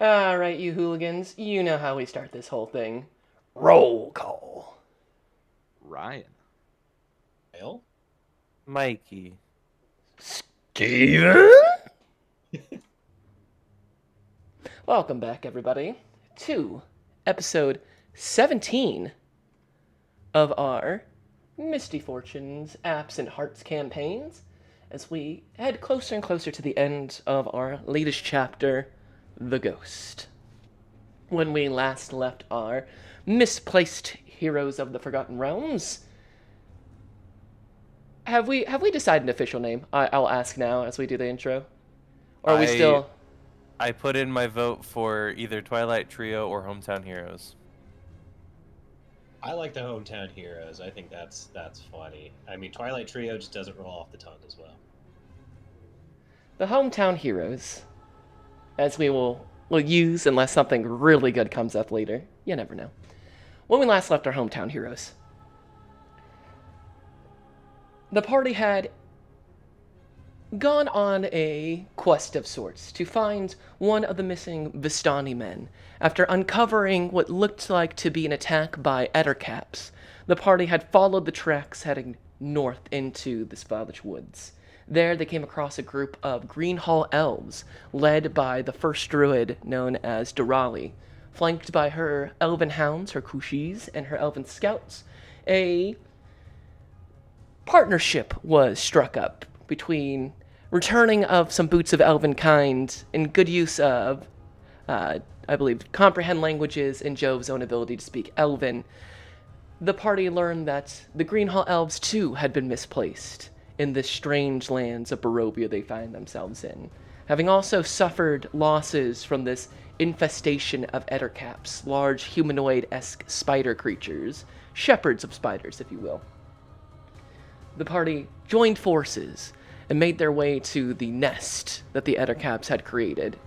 All right, you hooligans, you know how we start this whole thing. Roll call. Ryan. Well, Mikey. Steven? Welcome back, everybody, to episode 17 of our Misty Fortunes Absent Hearts campaigns as we head closer and closer to the end of our latest chapter, The Ghost. When we last left our misplaced heroes of the Forgotten Realms, have we decided an official name? I'll ask now as we do the intro. Or are we I still? I put in my vote for either Twilight Trio or Hometown Heroes. I like the hometown heroes. I think that's funny. I mean, Twilight Trio just doesn't roll off the tongue as well. The hometown heroes, as will use unless something really good comes up later. You never know. When we last left our hometown heroes, the party had gone on a quest of sorts to find one of the missing Vistani men. After uncovering what looked like to be an attack by Ettercaps, the party had followed the tracks heading north into the Spanish woods. There they came across a group of Greenhall elves, led by the first druid known as Durali, flanked by her elven hounds, her kushis, and her elven scouts. A partnership was struck up between returning of some boots of elven kind and good use of, I believe, comprehend languages and Jove's own ability to speak elven. The party learned that the Greenhall elves too had been misplaced in the strange lands of Barovia they find themselves in, having also suffered losses from this infestation of ettercaps, large humanoid-esque spider creatures, shepherds of spiders, if you will. The party joined forces and made their way to the nest that the Ettercaps had created.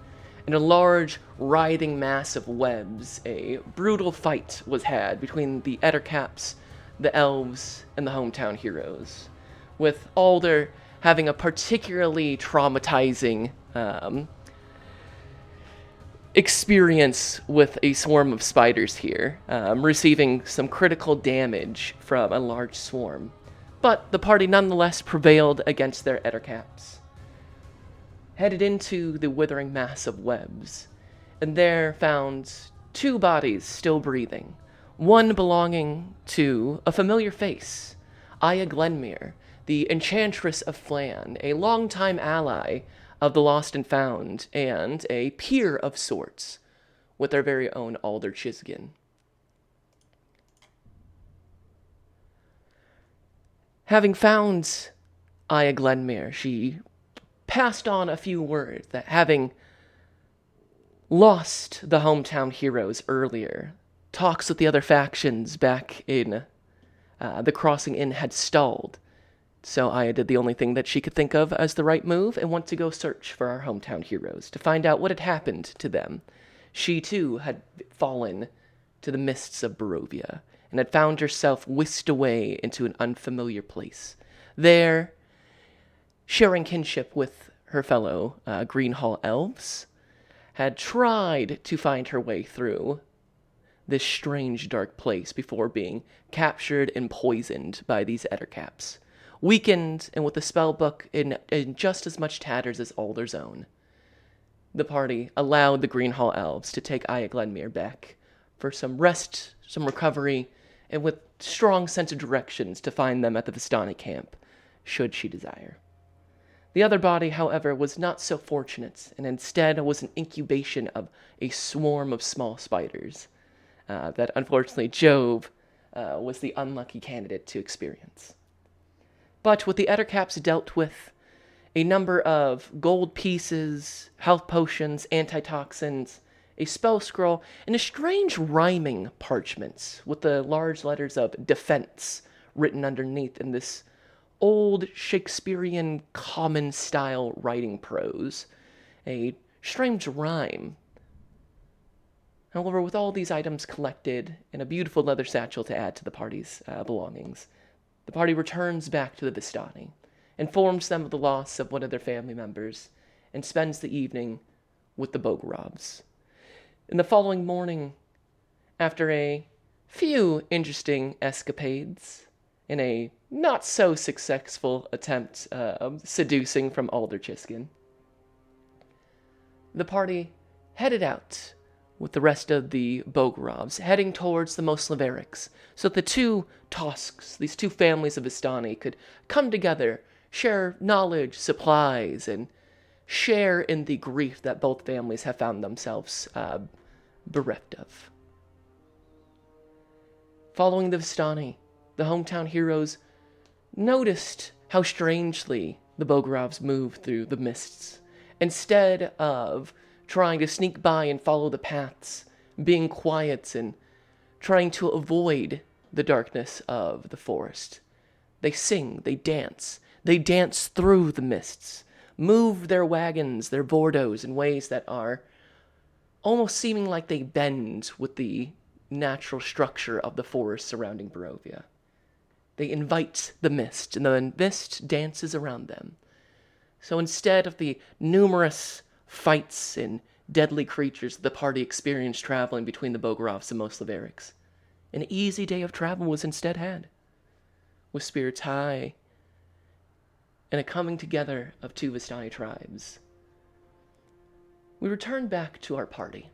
In a large, writhing mass of webs, a brutal fight was had between the Ettercaps, the elves, and the hometown heroes, with Alder having a particularly traumatizing experience with a swarm of spiders here, receiving some critical damage from a large swarm. But the party nonetheless prevailed against their ettercaps, headed into the withering mass of webs, and there found two bodies still breathing, one belonging to a familiar face, Aya Glenmere, the Enchantress of Flan, a longtime ally of the Lost and Found, and a peer of sorts with their very own Alder Chisgin. Having found Aya Glenmere, she passed on a few words that having lost the hometown heroes earlier, talks with the other factions back in the Crossing Inn had stalled. So Aya did the only thing that she could think of as the right move and went to go search for our hometown heroes to find out what had happened to them. She too had fallen to the mists of Barovia and had found herself whisked away into an unfamiliar place. There, sharing kinship with her fellow Greenhall elves, had tried to find her way through this strange dark place before being captured and poisoned by these ettercaps. Weakened and with the spell book in just as much tatters as Alder's own, the party allowed the Greenhall elves to take Aya Glenmere back for some rest, some recovery, and with strong sense of directions to find them at the Vistani camp, should she desire. The other body, however, was not so fortunate, and instead was an incubation of a swarm of small spiders that unfortunately Jove was the unlucky candidate to experience. But with the Ettercaps dealt with a number of gold pieces, health potions, antitoxins, a spell scroll, and a strange rhyming parchment with the large letters of defense written underneath in this old Shakespearean common style writing prose. A strange rhyme. However, with all these items collected in a beautiful leather satchel to add to the party's belongings, the party returns back to the Vistani, informs them of the loss of one of their family members, and spends the evening with the Bogorobs. In the following morning, after a few interesting escapades in a not so successful attempt of seducing from Alderchiskin, the party headed out with the rest of the Bogorovs, heading towards the Moslaveriks, so that the two Tosks, these two families of Vistani, could come together, share knowledge, supplies, and share in the grief that both families have found themselves bereft of. Following the Vistani, the hometown heroes noticed how strangely the Bogorovs moved through the mists. Instead of trying to sneak by and follow the paths, being quiet and trying to avoid the darkness of the forest, they sing, they dance through the mists, move their wagons, their vordos in ways that are almost seeming like they bend with the natural structure of the forest surrounding Barovia. They invite the mist, and the mist dances around them. So instead of the numerous fights and deadly creatures the party experienced traveling between the Bogorovs and Moslaveriks, an easy day of travel was instead had, with spirits high and a coming together of two Vistani tribes. We return back to our party.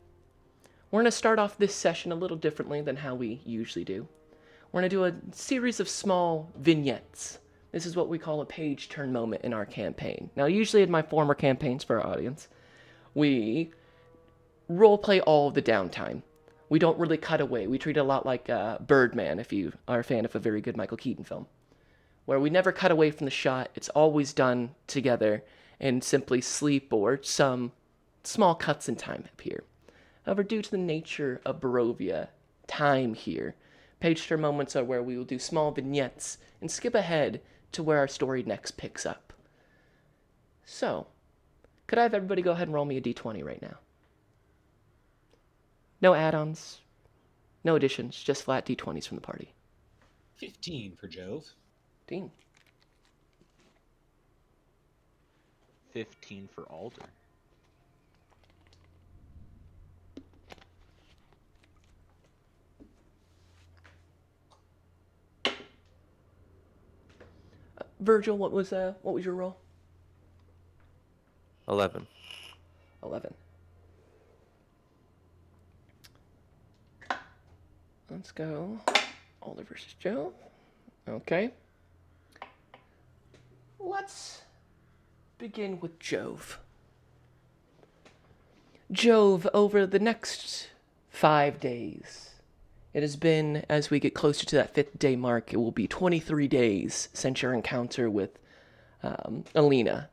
We're going to start off this session a little differently than how we usually do. We're going to do a series of small vignettes. This is what we call a page turn moment in our campaign. Now, usually in my former campaigns for our audience, we roleplay all of the downtime. We don't really cut away. We treat it a lot like Birdman, if you are a fan of a very good Michael Keaton film, where we never cut away from the shot. It's always done together and simply sleep or some small cuts in time appear. However, due to the nature of Barovia, time here, page turn moments are where we will do small vignettes and skip ahead to where our story next picks up. So, could I have everybody go ahead and roll me a d20 right now? No add-ons, no additions, just flat d20s from the party. 15 for Jove. Dean. 15 for Alder. Virgil, what was your roll? 11. 11. Let's go. Alder versus Joe. Okay. Let's begin with Jove. Jove, over the next 5 days, it has been, as we get closer to that 5th day mark, it will be 23 days since your encounter with Alina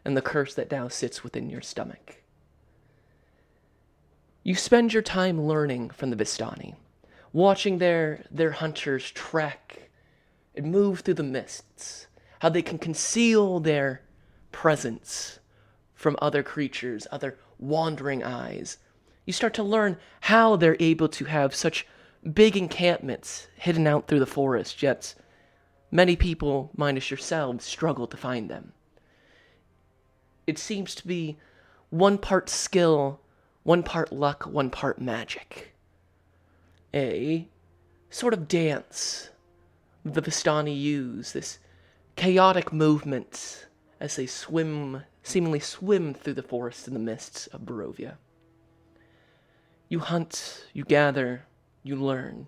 and the curse that now sits within your stomach. You spend your time learning from the Vistani, watching their hunters trek and move through the mists, how they can conceal their presence from other creatures, other wandering eyes. You start to learn how they're able to have such big encampments hidden out through the forest, yet many people, minus yourselves, struggle to find them. It seems to be one part skill, one part luck, one part magic. A sort of dance the Vistani use, this chaotic movement as they seemingly swim through the forest in the mists of Barovia. You hunt, you gather, you learn.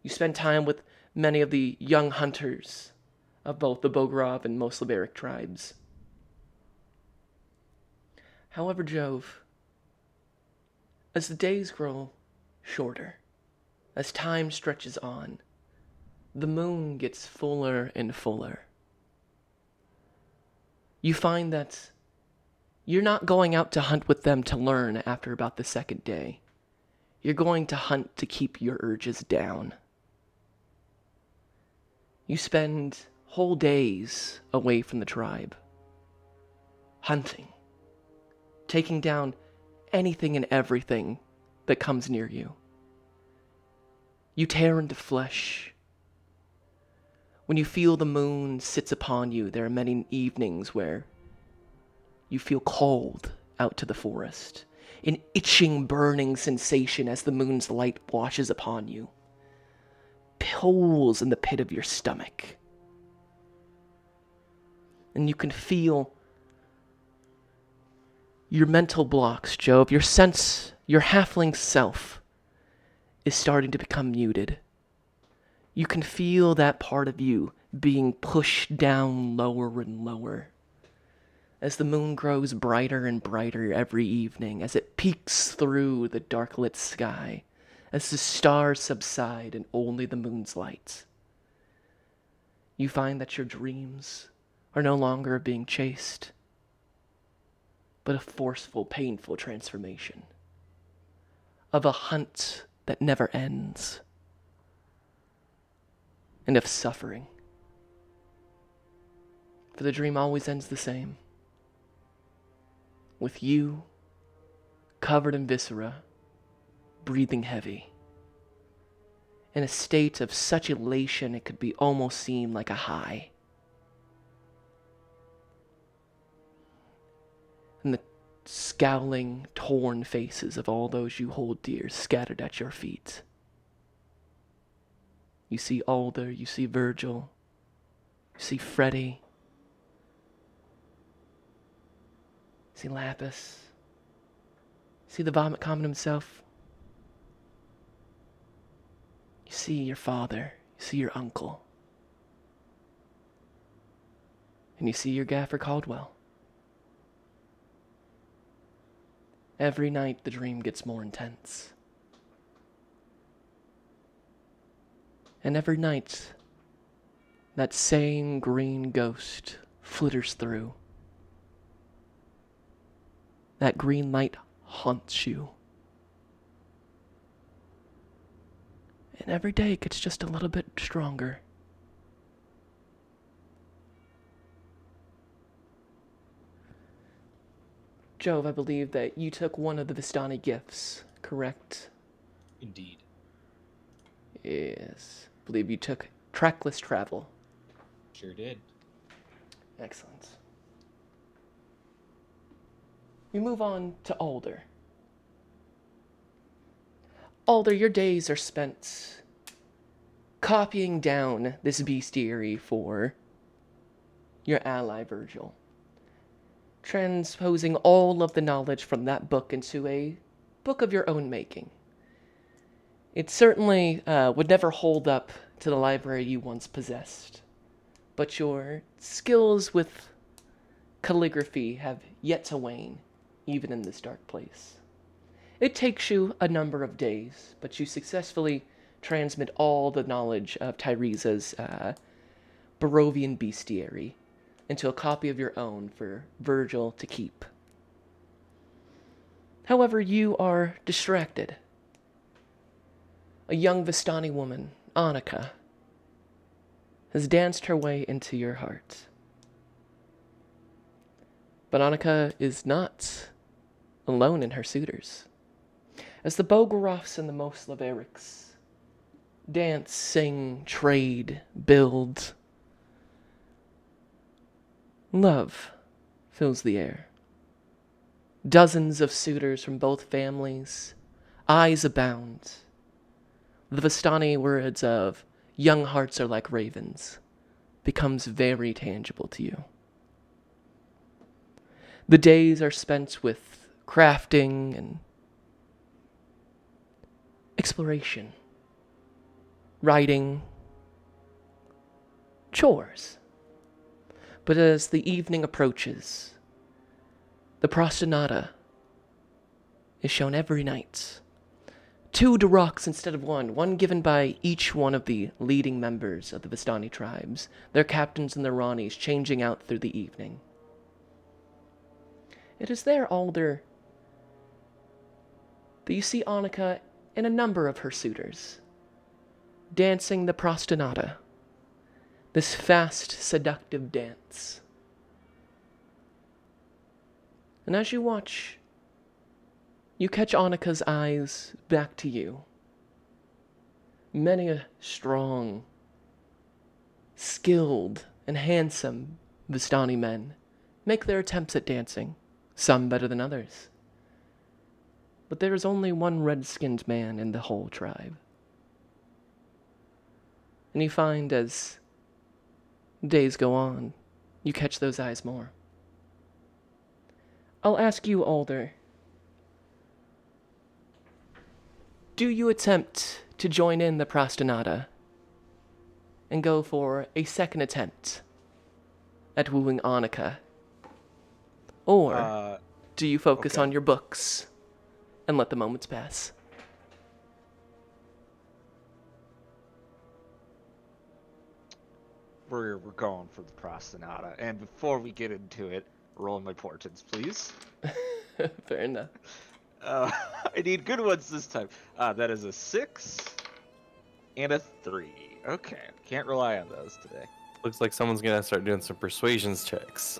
You spend time with many of the young hunters of both the Bogorov and Moslaveric tribes. However, Jove, as the days grow shorter, as time stretches on, the moon gets fuller and fuller. You find that you're not going out to hunt with them to learn after about the 2nd day. You're going to hunt to keep your urges down. You spend whole days away from the tribe, hunting, taking down anything and everything that comes near you. You tear into flesh. When you feel the moon sits upon you, there are many evenings where you feel called out to the forest. an itching, burning sensation as the moon's light washes upon you. Holes in the pit of your stomach. And you can feel your mental blocks, Jove, your halfling self is starting to become muted. You can feel that part of you being pushed down lower and lower as the moon grows brighter and brighter every evening, as it peeks through the dark-lit sky, as the stars subside and only the moon's light. You find that your dreams are no longer being chased, but a forceful, painful transformation of a hunt that never ends, and of suffering. For the dream always ends the same, with you covered in viscera, breathing heavy, in a state of such elation it could be almost seem like a high. And the scowling, torn faces of all those you hold dear scattered at your feet. You see Alder, you see Virgil, you see Freddy, you see Lapis, you see the Vomit Common himself. You see your father, you see your uncle, and you see your gaffer Caldwell. Every night the dream gets more intense. And every night, that same green ghost flitters through. That green light haunts you. And every day it gets just a little bit stronger. Jove, I believe that you took one of the Vistani gifts, correct? Indeed. Yes. I believe you took trackless travel. Sure did. Excellent. We move on to Alder. Alder, your days are spent copying down this bestiary for your ally Virgil, transposing all of the knowledge from that book into a book of your own making. It certainly would never hold up to the library you once possessed, but your skills with calligraphy have yet to wane, even in this dark place. It takes you a number of days, but you successfully transmit all the knowledge of Tyresa's Barovian bestiary into a copy of your own for Virgil to keep. However, you are distracted. A young Vistani woman, Annika, has danced her way into your heart. But Annika is not alone in her suitors. As the Bogorovs and the Moslaveriks dance, sing, trade, build, love fills the air. Dozens of suitors from both families, eyes abound. The Vistani words of young hearts are like ravens becomes very tangible to you. The days are spent with crafting and exploration, writing, chores. But as the evening approaches, the prostinata is shown every night. 2 Durocs instead of one given by each one of the leading members of the Vistani tribes, their captains and their Ranis changing out through the evening. It is there, Alder, that you see Annika and a number of her suitors dancing the prostinata, this fast, seductive dance. And as you watch, you catch Annika's eyes back to you. Many a strong, skilled, and handsome Vistani men make their attempts at dancing, some better than others. but there is only one red-skinned man in the whole tribe. And you find as days go on, you catch those eyes more. I'll ask you, Alder. Do you attempt to join in the Prastanada and go for a second attempt at wooing Annika? Or do you focus okay. on your books and let the moments pass? We're going for the Prastanada. And before we get into it, roll my portents, please. Fair enough. I need good ones this time. That is a 6 and a 3. Okay, can't rely on those today. Looks like someone's gonna start doing some persuasions checks.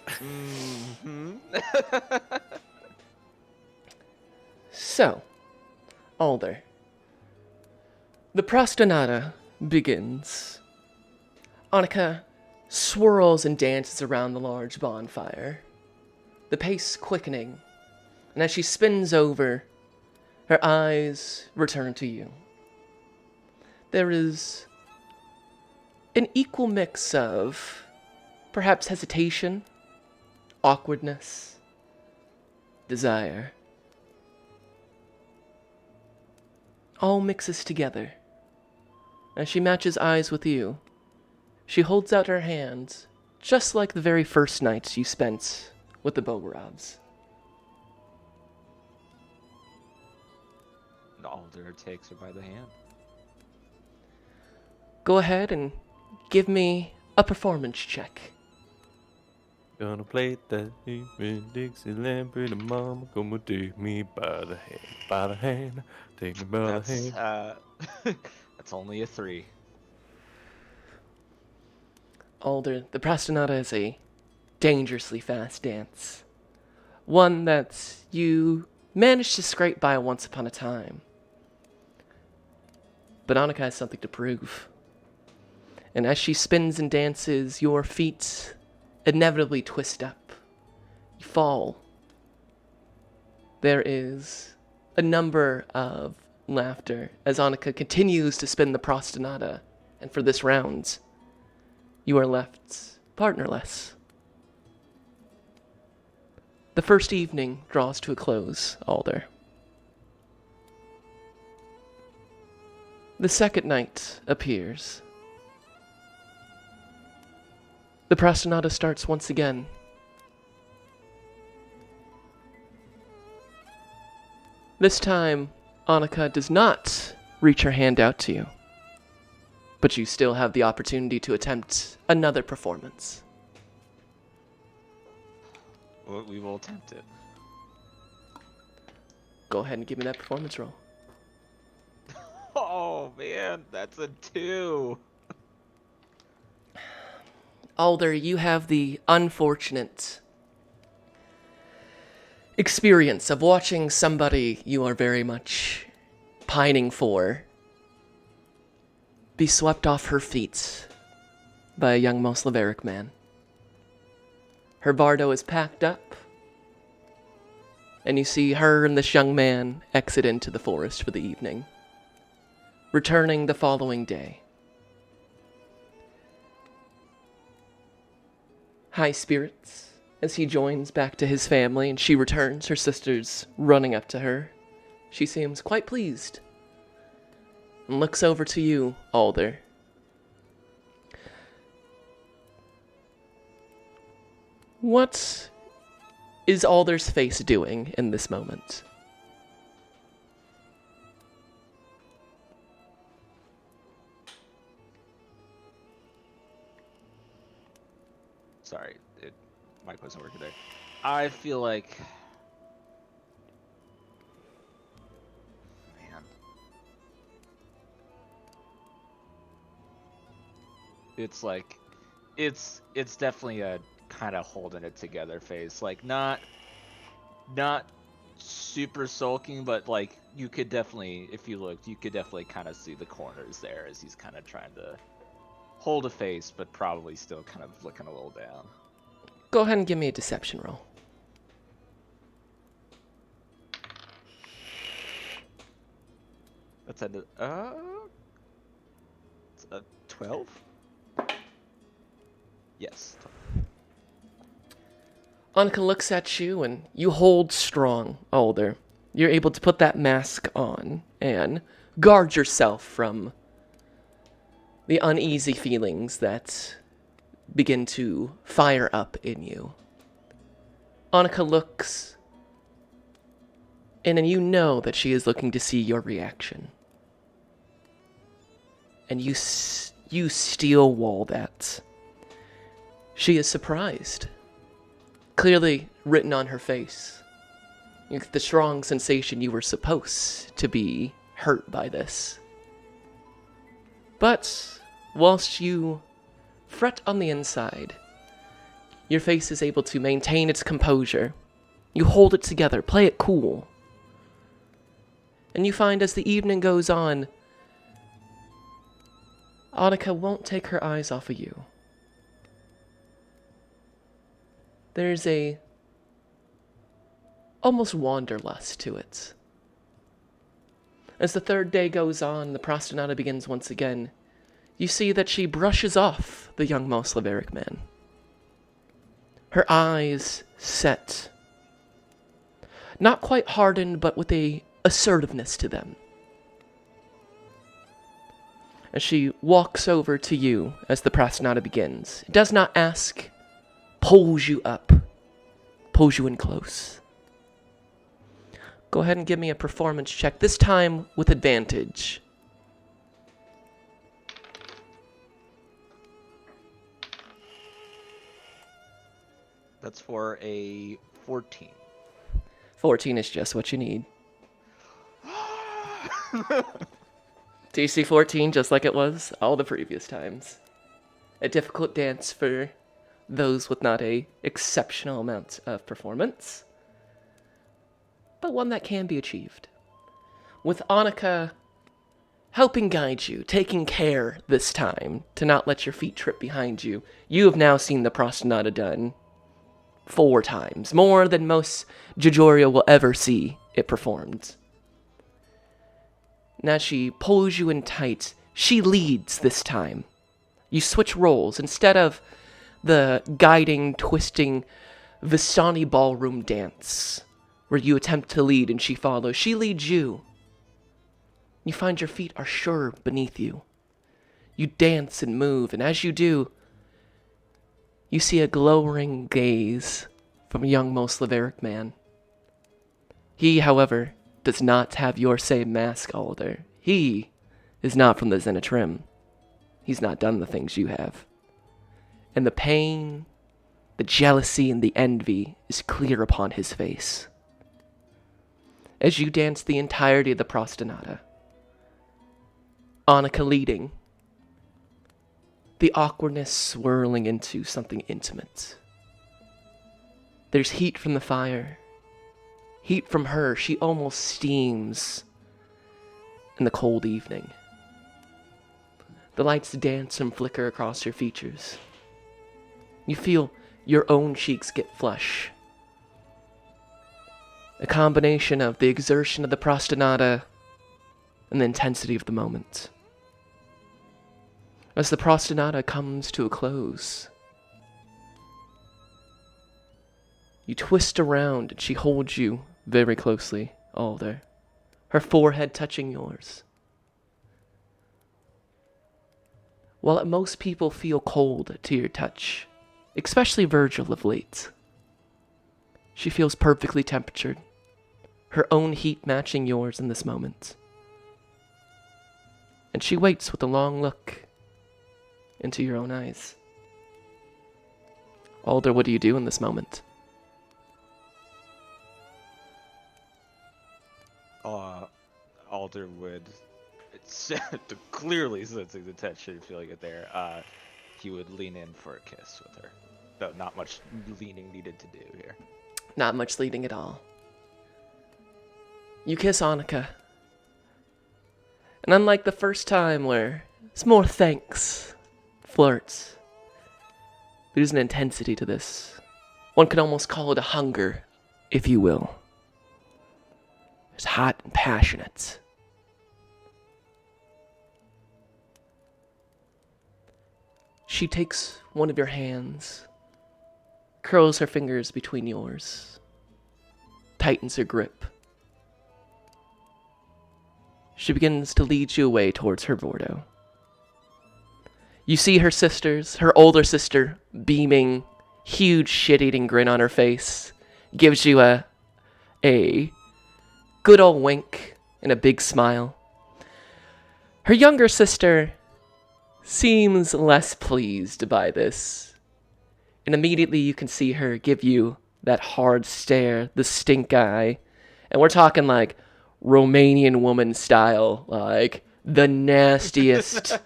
Mm-hmm. So, Alder. The Prastanada begins. Annika swirls and dances around the large bonfire, the pace quickening, and as she spins over, her eyes return to you. There is an equal mix of perhaps hesitation, awkwardness, desire. All mixes together. As she matches eyes with you, she holds out her hand, just like the very first night you spent with the Bogorovs. Alder takes her by the hand. Go ahead and give me a performance check. Gonna play that in Dixieland, pretty mama, come and take me by the hand, take me by the hand. That's only a 3. Alder, the Prastanada is a dangerously fast dance. One that you managed to scrape by once upon a time. But Annika has something to prove. And as she spins and dances, your feet inevitably twist up. You fall. There is a number of laughter as Annika continues to spin the Prastanada. And for this round, you are left partnerless. The first evening draws to a close, Alder. The second night appears. The Prastanada starts once again. This time, Annika does not reach her hand out to you. But you still have the opportunity to attempt another performance. Well, we will attempt it. Go ahead and give me that performance roll. Oh man, that's a 2. Alder, you have the unfortunate experience of watching somebody you are very much pining for be swept off her feet by a young Moslaveric man. Her bardo is packed up, and you see her and this young man exit into the forest for the evening, returning the following day. High spirits as he joins back to his family and she returns, her sisters running up to her. She seems quite pleased and looks over to you, Alder. What is Alder's face doing in this moment? Sorry, mic wasn't working there. I feel like, man, it's like, it's definitely a kind of holding it together face. Like not super sulking, but like you could definitely, if you looked, you could definitely kind of see the corners there as he's kind of trying to hold a face, but probably still kind of looking a little down. Go ahead and give me a deception roll. That's it's a 12? Yes. Annika looks at you and you hold strong, Alder. You're able to put that mask on and guard yourself from the uneasy feelings that begin to fire up in you. Annika looks, and you know that she is looking to see your reaction. And you steel wall that. She is surprised. Clearly written on her face. You get the strong sensation you were supposed to be hurt by this. But whilst you fret on the inside, your face is able to maintain its composure. You hold it together, play it cool. And you find as the evening goes on, Annika won't take her eyes off of you. There's a almost wanderlust to it. As the third day goes on, the Prostinata begins once again. You see that she brushes off the young Moslaveric man. Her eyes set. Not quite hardened, but with a assertiveness to them. As she walks over to you as the Prostinata begins. It does not ask, pulls you up, pulls you in close. Go ahead and give me a performance check, this time with advantage. That's for a 14. 14 is just what you need. DC 14, just like it was all the previous times. A difficult dance for those with not a exceptional amount of performance, but one that can be achieved. With Annika helping guide you, taking care this time to not let your feet trip behind you, you have now seen the Prostinata done 4 times, more than most Jajoria will ever see it performed. Now she pulls you in tight. She leads this time. You switch roles. Instead of the guiding, twisting Vistani ballroom dance, where you attempt to lead and she follows, she leads you. You find your feet are sure beneath you. You dance and move, and as you do, you see a glowering gaze from a young Moslaveric man. He, however, does not have your same mask, Alder. He is not from the Zenitrim. He's not done the things you have. And the pain, the jealousy, and the envy is clear upon his face. As you dance the entirety of the Prostinata, Annika leading, the awkwardness swirling into something intimate. There's heat from the fire. Heat from her. She almost steams in the cold evening. The lights dance and flicker across your features. You feel your own cheeks get flush. A combination of the exertion of the Prostinata and the intensity of the moment. As the Prostinata comes to a close, you twist around and she holds you very closely, Alder, her forehead touching yours. While most people feel cold to your touch, especially Virgil of late, she feels perfectly temperatured, her own heat matching yours in this moment. And she waits with a long look into your own eyes. Alder, what do you do in this moment? Alder would, clearly sensing the tension, feeling it there, he would lean in for a kiss with her. Though not much leaning needed to do here. Not much leading at all. You kiss Annika. And unlike the first time where it's more thanks, flirts, there's an intensity to this. One could almost call it a hunger, if you will. It's hot and passionate. She takes one of your hands, curls her fingers between yours, tightens her grip. She begins to lead you away towards her Vordo. You see her sisters, her older sister, beaming, huge shit-eating grin on her face, gives you a good old wink and a big smile. Her younger sister seems less pleased by this, and immediately you can see her give you that hard stare, the stink eye, and we're talking like Romanian woman style, like the nastiest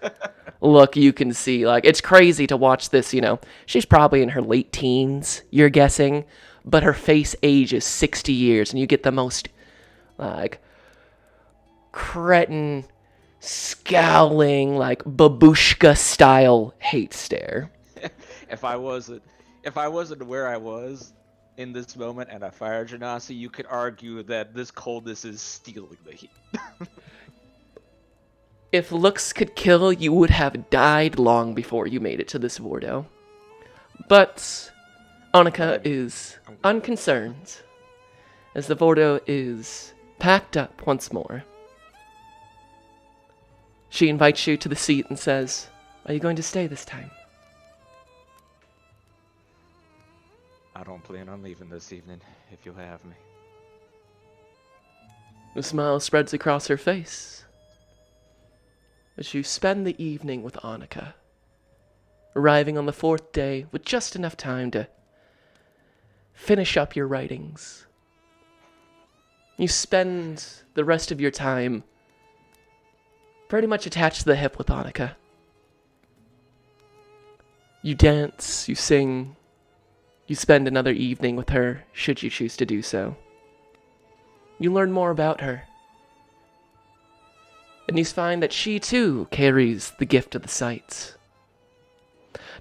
look you can see. Like, it's crazy to watch this, you know. She's probably in her late teens, you're guessing, but her face ages 60 years, and you get the most, like, cretin, scowling, like, babushka-style hate stare. If I wasn't where I was in this moment and I fired Genasi, you could argue that this coldness is stealing the heat. If looks could kill, you would have died long before you made it to this Vordo. But Annika is unconcerned, as the Vordo is packed up once more. She invites you to the seat and says, "Are you going to stay this time?" I don't plan on leaving this evening, if you'll have me. A smile spreads across her face as you spend the evening with Annika, arriving on the 4th day with just enough time to finish up your writings. You spend the rest of your time pretty much attached to the hip with Annika. You dance, you sing, you spend another evening with her, should you choose to do so. You learn more about her. And you find that she too carries the gift of the sight.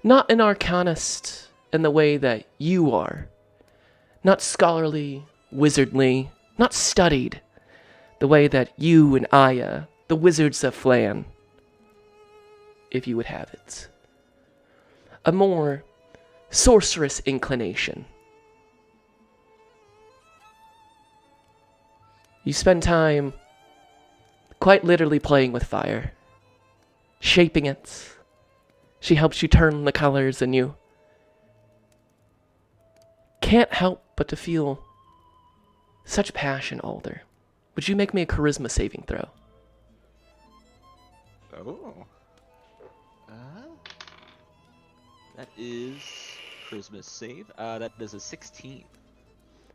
Not an arcanist in the way that you are. Not scholarly, wizardly, not studied, the way that you and Aya, the wizards of Flan, if you would have it. A more sorceress inclination. You spend time quite literally playing with fire, shaping it. She helps you turn the colors, and you can't help but to feel such passion, Alder. Would you make me a charisma saving throw? Oh. That is charisma save. That is a 16.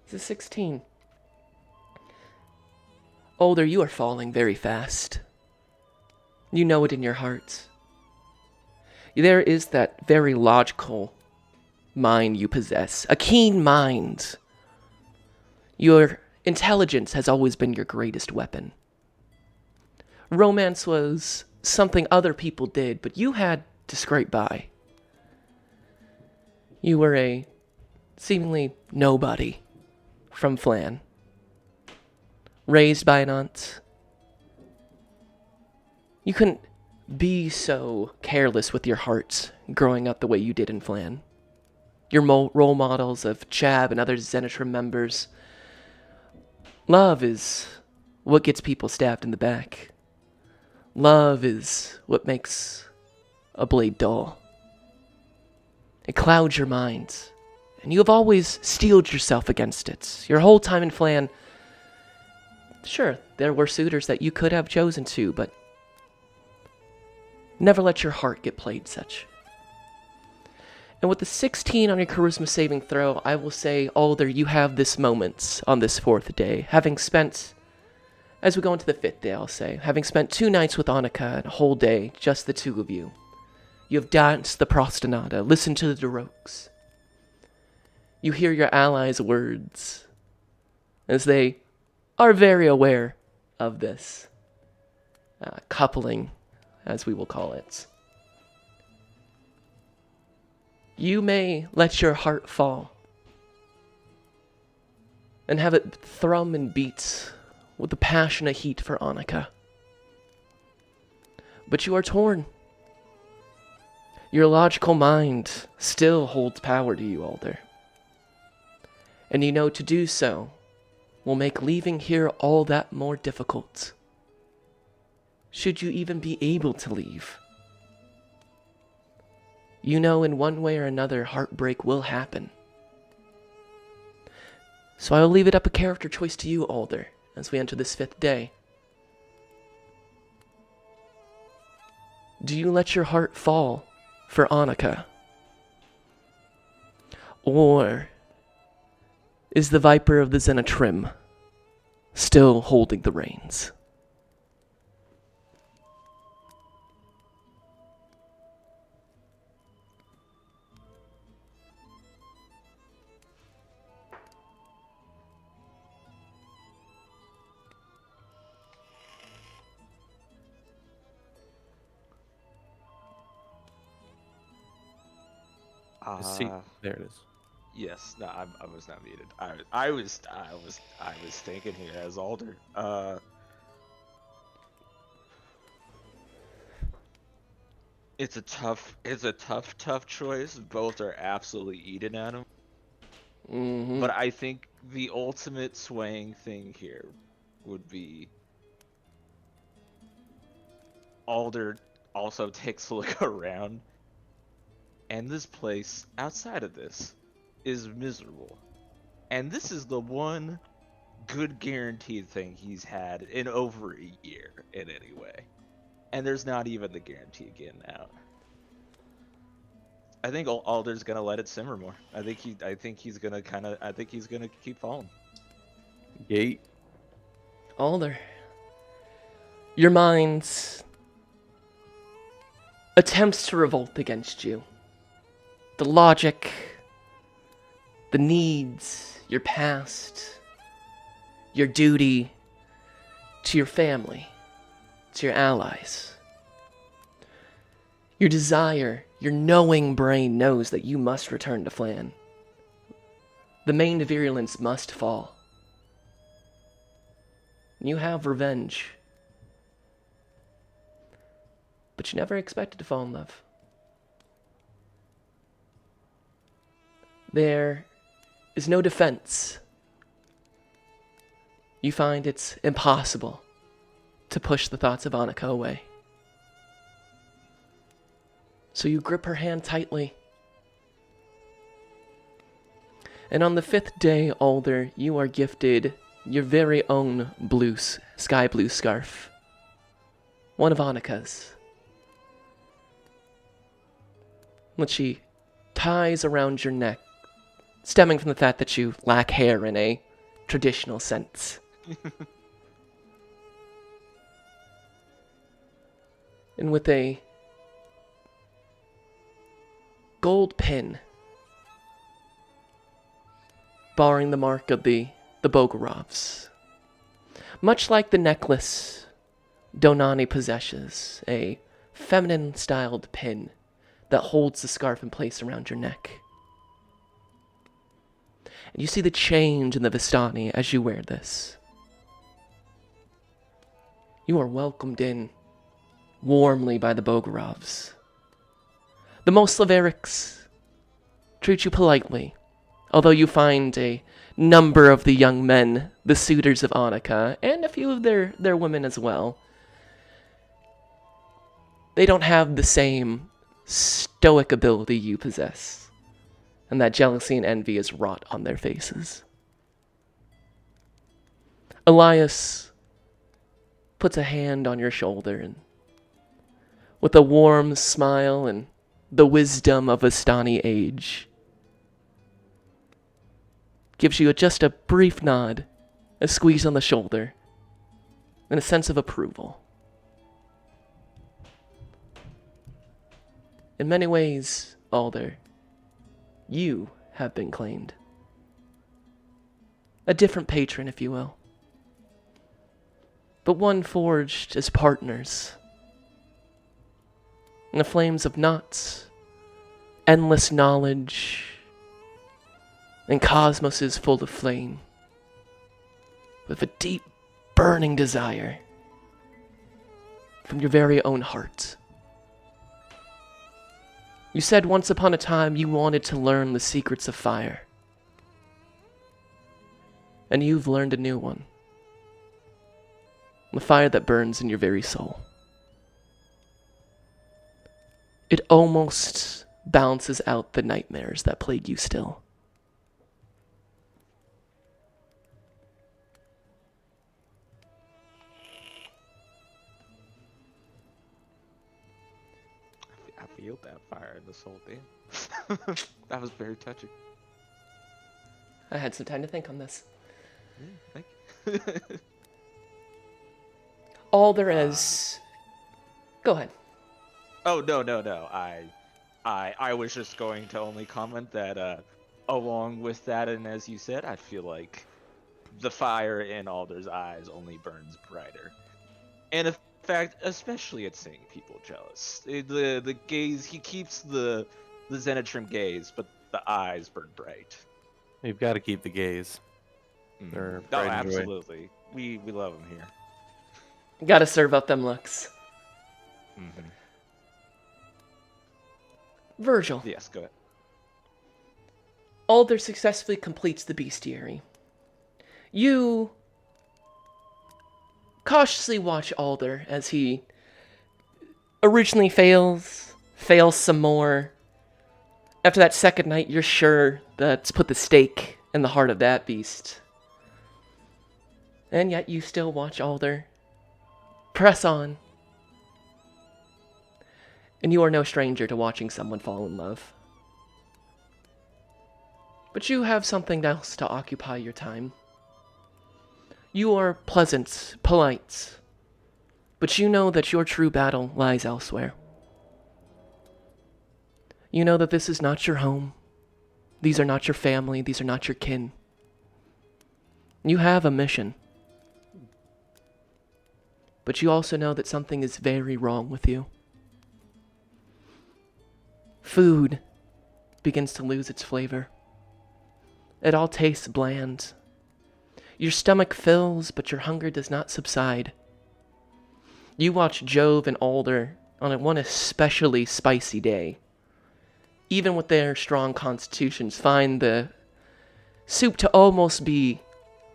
It's a 16. Alder, you are falling very fast. You know it in your heart. There is that very logical mind you possess, a keen mind. Your intelligence has always been your greatest weapon. Romance was something other people did, but you had to scrape by. You were a seemingly nobody from Flan. Raised by an aunt. You couldn't be so careless with your heart growing up the way you did in Flan. Your role models of Chab and other Zenitram members. Love is what gets people stabbed in the back. Love is what makes a blade dull. It clouds your mind, and you have always steeled yourself against it. Your whole time in Flan, sure, there were suitors that you could have chosen to, but never let your heart get played such. And with the 16 on your charisma saving throw, I will say, Alder, you have this moment on this 4th day, having spent, as we go into the 5th day, I'll say, having spent 2 nights with Annika and a whole day, just the two of you. You have danced the prostinata, listened to the Darokes. You hear your allies' words, as they are very aware of this coupling, as we will call it. You may let your heart fall and have it thrum and beat with the passionate heat for Annika. But you are torn. Your logical mind still holds power to you, Alder. And you know to do so will make leaving here all that more difficult. Should you even be able to leave. You know in one way or another heartbreak will happen. So I'll leave it up a character choice to you, Alder, as we enter this 5th day. Do you let your heart fall for Annika? Or is the Viper of the Zenitrim still holding the reins? See, there it is. Yes, no, I was not muted. I was thinking here as Alder. It's a tough choice. Both are absolutely eating at him. Mm-hmm. But I think the ultimate swaying thing here would be Alder also takes a look around, and this place outside of this is miserable. And this is the one good guaranteed thing he's had in over a year in any way. And there's not even the guarantee of getting out. I think Alder's gonna let it simmer more. I think he's gonna keep falling. Gate. Alder, your mind attempts to revolt against you. The logic, the needs, your past, your duty to your family, to your allies. Your desire, your knowing brain knows that you must return to Flan. The main virulence must fall. You have revenge. But you never expected to fall in love. There is no defense. You find it's impossible to push the thoughts of Annika away. So you grip her hand tightly. And on the 5th day, Alder, you are gifted your very own sky blue scarf. One of Annika's. Which she ties around your neck, stemming from the fact that you lack hair in a traditional sense. And with a gold pin barring the mark of the Bogorovs. Much like the necklace Donani possesses, a feminine-styled pin that holds the scarf in place around your neck. And you see the change in the Vistani as you wear this. You are welcomed in warmly by the Bogorovs. The Moslaveriks treat you politely, although you find a number of the young men, the suitors of Annika, and a few of their women as well. They don't have the same stoic ability you possess, and that jealousy and envy is wrought on their faces. Elias puts a hand on your shoulder and, with a warm smile and the wisdom of Vistani age, gives you just a brief nod, a squeeze on the shoulder, and a sense of approval. In many ways, Alder, you have been claimed. A different patron, if you will. But one forged as partners. In the flames of knots, endless knowledge, and cosmos is full of flame, with a deep, burning desire from your very own heart. You said once upon a time you wanted to learn the secrets of fire. And you've learned a new one. The fire that burns in your very soul. It almost balances out the nightmares that plague you still. I feel that fire in the soul, damn. That was very touching. I had some time to think on this. Yeah, thank you. All there is... Go ahead. Oh, no. I was just going to only comment that, along with that, and as you said, I feel like the fire in Alder's eyes only burns brighter. And in fact, especially at seeing people jealous. The gaze, he keeps the Zenitrim gaze, but the eyes burn bright. You've got to keep the gaze. Or Oh, pride and joy. absolutely. We love him here. Gotta serve up them looks. Mm-hmm. Virgil. Yes, go ahead. Alder successfully completes the bestiary. You cautiously watch Alder as he originally fails some more. After that second night, you're sure that's put the stake in the heart of that beast. And yet you still watch Alder press on. And you are no stranger to watching someone fall in love. But you have something else to occupy your time. You are pleasant, polite, but you know that your true battle lies elsewhere. You know that this is not your home. These are not your family. These are not your kin. You have a mission. But you also know that something is very wrong with you. Food begins to lose its flavor. It all tastes bland. Your stomach fills, but your hunger does not subside. You watch Jove and Alder on one especially spicy day, even with their strong constitutions, find the soup to almost be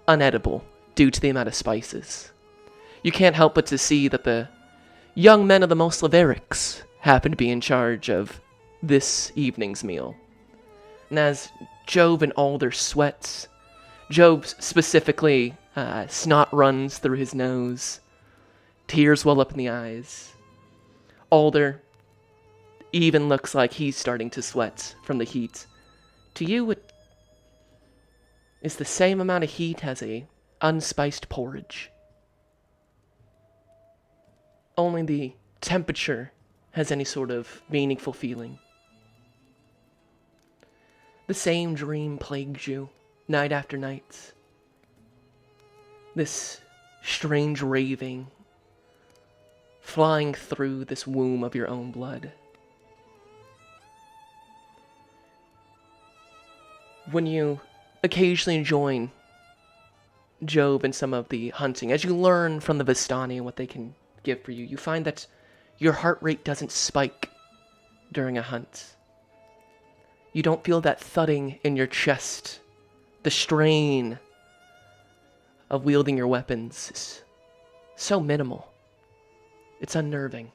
unedible due to the amount of spices. You can't help but to see that the young men of the Moslaverics happen to be in charge of this evening's meal. And as Jove and Alder sweats, Jove specifically, snot runs through his nose, tears well up in the eyes. Alder even looks like he's starting to sweat from the heat. To you, it is the same amount of heat as a unspiced porridge. Only the temperature has any sort of meaningful feeling. The same dream plagues you night after night. This strange raving flying through this womb of your own blood. When you occasionally join Jove in some of the hunting, as you learn from the Vistani and what they can give for you, you find that your heart rate doesn't spike during a hunt. You don't feel that thudding in your chest. The strain of wielding your weapons is so minimal. It's unnerving.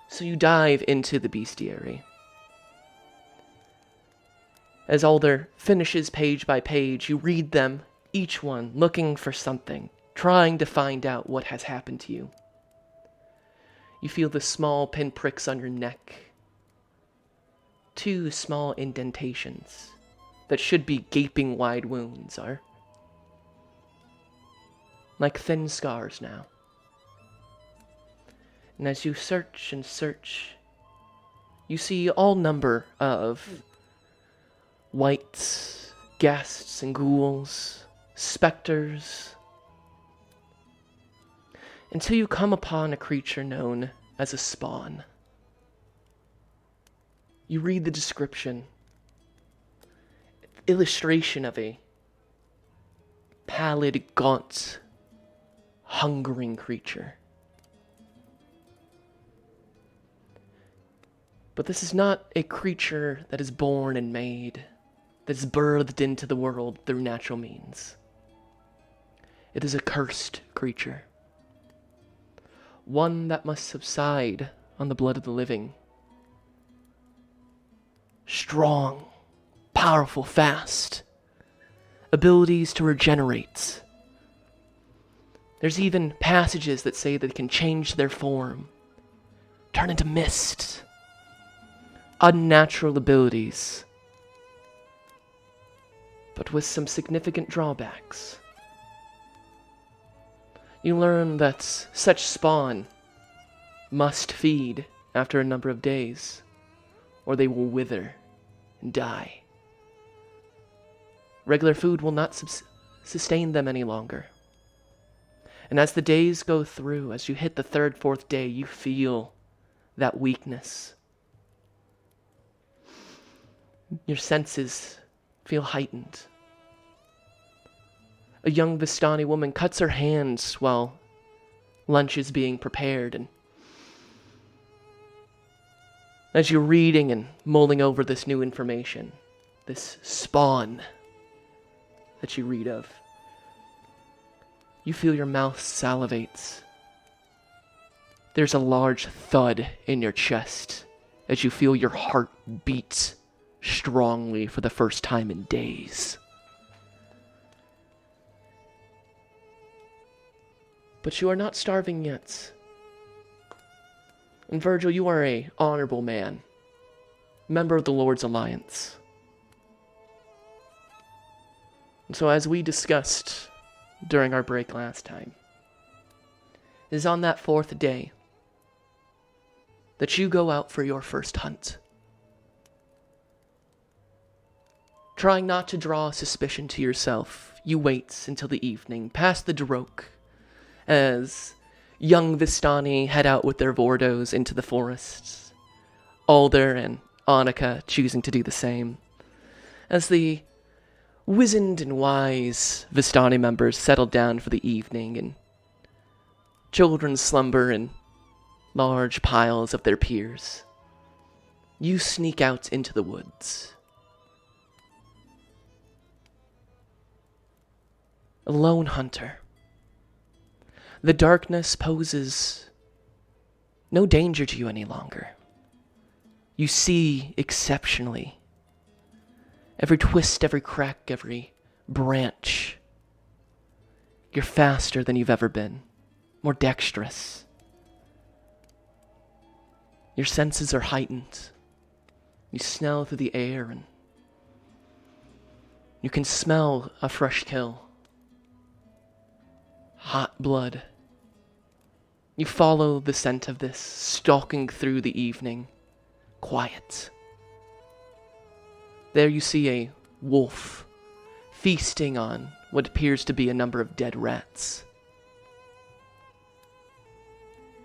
So you dive into the bestiary. As Alder finishes page by page, you read them, each one looking for something, trying to find out what has happened to you. You feel the small pinpricks on your neck. 2 small indentations that should be gaping wide wounds are like thin scars now. And as you search and search, you see all number of wights, ghasts, and ghouls, specters, until you come upon a creature known as a spawn. You read the description, illustration of a pallid, gaunt, hungering creature. But this is not a creature that is born and made, that is birthed into the world through natural means. It is a cursed creature. One that must subside on the blood of the living. Strong, powerful, fast. Abilities to regenerate. There's even passages that say that they can change their form, turn into mist. Unnatural abilities, but with some significant drawbacks. You learn that such spawn must feed after a number of days, or they will wither and die. Regular food will not sustain them any longer. And as the days go through, as you hit the third, fourth day, you feel that weakness. Your senses feel heightened. A young Vistani woman cuts her hands while lunch is being prepared, and as you're reading and mulling over this new information, this spawn that you read of, you feel your mouth salivates. There's a large thud in your chest as you feel your heart beat strongly for the first time in days. But you are not starving yet. And Virgil, you are an honorable man, member of the Lord's Alliance. And so as we discussed during our break last time, it is on that fourth day that you go out for your first hunt. Trying not to draw suspicion to yourself, you wait until the evening, past the Darok, as young Vistani head out with their Vordos into the forests, Alder and Annika choosing to do the same, as the wizened and wise Vistani members settle down for the evening, and children slumber in large piles of their peers. You sneak out into the woods. A lone hunter. The darkness poses no danger to you any longer. You see exceptionally. Every twist, every crack, every branch. You're faster than you've ever been. More dexterous. Your senses are heightened. You smell through the air and you can smell a fresh kill. Hot blood. You follow the scent of this, stalking through the evening. Quiet. There you see a wolf feasting on what appears to be a number of dead rats.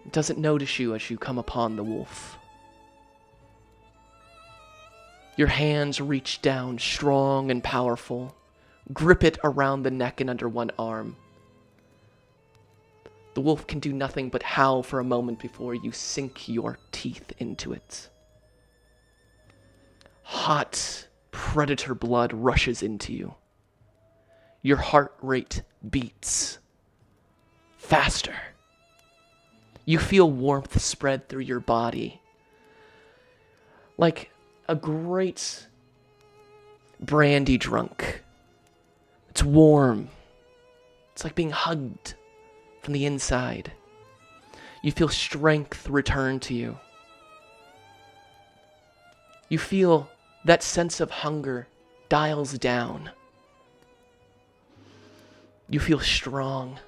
It doesn't notice you as you come upon the wolf. Your hands reach down, strong and powerful, grip it around the neck and under one arm. The wolf can do nothing but howl for a moment before you sink your teeth into it. Hot predator blood rushes into you. Your heart rate beats faster. You feel warmth spread through your body, like a great brandy drunk. It's warm. It's like being hugged from the inside. You feel strength return to you. You feel that sense of hunger dials down. You feel strong.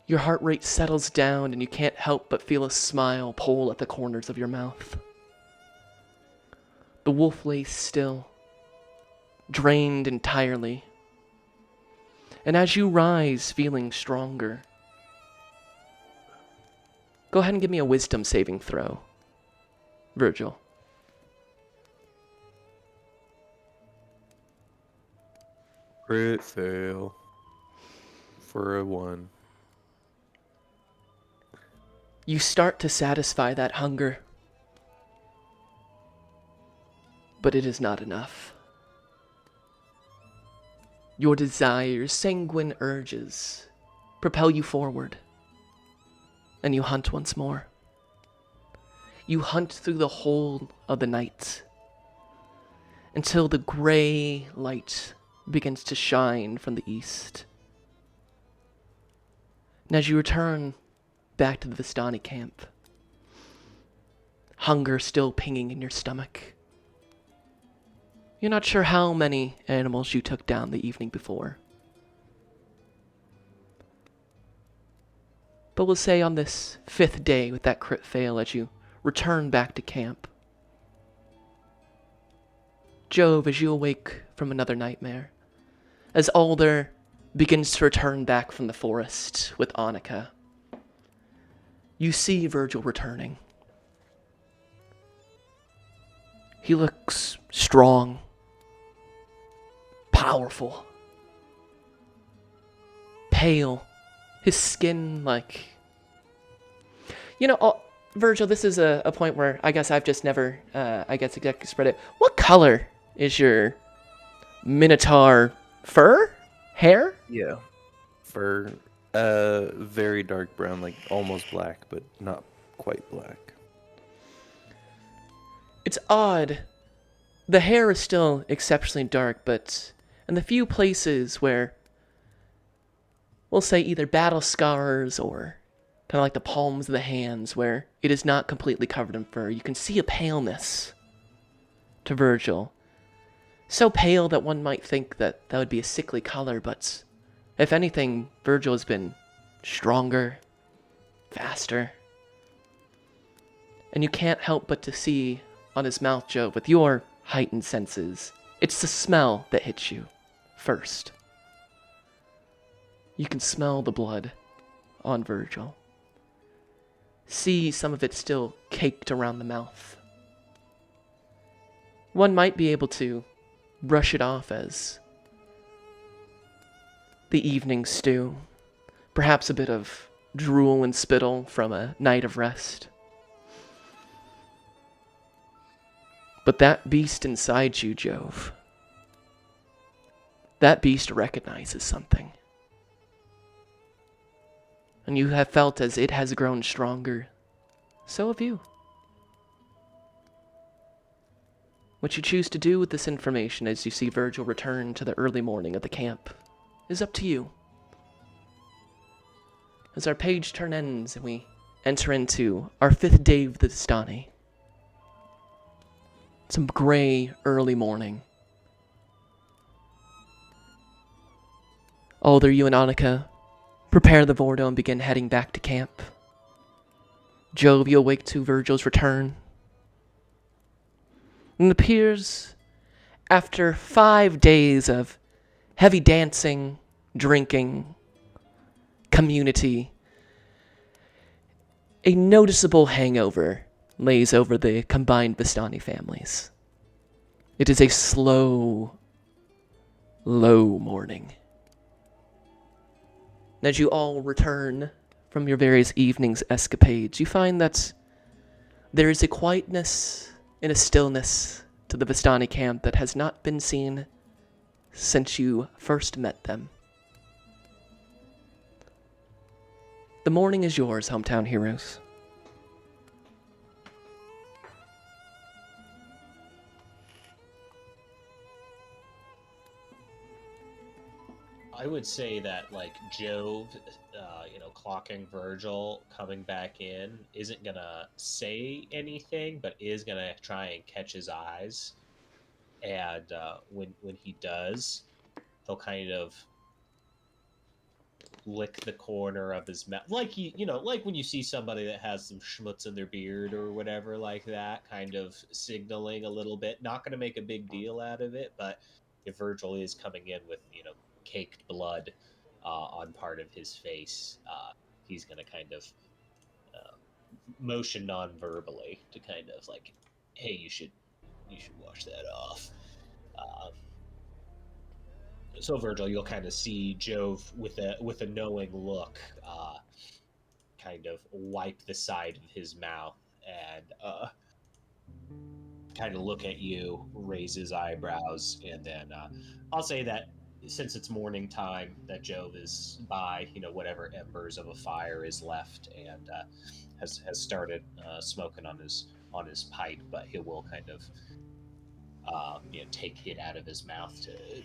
Your heart rate settles down and you can't help but feel a smile pull at the corners of your mouth. The wolf lays still, drained entirely. And as you rise feeling stronger, go ahead and give me a wisdom saving throw, Virgil. Crit fail for a 1. You start to satisfy that hunger, but it is not enough. Your desires, sanguine urges, propel you forward, and you hunt once more. You hunt through the whole of the night until the gray light begins to shine from the east. And as you return back to the Vistani camp, hunger still pinging in your stomach. You're not sure how many animals you took down the evening before. But we'll say on this 5th day with that crit fail as you return back to camp. Jove, as you awake from another nightmare, as Alder begins to return back from the forest with Annika, you see Virgil returning. He looks strong, powerful, pale, his skin like... Virgil, this is a point where I guess I've just never, exactly spread it. What color is your Minotaur fur? Hair? Yeah. Fur, very dark brown, like almost black, but not quite black. It's odd. The hair is still exceptionally dark, but in the few places where, we'll say either battle scars or kind of like the palms of the hands where it is not completely covered in fur, you can see a paleness to Virgil. So pale that one might think that would be a sickly color, but if anything, Virgil has been stronger, faster. And you can't help but to see on his mouth, Joe, with your heightened senses, it's the smell that hits you first. You can smell the blood on Virgil. See some of it still caked around the mouth. One might be able to brush it off as the evening stew, perhaps a bit of drool and spittle from a night of rest. But that beast inside you, Jove, that beast recognizes something. And you have felt as it has grown stronger. So have you. What you choose to do with this information as you see Virgil return to the early morning of the camp is up to you. As our page turn ends and we enter into our 5th day of the Vistani. Some gray early morning. Alder, you and Annika prepare the Vordo and begin heading back to camp. Jove, you awake to Virgil's return. And it appears, after 5 days of heavy dancing, drinking, community, a noticeable hangover lays over the combined Vistani families. It is a slow, low morning. As you all return from your various evening's escapades, you find that there is a quietness and a stillness to the Vistani camp that has not been seen since you first met them. The morning is yours, hometown heroes. I would say that like Jove, clocking Virgil coming back in isn't gonna say anything, but is gonna try and catch his eyes. And when he does, he'll kind of lick the corner of his mouth, like like when you see somebody that has some schmutz in their beard or whatever, like that, kind of signaling a little bit. Not going to make a big deal out of it, but if Virgil is coming in with caked blood on part of his face, he's going to kind of motion non-verbally to kind of like, hey, you should wash that off. So Virgil, you'll kind of see Jove with a knowing look, kind of wipe the side of his mouth and kind of look at you, raise his eyebrows, and then I'll say that since it's morning time, that Jove is by, whatever embers of a fire is left, and has started smoking on his pipe, but he will kind of take it out of his mouth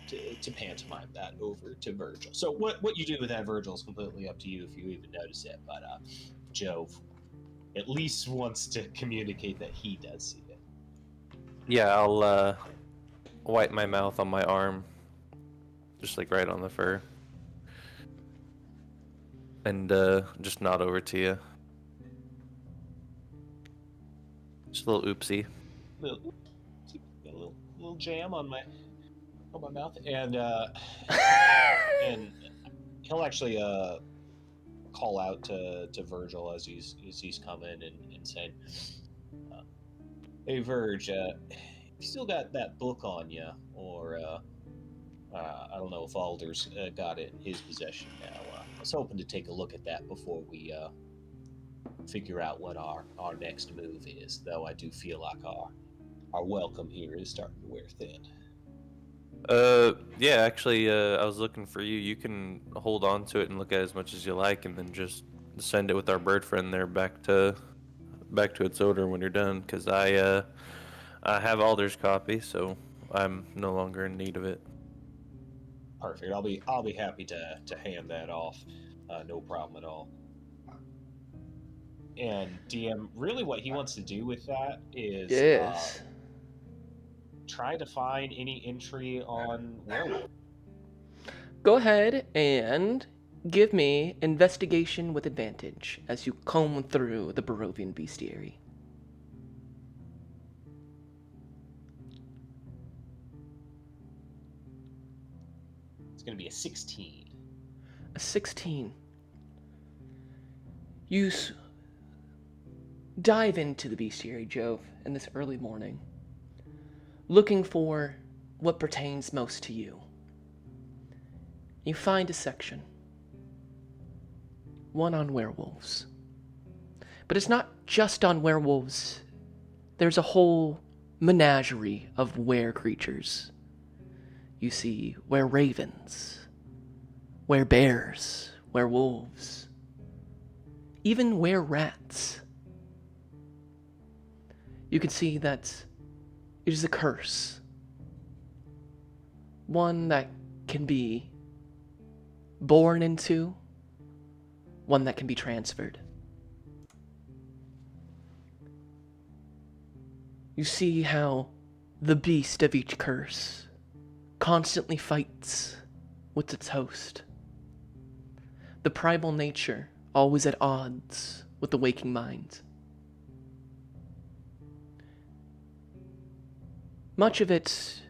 to pantomime that over to Virgil. So what you do with that, Virgil, is completely up to you if you even notice it. But Jove at least wants to communicate that he does see it. Yeah, I'll wipe my mouth on my arm, just like right on the fur, and just nod over to you. Just a little oopsie. A little jam on my mouth, and and he'll actually call out to Virgil as he's coming and saying, "Hey, Virg, you still got that book on you, or I don't know if Alder's got it in his possession now. I was hoping to take a look at that before we figure out what our next move is. Though I do feel like our welcome here is starting to wear thin." Yeah, actually, I was looking for you. You can hold on to it and look at it as much as you like, and then just send it with our bird friend there back to its owner when you're done. Because I have Alder's copy, so I'm no longer in need of it. Perfect. I'll be happy to hand that off. No problem at all. And DM, really, what he wants to do with that is Yes. try to find any entry on werewolf. Go ahead and give me investigation with advantage as you comb through the Barovian bestiary. It's going to be a 16. A 16. You dive into the bestiary, Jove, in this early morning, looking for what pertains most to you. You find a section, one on werewolves. But it's not just on werewolves. There's a whole menagerie of were creatures. You see were ravens, were bears, were wolves, even were rats. You can see that it is a curse, one that can be born into, one that can be transferred. You see how the beast of each curse constantly fights with its host. The primal nature always at odds with the waking mind. Much of it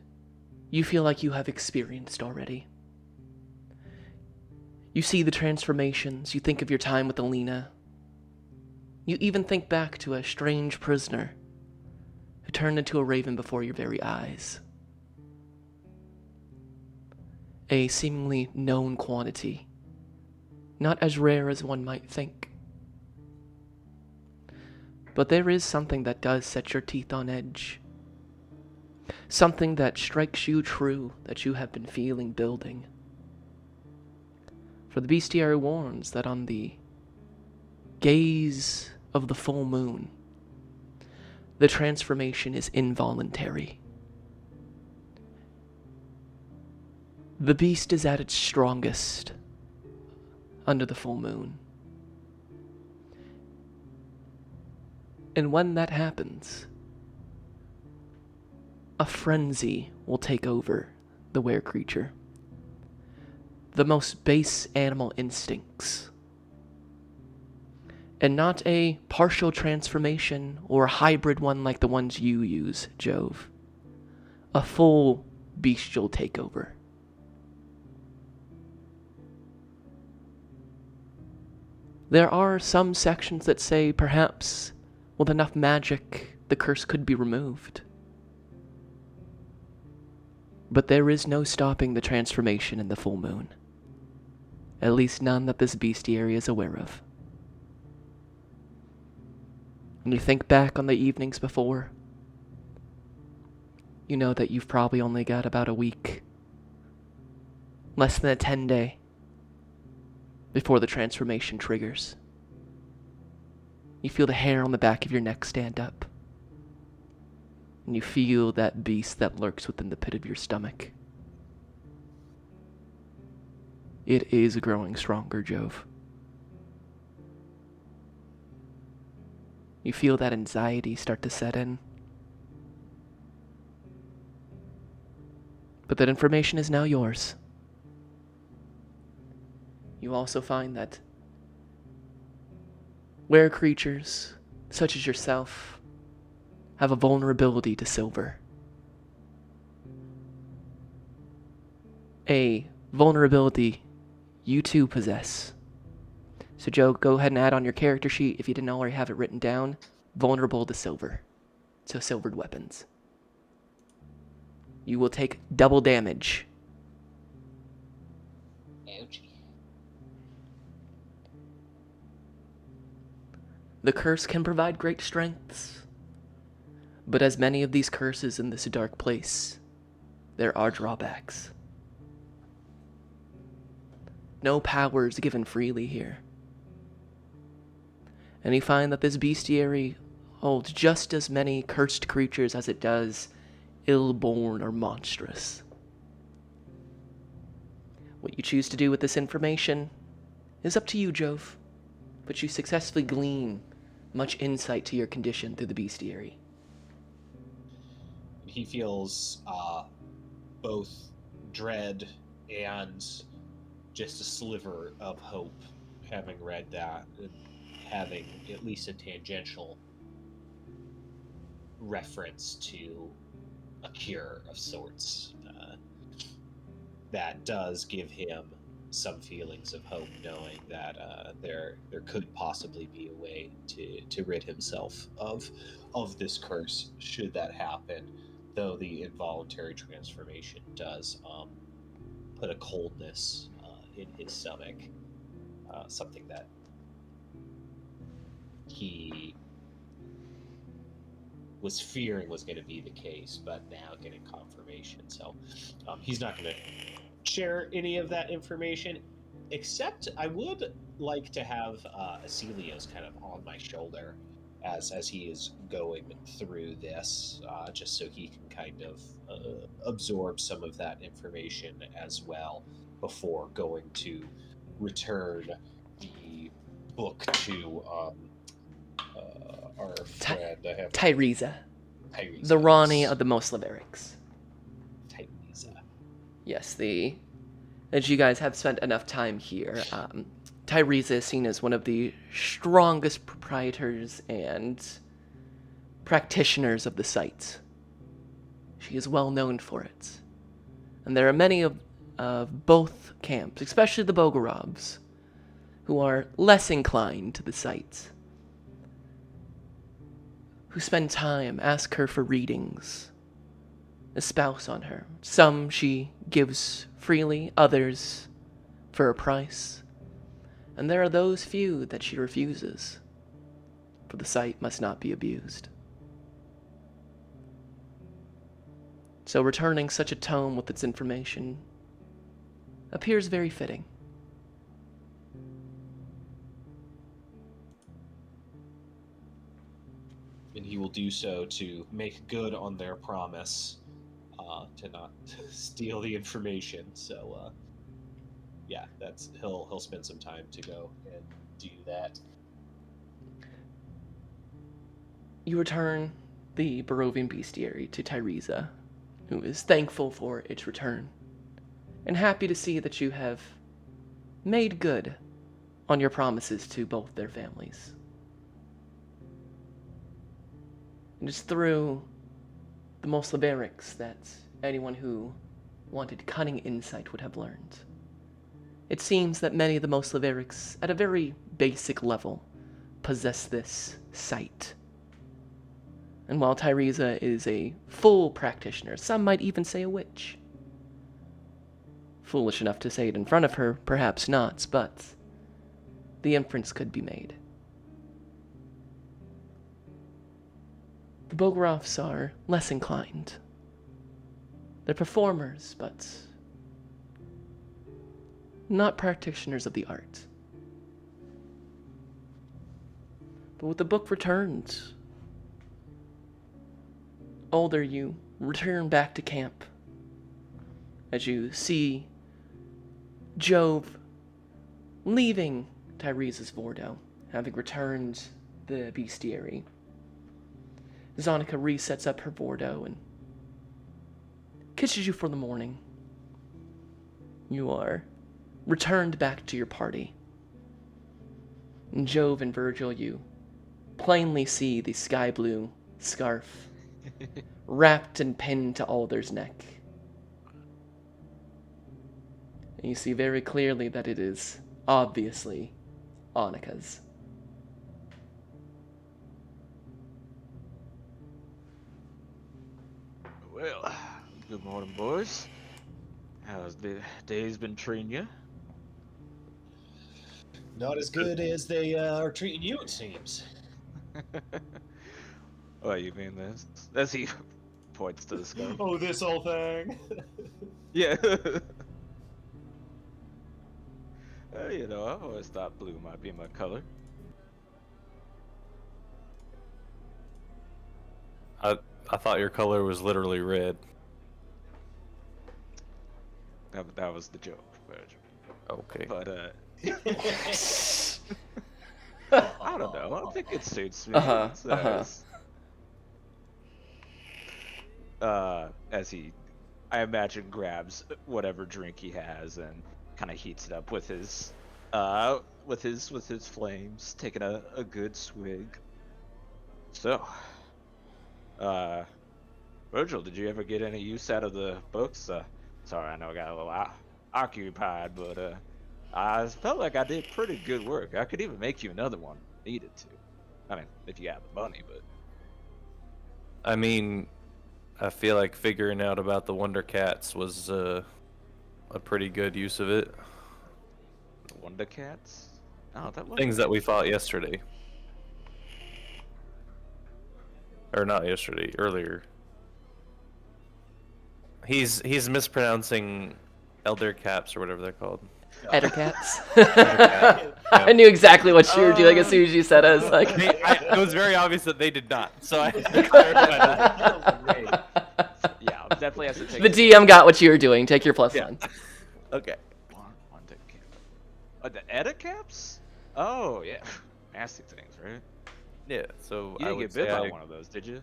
you feel like you have experienced already. You see the transformations, you think of your time with Alina. You even think back to a strange prisoner who turned into a raven before your very eyes. A seemingly known quantity, not as rare as one might think. But there is something that does set your teeth on edge. Something that strikes you true that you have been feeling building. For the bestiary warns that on the gaze of the full moon, the transformation is involuntary. The beast is at its strongest under the full moon. And when that happens, a frenzy will take over the were creature. The most base animal instincts. And not a partial transformation or a hybrid one like the ones you use, Jove. A full bestial takeover. There are some sections that say perhaps with enough magic the curse could be removed. But there is no stopping the transformation in the full moon. At least none that this bestiary is aware of. and you think back on the evenings before, you know that you've probably only got about a week, less than a 10-day, before the transformation triggers. You feel the hair on the back of your neck stand up, and you feel that beast that lurks within the pit of your stomach. It is growing stronger, Jove. You feel that anxiety start to set in. But that information is now yours. You also find that where creatures, such as yourself, have a vulnerability to silver, a vulnerability you too possess. So Joe, go ahead and add on your character sheet, if you didn't already have it written down, vulnerable to silver. So silvered weapons. You will take double damage. Ouchie. The curse can provide great strengths, but as many of these curses in this dark place, there are drawbacks. No power is given freely here. And you find that this bestiary holds just as many cursed creatures as it does ill-born or monstrous. What you choose to do with this information is up to you, Jove, but you successfully glean much insight to your condition through the bestiary. He feels both dread and just a sliver of hope having read that, and having at least a tangential reference to a cure of sorts. That does give him some feelings of hope, knowing that there could possibly be a way to rid himself of this curse should that happen. Though the involuntary transformation does put a coldness in his stomach, something that he was fearing was going to be the case, but now getting confirmation. So he's not going to share any of that information, except I would like to have Acelios kind of on my shoulder as he is going through this, just so he can kind of absorb some of that information as well before going to return the book to our friend. Tyresa. Tyresa. The Ronnie of the Moslaverics. Tyresa. Yes, as you guys have spent enough time here, Tyresa is seen as one of the strongest proprietors and practitioners of the site. She is well known for it. And there are many of both camps, especially the Bogorovs, who are less inclined to the site, who spend time, ask her for readings, espouse on her. Some she gives freely, others for a price. And there are those few that she refuses, for the site must not be abused. So returning such a tome with its information appears very fitting. And he will do so to make good on their promise to not steal the information. So, yeah, he'll spend some time to go and do that. You return the Barovian bestiary to Tyresa, who is thankful for its return, and happy to see that you have made good on your promises to both their families. And it's through the Moslaverics that anyone who wanted cunning insight would have learned. It seems that many of the Moslaverics, at a very basic level, possess this sight. And while Tyresa is a full practitioner, some might even say a witch. Foolish enough to say it in front of her, perhaps not, but the inference could be made. Bogorovs are less inclined. They're performers, but not practitioners of the art. But with the book returned, Older, you return back to camp as you see Jove leaving Tyrese's Vordo, having returned the bestiary. Zonica resets up her Vordo and kisses you for the morning. You are returned back to your party. And Jove and Virgil, you plainly see the sky blue scarf wrapped and pinned to Alder's neck. And you see very clearly that it is obviously Annika's. Well, good morning, boys. How's the day's been treating you? Not as good as they are treating you, it seems. Oh, you mean this? As he points to the sky. Oh, this whole thing. Yeah. You know, I've always thought blue might be my color. I thought your color was literally red. That was the joke, Virgil. Okay. But I don't know. I think it suits me. As he, I imagine, grabs whatever drink he has and kind of heats it up with his flames, taking a good swig. So, Virgil, did you ever get any use out of the books? Sorry, I know I got a little occupied, but I felt like I did pretty good work. I could even make you another one if needed to. I mean, if you have the money, but. I mean, I feel like figuring out about the Wonder Cats was a pretty good use of it. Wonder Cats? Oh, that was Things that we fought yesterday. Or not yesterday, earlier. He's mispronouncing Elder Caps or whatever they're called. Ettercats. Yeah. I knew exactly what you were doing as soon as you said it. I was like, It was very obvious that they did not. So I clarified that. Yeah, I'll definitely has to take the DM got what you were doing. Take your plus Yeah. one. Okay. Wonder Cap. The Edicaps? Oh, yeah. Nasty things, right? Yeah. So You I didn't would get bit say by one of those, did you?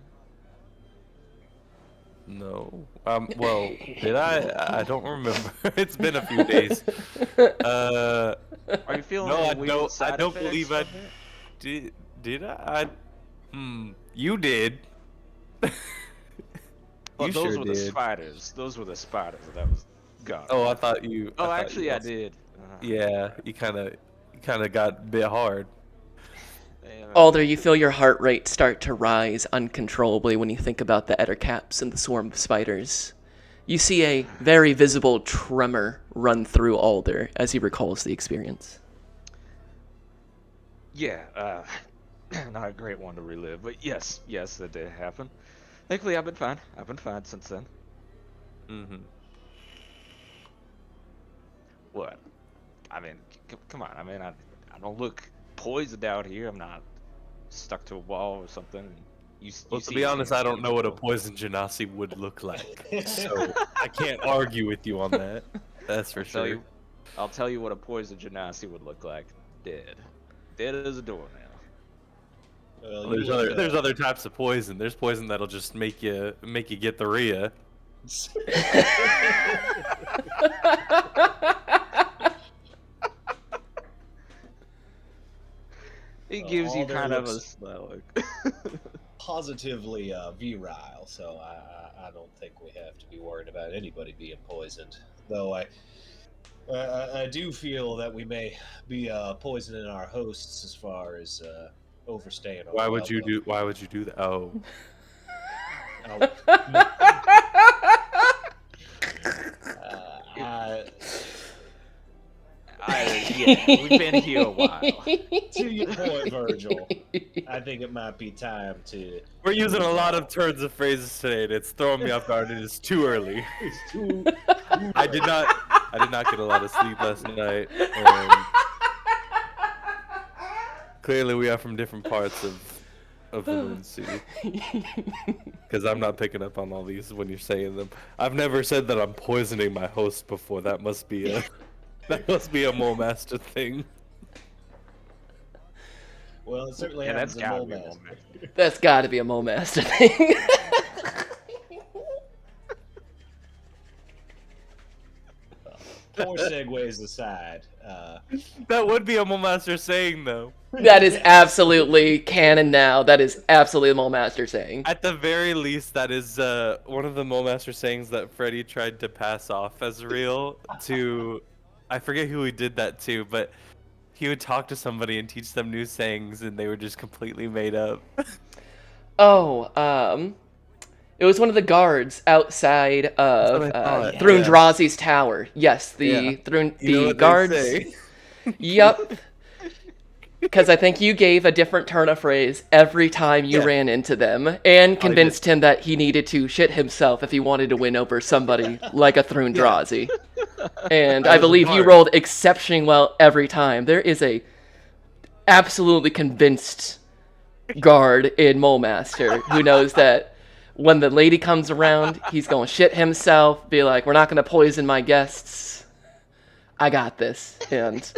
No. Well, did I? I don't remember. It's been a few days. Are you feeling No, any I weird don't. I side don't effects believe I from it? did. Did I? You did. Oh, You those sure were the did. spiders. Those were the spiders that was gone. Oh, I thought you. Oh, thought actually, you I also- did. Yeah, you kind of got bit hard. Alder, you feel your heart rate start to rise uncontrollably when you think about the Ettercaps and the swarm of spiders. You see a very visible tremor run through Alder as he recalls the experience. Yeah, not a great one to relive, but yes, that did happen. Thankfully, I've been fine. I've been fine since then. Mm-hmm. What? I mean, come on. I mean, I don't look poisoned out here. I'm not stuck to a wall or something. Well, to be honest, I don't know what a poison genasi would look like, so I can't argue with you on that. That's for sure. I'll tell you what a poison genasi would look like. Dead as a doornail. Well, There's other types of poison. There's poison that'll just make you get the rhea. It gives you Alder kind of a looks slow. positively virile, so I don't think we have to be worried about anybody being poisoned. Though I do feel that we may be poisoning our hosts as far as overstaying. Why would you do that? Oh, Yeah, we've been here a while. To your point, Virgil, I think it might be time to. We're using a move lot on. of turns of phrases today, and it's throwing me off guard. It is too early. It's too. I did not get a lot of sleep last night, and clearly we are from different parts of the Moon Sea. Because I'm not picking up on all these when you're saying them. I've never said that I'm poisoning my host before. That must be a Mole Master thing. Well, it certainly Yeah, happens that's in gotta Mole be a Master. moment. That's got to be a Mole Master thing. Poor segues aside. That would be a Mole Master saying, though. That is absolutely canon now. That is absolutely a Mole Master saying. At the very least, that is one of the Mole Master sayings that Freddy tried to pass off as real to. I forget who he did that to, but he would talk to somebody and teach them new sayings, and they were just completely made up. Oh, it was one of the guards outside of what I thought, Thrundrazi's tower. Yes, Yeah. the You know what they'd guards. say? Yep. Because I think you gave a different turn of phrase every time you Yeah. ran into them, and convinced him that he needed to shit himself if he wanted to win over somebody like a Thrundrazi. And I was a believe you bard. rolled exceptionally well every time. There is a absolutely convinced guard in Mole Master who knows that when the lady comes around, he's going to shit himself, be like, we're not going to poison my guests. I got this. And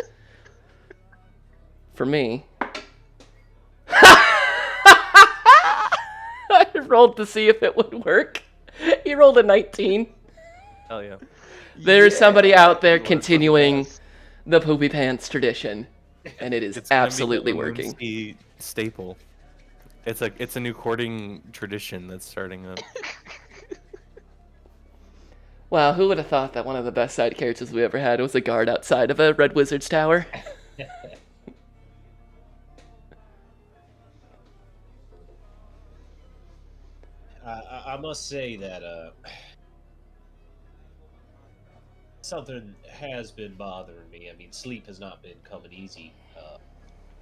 for me, I rolled to see if it would work. He rolled a 19. Hell yeah. There's somebody out there You learn from continuing this. the poopy pants tradition, and it is It's gonna absolutely become a working. Moon Sea staple. It's a new courting tradition that's starting up. Wow, who would have thought that one of the best side characters we ever had was a guard outside of a Red Wizard's tower? I must say that something has been bothering me. I mean, sleep has not been coming easy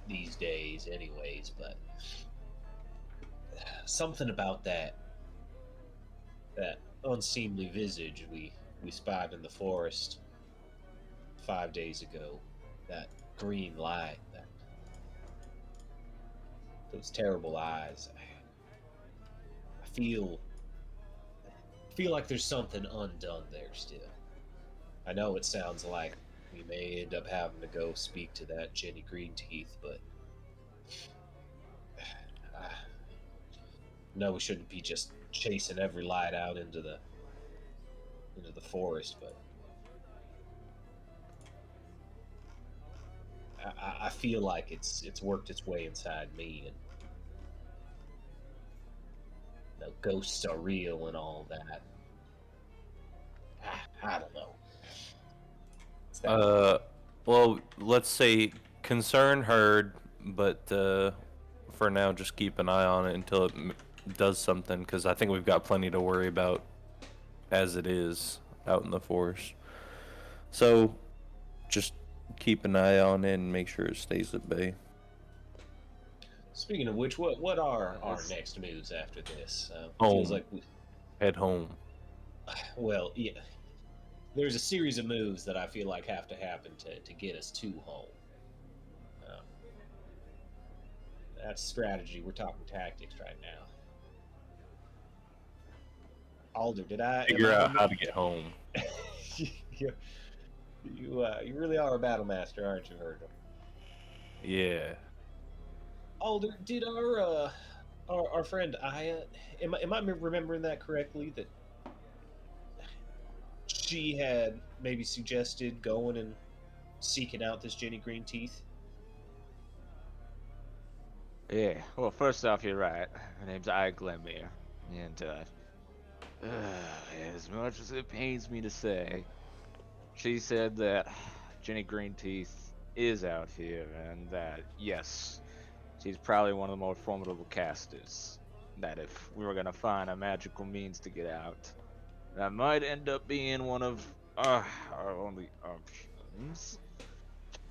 these days, anyways. But something about that unseemly visage we spied in the forest 5 days ago. That green light, those terrible eyes. I feel like there's something undone there still. I know it sounds like we may end up having to go speak to that Jenny Greenteeth, but no, we shouldn't be just chasing every light out into the forest. But I feel like it's worked its way inside me, and ghosts are real and all that. I don't know. Well, let's say concern heard, but for now, just keep an eye on it until it does something, because I think we've got plenty to worry about as it is out in the forest. So, just keep an eye on it and make sure it stays at bay. Speaking of which, what are our next moves after this? Home. Feels like Head home. well, yeah. There's a series of moves that I feel like have to happen to get us to home. That's strategy. We're talking tactics right now. Alder, did I Figure out how to get home. you really are a battle master, aren't you, Virgil? Yeah. Alder, did our friend Aya, am I remembering that correctly? That she had maybe suggested going and seeking out this Jenny Greenteeth? Yeah, well, first off, you're right. Her name's I Glemir. And, as much as it pains me to say, she said that Jenny Greenteeth is out here, and that, yes, she's probably one of the more formidable casters. That if we were gonna find a magical means to get out, that might end up being one of our only options.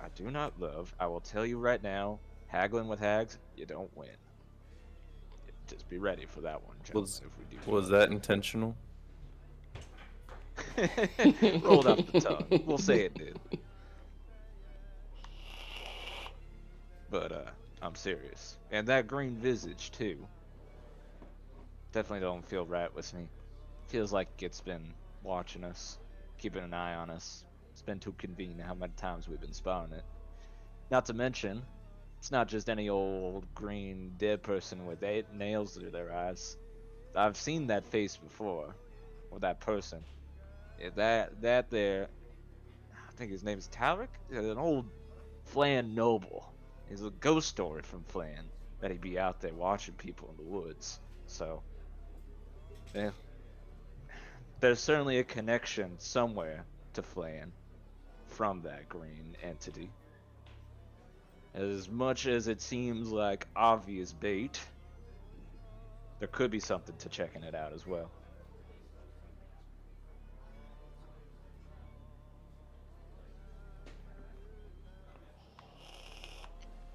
I do not love. I will tell you right now, haggling with hags, you don't win. Just be ready for that one, gentlemen. Was If we do was that intentional? rolled off the tongue, we'll say it did. But I'm serious. And that green visage too. Definitely don't feel right with me. Feels like it's been watching us, keeping an eye on us. It's been too convenient how many times we've been spotting it. Not to mention, it's not just any old green dead person with eight nails through their eyes. I've seen that face before, or that person. Yeah, that there, I think his name is Talric. An old Flan noble. He's a ghost story from Flan that he'd be out there watching people in the woods. So, yeah, there's certainly a connection somewhere to Flan from that green entity. As much as it seems like obvious bait, there could be something to checking it out as well.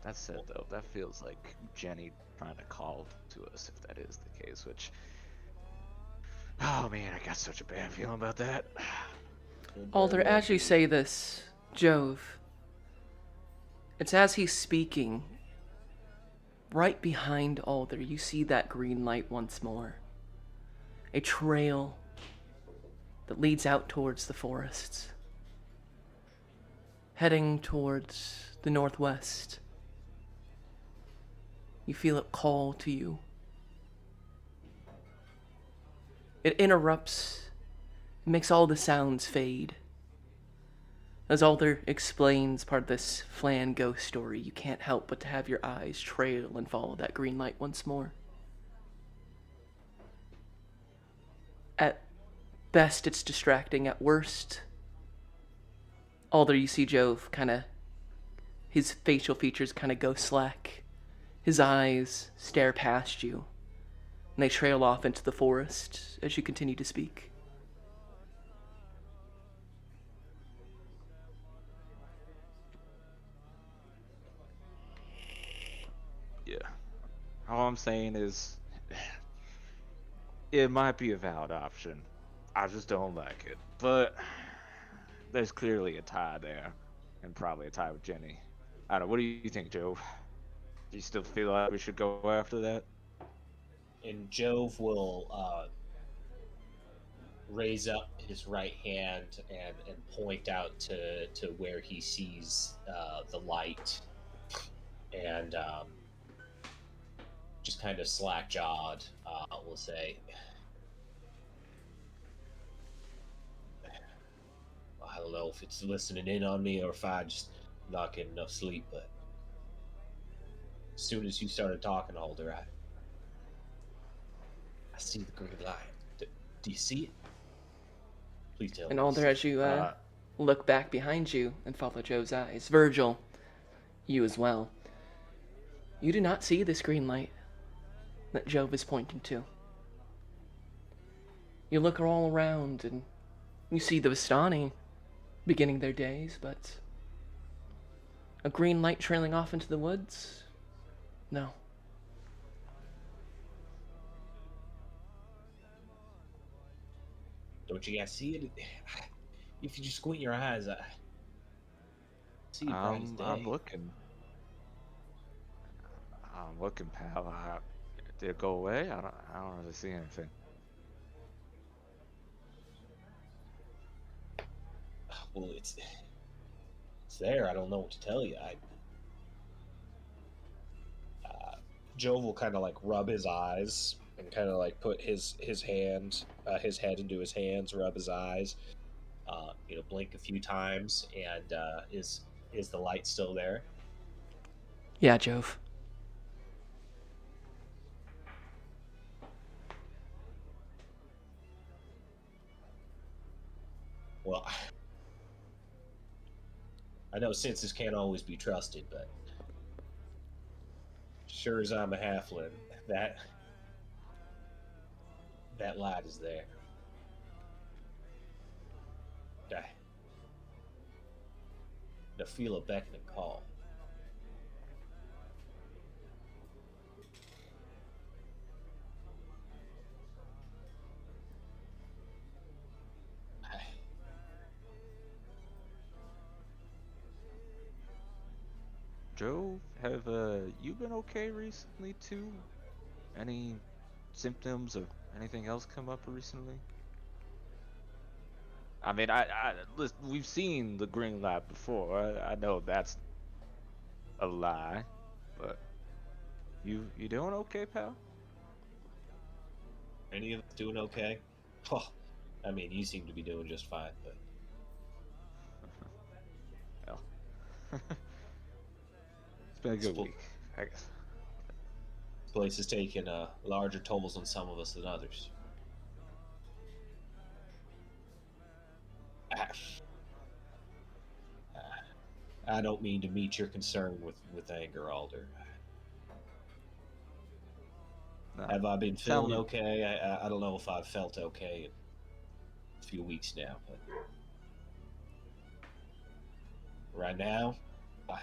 That said, though, that feels like Jenny trying to call to us if that is the case, which. Oh man, I got such a bad feeling about that. Alder, as you say this, Jove, it's as he's speaking, right behind Alder, you see that green light once more. A trail that leads out towards the forests, heading towards the northwest. You feel it call to you. It interrupts, it makes all the sounds fade. As Alder explains part of this Flan ghost story, you can't help but to have your eyes trail and follow that green light once more. At best, it's distracting. At worst, Alder, you see Jove his facial features kind of go slack. His eyes stare past you, and they trail off into the forest as you continue to speak. Yeah. All I'm saying is, it might be a valid option. I just don't like it. But there's clearly a tie there, and probably a tie with Jenny. I don't know. What do you think, Joe? Do you still feel like we should go after that? And Jove will raise up his right hand and point out to where he sees the light, and just kind of slack jawed, will say, I don't know if it's listening in on me or if I just not getting enough sleep, but as soon as you started talking, Alder, I see the green light. Do you see it? Please tell And me. Alder, as you look back behind you and follow Joe's eyes, Virgil, you as well, you do not see this green light that Jove is pointing to. You look all around and you see the Vistani beginning their days, but a green light trailing off into the woods? No. Don't you guys see it? If you just squint your eyes, I see it bright as day. I'm looking. I'm looking, pal. Did it go away? I don't really see anything. Well, it's there. I don't know what to tell you. Jove will kind of like rub his eyes and kind of like put his hand, his head into his hands, rub his eyes, blink a few times, and is the light still there? Yeah, Jove. Well, I know senses can't always be trusted, but sure as I'm a halfling, that light is there. to feel a beckoning call. Joe, have you been okay recently too? Any symptoms of anything else come up recently? I mean, listen, we've seen the green light before. I know that's a lie, but you doing okay, pal? Any of us doing okay? Oh, I mean, you seem to be doing just fine, but Well, it's been a this good week, I guess. place has taken larger tolls on some of us than others. I, I don't mean to meet your concern with anger, Alder. No, Have I been tell feeling me. okay? I don't know if I've felt okay in a few weeks now, but right now, I,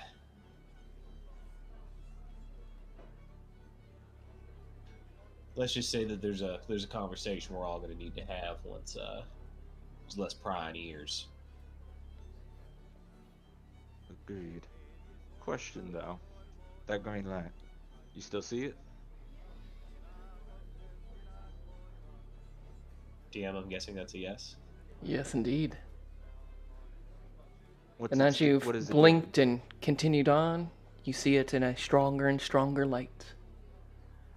let's just say that there's a conversation we're all going to need to have once there's less prying ears. Agreed. Question though, that green light, you still see it? DM, I'm guessing that's a yes. Yes, indeed. What's And it as you've what is it doing? blinked and continued on, you see it in a stronger and stronger light.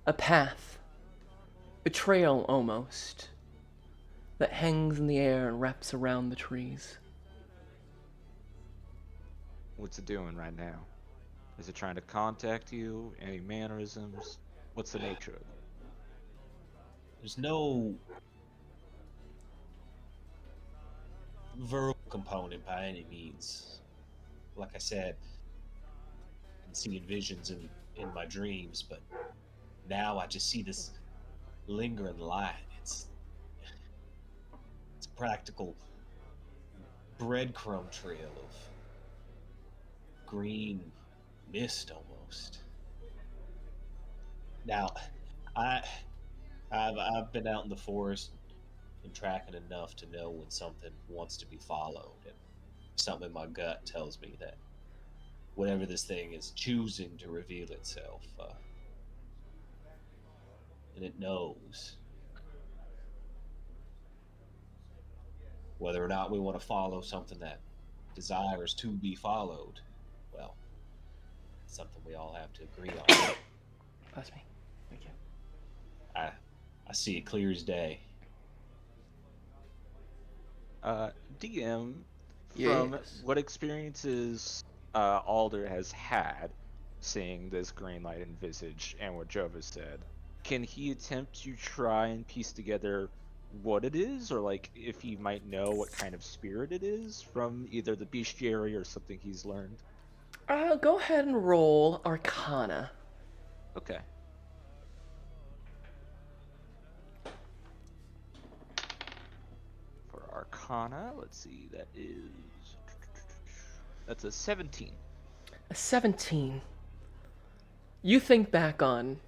A path, a trail almost, that hangs in the air and wraps around the trees. What's it doing right now? Is it trying to contact you? Any mannerisms? What's the nature of it? There's no verbal component by any means. Like I said, I'm seeing visions in my dreams, but now I just see this lingering light. It's a practical breadcrumb trail of green mist almost. Now, I I've been out in the forest and tracking enough to know when something wants to be followed, and something in my gut tells me that whatever this thing is choosing to reveal itself, and it knows whether or not we want to follow something that desires to be followed. Well, it's something we all have to agree on. That's me. Thank you. I I see it clear as day. DM, from Yes. what experiences Alder has had seeing this green light in Visage and what Jova said, can he attempt to try and piece together what it is, or like if he might know what kind of spirit it is from either the bestiary or something he's learned? Go ahead and roll Arcana. Okay. For Arcana, let's see, that's a 17. A 17. You think back on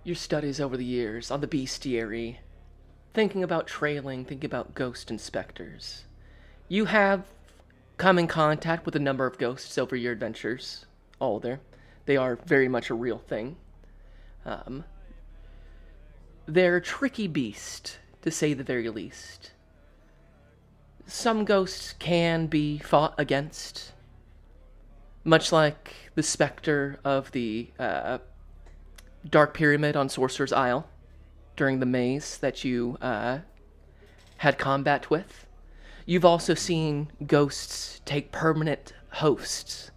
your studies over the years, on the bestiary, thinking about trailing, thinking about ghost inspectors. You have come in contact with a number of ghosts over your adventures, Alder. They are very much a real thing. Um, they're a tricky beast, to say the very least. Some ghosts can be fought against, much like the specter of the Dark Pyramid on Sorcerer's Isle during the maze that you had combat with. You've also seen ghosts take permanent hosts,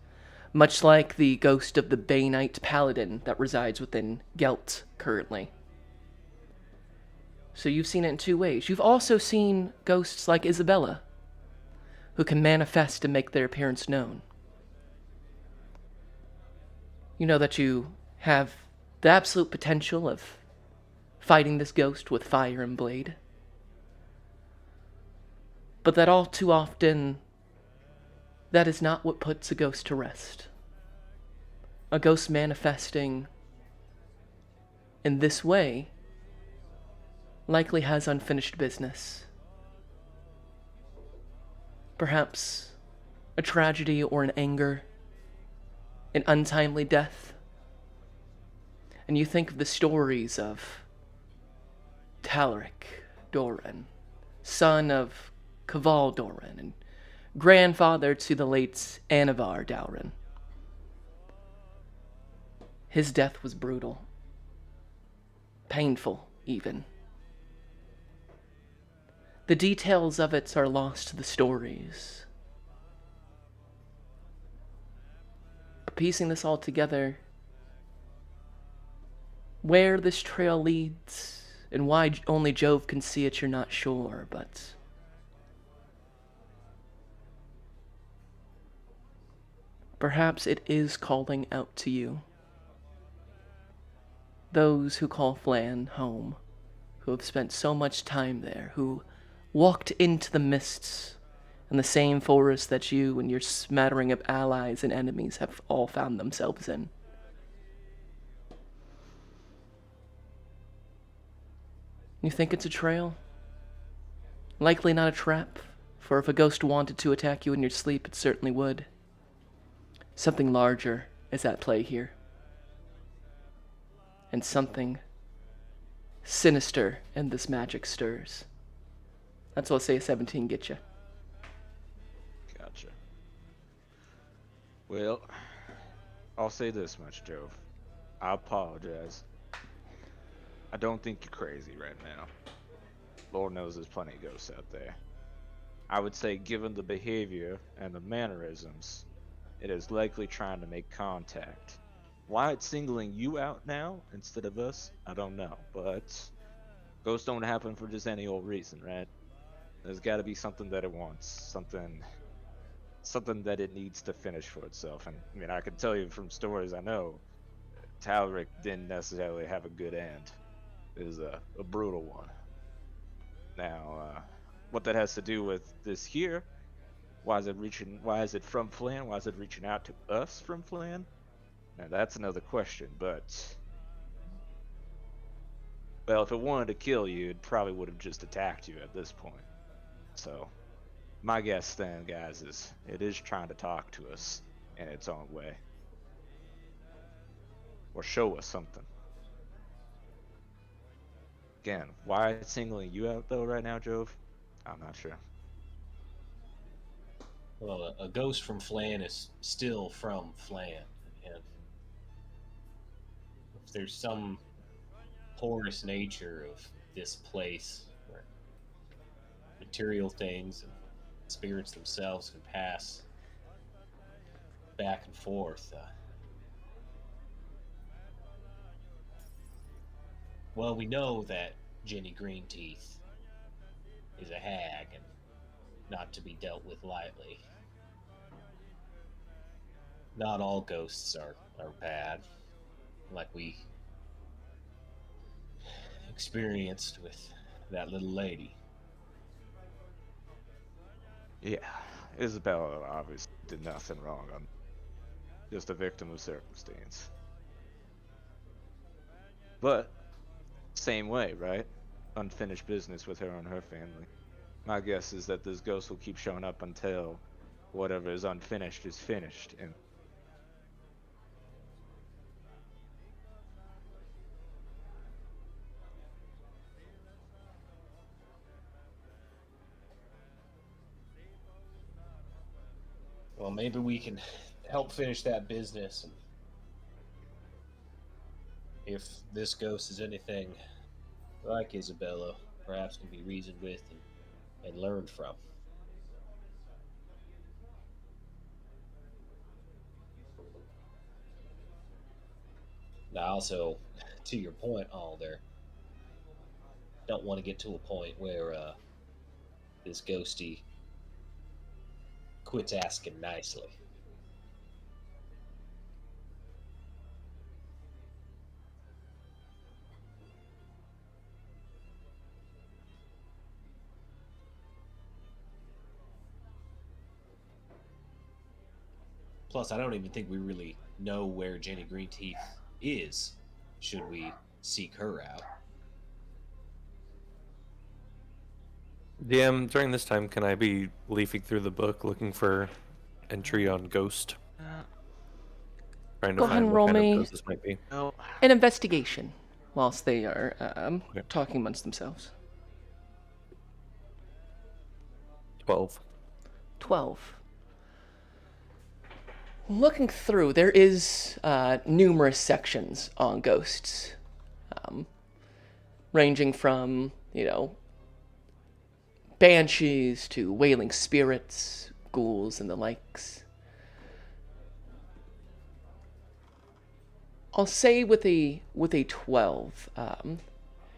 much like the ghost of the Bay Knight Paladin that resides within Gelt currently. So you've seen it in two ways. You've also seen ghosts like Isabella, who can manifest and make their appearance known. You know that you have the absolute potential of fighting this ghost with fire and blade. But that all too often That is not what puts a ghost to rest. A ghost manifesting in this way likely has unfinished business. Perhaps a tragedy or an anger, an untimely death. And you think of the stories of Talric Doran, son of Kaval Doran, and grandfather to the late Anavar Doran. His death was brutal, painful even. The details of it are lost to the stories. But piecing this all together, where this trail leads and why only Jove can see it, you're not sure, but perhaps it is calling out to you. Those who call Flan home, who have spent so much time there, who walked into the mists in the same forest that you and your smattering of allies and enemies have all found themselves in. You think it's a trail? Likely not a trap, for if a ghost wanted to attack you in your sleep, it certainly would. Something larger is at play here. And something sinister in this magic stirs. That's what I'll say a 17 get you. Gotcha. Well, I'll say this much, Jove. I apologize. I don't think you're crazy right now. Lord knows there's plenty of ghosts out there. I would say, given the behavior and the mannerisms, it is likely trying to make contact. Why it's singling you out now instead of us, I don't know. But ghosts don't happen for just any old reason, right? There's got to be something that it wants, something that it needs to finish for itself. And I mean, I can tell you from stories I know, Talric didn't necessarily have a good end. It was a brutal one. Now, what that has to do with this here? Why is it reaching? Why is it from Flan? Why is it reaching out to us from Flan? Now that's another question. But well, if it wanted to kill you, it probably would have just attacked you at this point. So my guess then, guys, is it is trying to talk to us in its own way, or show us something. Again, why it's singling you out though right now, Jove? I'm not sure. Well, a ghost from Flan is still from Flan, and if there's some porous nature of this place where material things and spirits themselves can pass back and forth, well, we know that Jenny Greenteeth is a hag and not to be dealt with lightly. Not all ghosts are bad, like we experienced with that little lady. Yeah, Isabella obviously did nothing wrong. I'm just a victim of circumstance. But same way, right? Unfinished business with her and her family. My guess is that this ghost will keep showing up until whatever is unfinished is finished. And Well, maybe we can help finish that business, and if this ghost is anything like Isabella, perhaps can be reasoned with and learned from. Now, also, to your point, Alder, don't want to get to a point where this ghosty quits asking nicely. Plus, I don't even think we really know where Jenny Greenteeth is. Should we seek her out? DM, during this time, can I be leafing through the book looking for entry on ghost? Uh, Trying to Go ahead find and what roll kind of me ghost this might be. no. an investigation whilst they are Okay. talking amongst themselves. 12. 12. Looking through, there is numerous sections on ghosts, ranging from, banshees to wailing spirits, ghouls, and the likes. I'll say with a 12,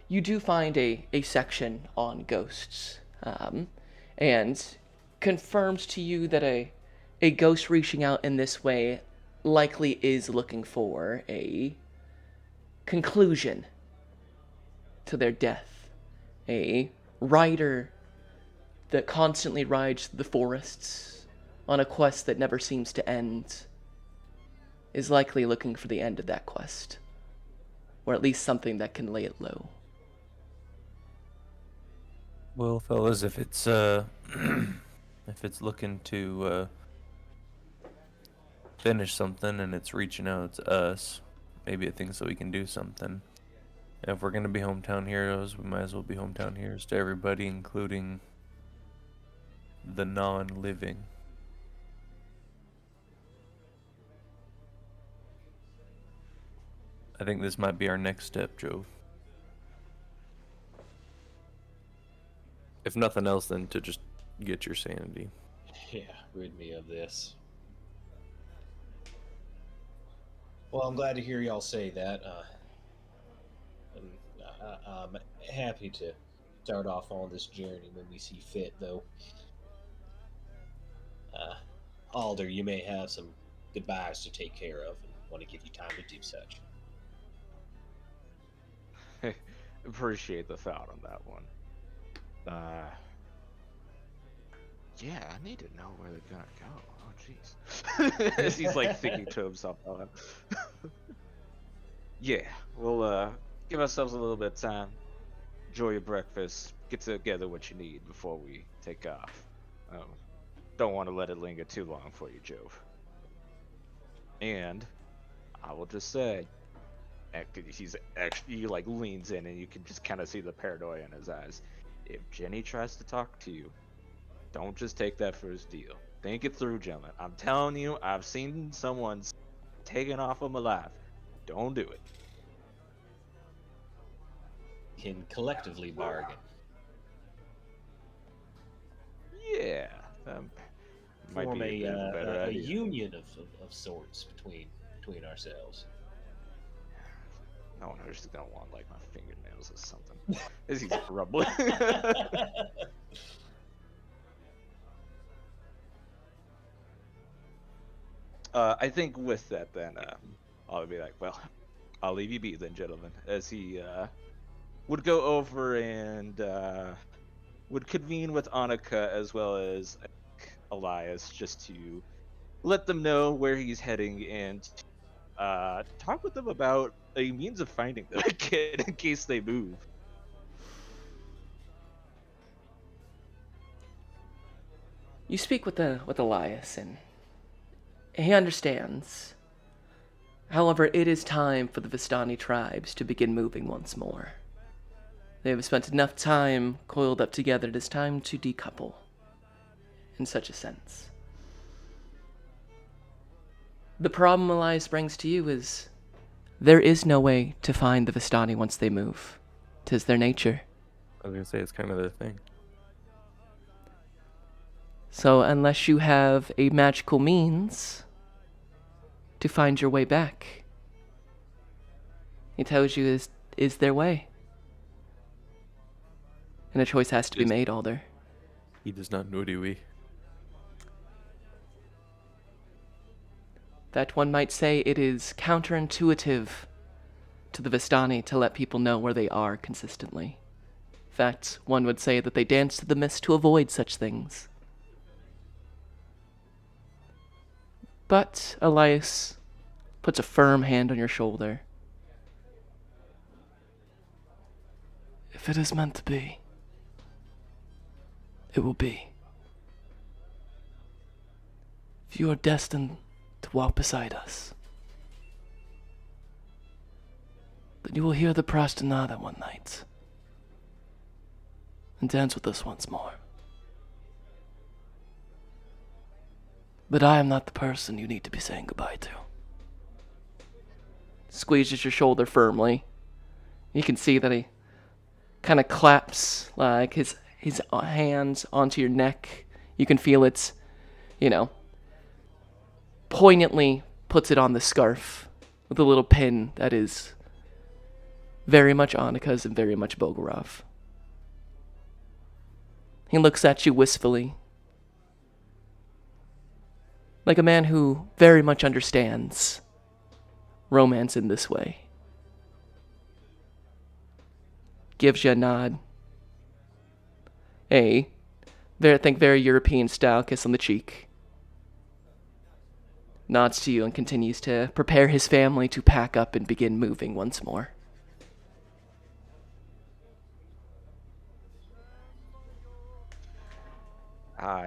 you do find a section on ghosts, and confirms to you that a ghost reaching out in this way likely is looking for a conclusion to their death. A rider that constantly rides the forests on a quest that never seems to end is likely looking for the end of that quest, or at least something that can lay it low. Well, fellas, if it's if it's looking to finish something and it's reaching out to us, maybe it thinks that we can do something. If we're gonna be hometown heroes, we might as well be hometown heroes to everybody, including the non-living. I think this might be our next step, Joe. If nothing else, then to just get your sanity. Yeah, rid me of this. Well, I'm glad to hear y'all say that. And I'm happy to start off on this journey when we see fit, though. Alder, you may have some goodbyes to take care of, and want to give you time to do such. Appreciate the thought on that one. Yeah, I need to know where they're gonna go. Oh, jeez. As he's like thinking to himself. Yeah, we'll give ourselves a little bit of time. Enjoy your breakfast. Get together what you need before we take off. Don't want to let it linger too long for you, Jove. And I will just say, he's actually he like leans in, and you can just kind of see the paranoia in his eyes. If Jenny tries to talk to you, don't just take that for his deal. Think it through, gentlemen. I'm telling you, I've seen someone taken off of my life. Don't do it. Can collectively bargain. Yeah, that might Form be a bit of a better a idea. union of sorts between ourselves. No one is gonna want like my fingernails or something. As he's grumbling. I think with that, then I'll be like, well, I'll leave you be then, gentlemen. As he would go over and would convene with Annika as well as Elias, just to let them know where he's heading and talk with them about a means of finding them again in case they move. You speak with Elias, and he understands. However, it is time for the Vistani tribes to begin moving once more. They have spent enough time coiled up together. It is time to decouple, in such a sense. The problem Elias brings to you is there is no way to find the Vistani once they move. 'Tis their nature. I was gonna say it's kind of their thing. So unless you have a magical means to find your way back, he tells you is their way. And a choice has to be made, Alder. He does not know, do we? That one might say it is counterintuitive to the Vistani to let people know where they are consistently. In fact, one would say that they dance to the mist to avoid such things. But Elias puts a firm hand on your shoulder. If it is meant to be, it will be. If you are destined to walk beside us, then you will hear the Prastanada one night and dance with us once more. But I am not the person you need to be saying goodbye to. Squeezes your shoulder firmly. You can see that he kind of claps like his hands onto your neck. You can feel it, poignantly puts it on the scarf with a little pin that is very much Annika's and very much Bogorov. He looks at you wistfully, like a man who very much understands romance in this way. Gives you a nod. Very European style kiss on the cheek. Nods to you and continues to prepare his family to pack up and begin moving once more.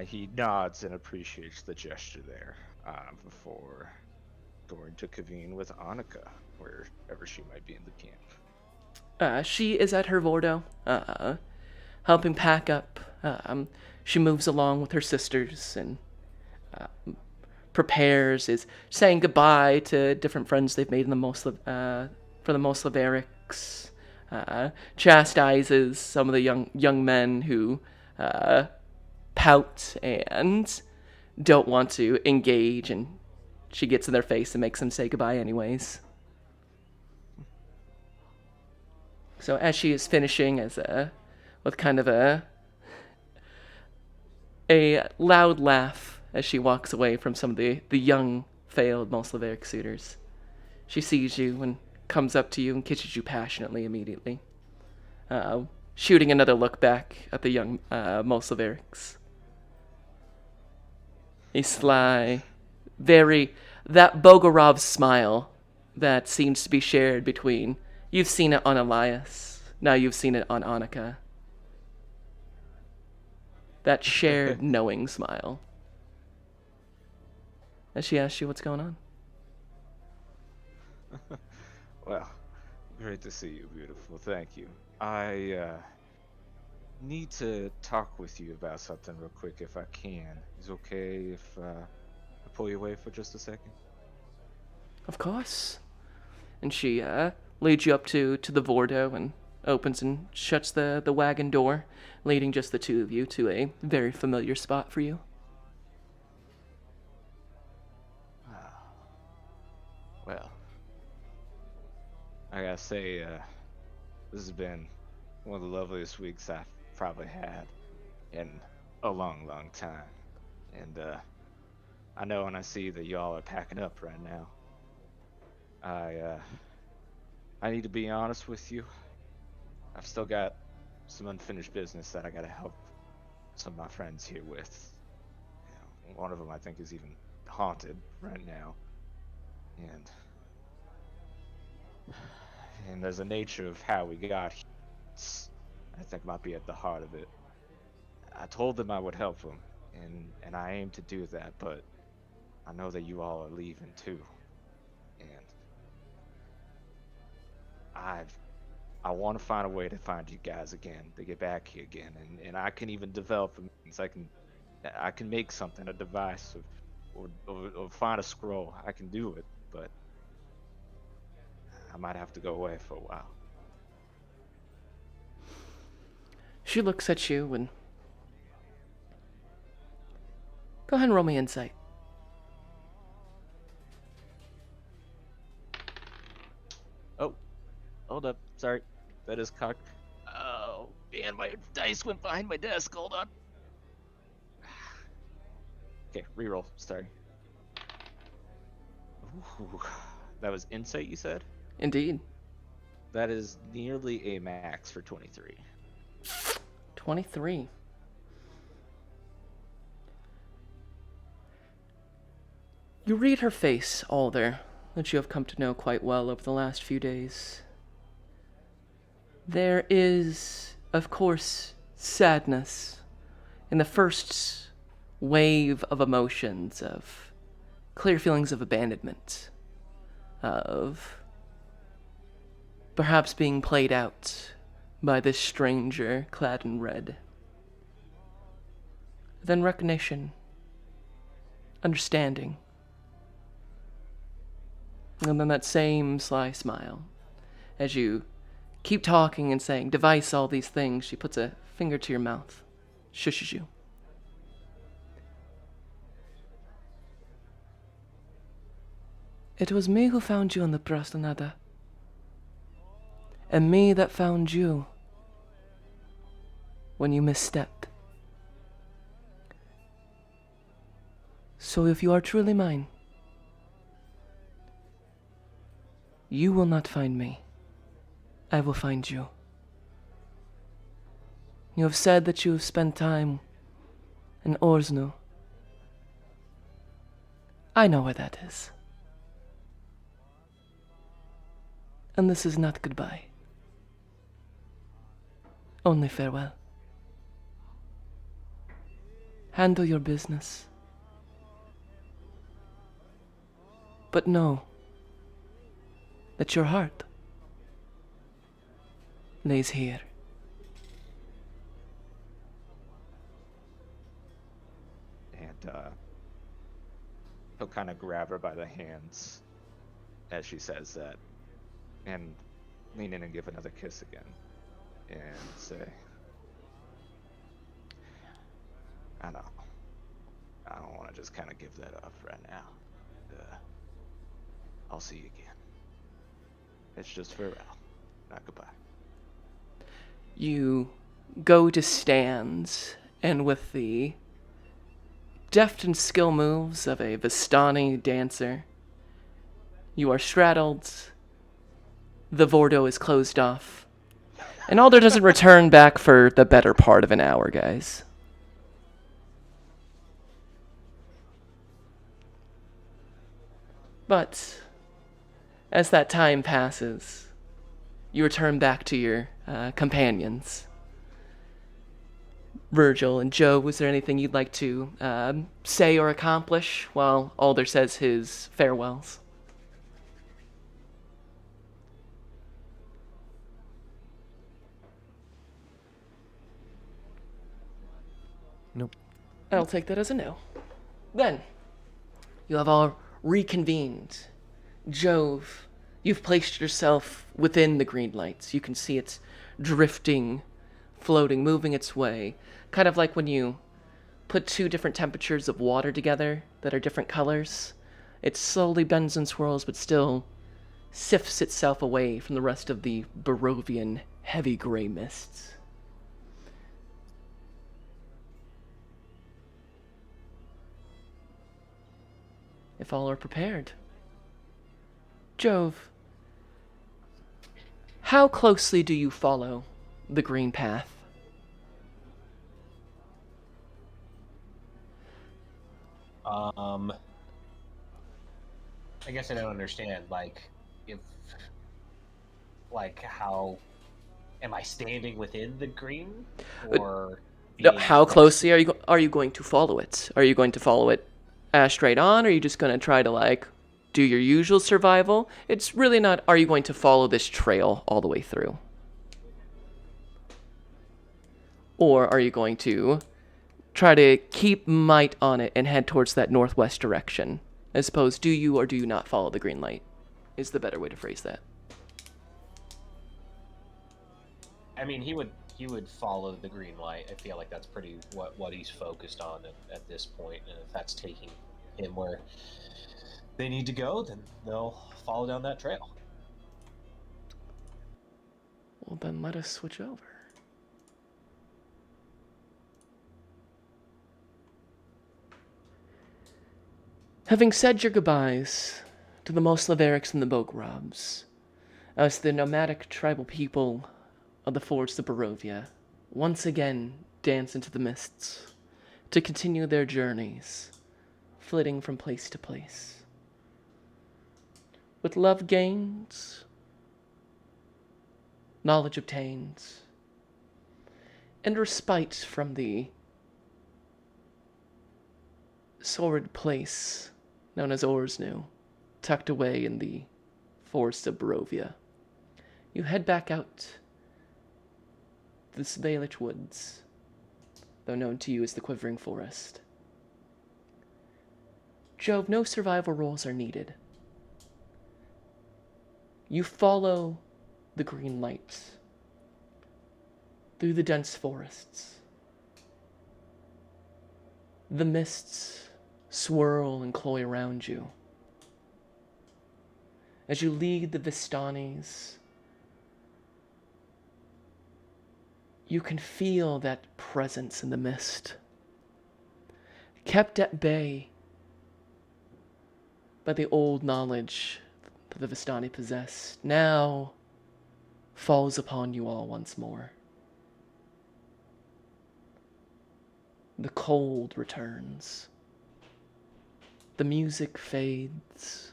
He nods and appreciates the gesture there before going to convene with Annika, wherever she might be in the camp. She is at her Vordo, helping pack up. She moves along with her sisters and prepares, is saying goodbye to different friends they've made in for the Moslaverics. Chastises some of the young men who pout and don't want to engage, and she gets in their face and makes them say goodbye anyways. So as she is finishing, with kind of a loud laugh as she walks away from some of the young, failed Moslaveric suitors, she sees you and comes up to you and kisses you passionately immediately, shooting another look back at the young Moslaverics. A sly, that Bogorov smile that seems to be shared between, you've seen it on Elias, now you've seen it on Annika. That shared knowing smile. As she asks you what's going on. Well, great to see you, beautiful. Thank you. I need to talk with you about something real quick if I can. Is it okay if I pull you away for just a second? Of course. And she leads you up to the Vordo and opens and shuts the wagon door, leading just the two of you to a very familiar spot for you. Well, I gotta say, this has been one of the loveliest weeks I've probably had in a long, long time. And I know when I see that y'all are packing up right now, I need to be honest with you. I've still got some unfinished business that I gotta help some of my friends here with. One of them I think is even haunted right now. And there's a nature of how we got here. I think might be at the heart of it. I told them I would help them, and I aim to do that, but I know that you all are leaving too. And I want to find a way to find you guys again, to get back here again, and I can even develop a means. I can make something, a device, or find a scroll. I can do it, but I might have to go away for a while. She looks at you and... Go ahead and roll me insight. Oh, hold up. Sorry. That is cocked. Oh, man, my dice went behind my desk. Hold on. Okay, reroll. Sorry. Ooh, that was insight, you said? Indeed. That is nearly a max for 23. 23. You read her face, Alder, that you have come to know quite well over the last few days. There is, of course, sadness in the first wave of emotions, of clear feelings of abandonment, of perhaps being played out by this stranger clad in red. Then recognition, understanding, and then that same sly smile. As you keep talking and saying, device all these things, she puts a finger to your mouth, shushes you. It was me who found you on the Prastanada. And me that found you when you misstepped. So if you are truly mine, you will not find me. I will find you. You have said that you have spent time in Orsnu. I know where that is. And this is not goodbye. Only farewell. Handle your business. But know that your heart lays here. And he'll kind of grab her by the hands as she says that, and lean in and give another kiss again, and say, I don't want to just kind of give that up right now. I'll see you again. It's just farewell, not goodbye. You go to stand, and with the deft and skill moves of a Vistani dancer, you are straddled, the Vordo is closed off, and Alder doesn't return back for the better part of an hour, guys. But as that time passes, you return back to your companions. Virgil and Joe, was there anything you'd like to say or accomplish while Alder says his farewells? Nope. I'll take that as a no. Then, you have all reconvened. Jove, you've placed yourself within the green lights. You can see it drifting, floating, moving its way. Kind of like when you put two different temperatures of water together that are different colors. It slowly bends and swirls, but still sifts itself away from the rest of the Barovian heavy gray mists. If all are prepared. Jove, how closely do you follow the green path? I guess I don't understand. Like, if, like, how am I standing within the green, or No, being how next closely to- are you going to follow it? Are you going to follow it straight on, or are you just going to try to, like, do your usual survival? It's really not, are you going to follow this trail all the way through? Or are you going to try to keep might on it and head towards that northwest direction? I suppose, do you or do you not follow the green light? Is the better way to phrase that. I mean, he would follow the green light. I feel like that's pretty what he's focused on at this point. And if that's taking him where they need to go, then they'll follow down that trail. Well, then let us switch over. Having said your goodbyes to the Moslaverics and the Bogrobs, as the nomadic tribal people of the forts of Barovia once again dance into the mists to continue their journeys flitting from place to place. With love gained, knowledge obtained, and respite from the sordid place known as Orsnu, tucked away in the forests of Barovia, you head back out the Svalich Woods, though known to you as the Quivering Forest. Jove, no survival rolls are needed. You follow the green light through the dense forests. The mists swirl and cloy around you. As you lead the Vistanis, you can feel that presence in the mist, kept at bay by the old knowledge that the Vistani possessed, now falls upon you all once more. The cold returns. The music fades.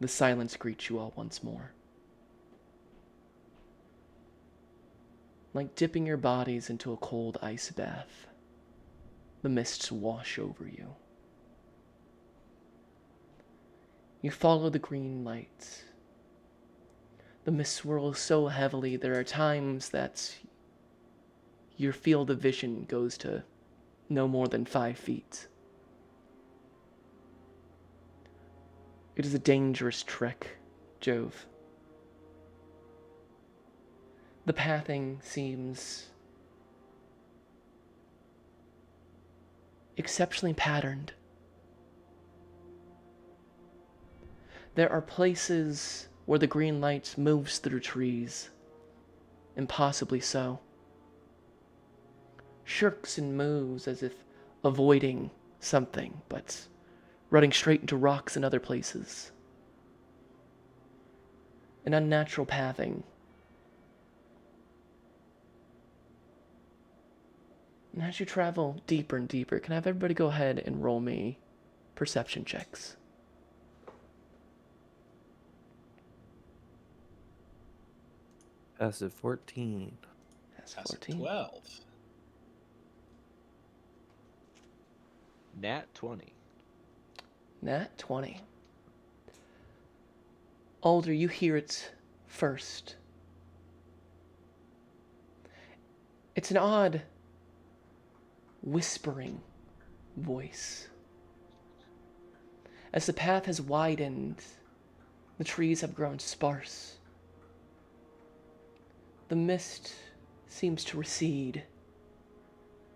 The silence greets you all once more. Like dipping your bodies into a cold ice bath, the mists wash over you. You follow the green light. The mist swirls so heavily, there are times that your field of vision goes to no more than 5 feet. It is a dangerous trek, Jove. The pathing seems exceptionally patterned. There are places where the green light moves through trees, impossibly so. Shirks and moves as if avoiding something, but running straight into rocks and other places. An unnatural pathing. And as you travel deeper and deeper, can I have everybody go ahead and roll me perception checks? Passive 14. That's That's 14. 12. Nat 20. Nat 20. Alder, you hear it first. It's an odd whispering voice. As the path has widened, the trees have grown sparse. The mist seems to recede,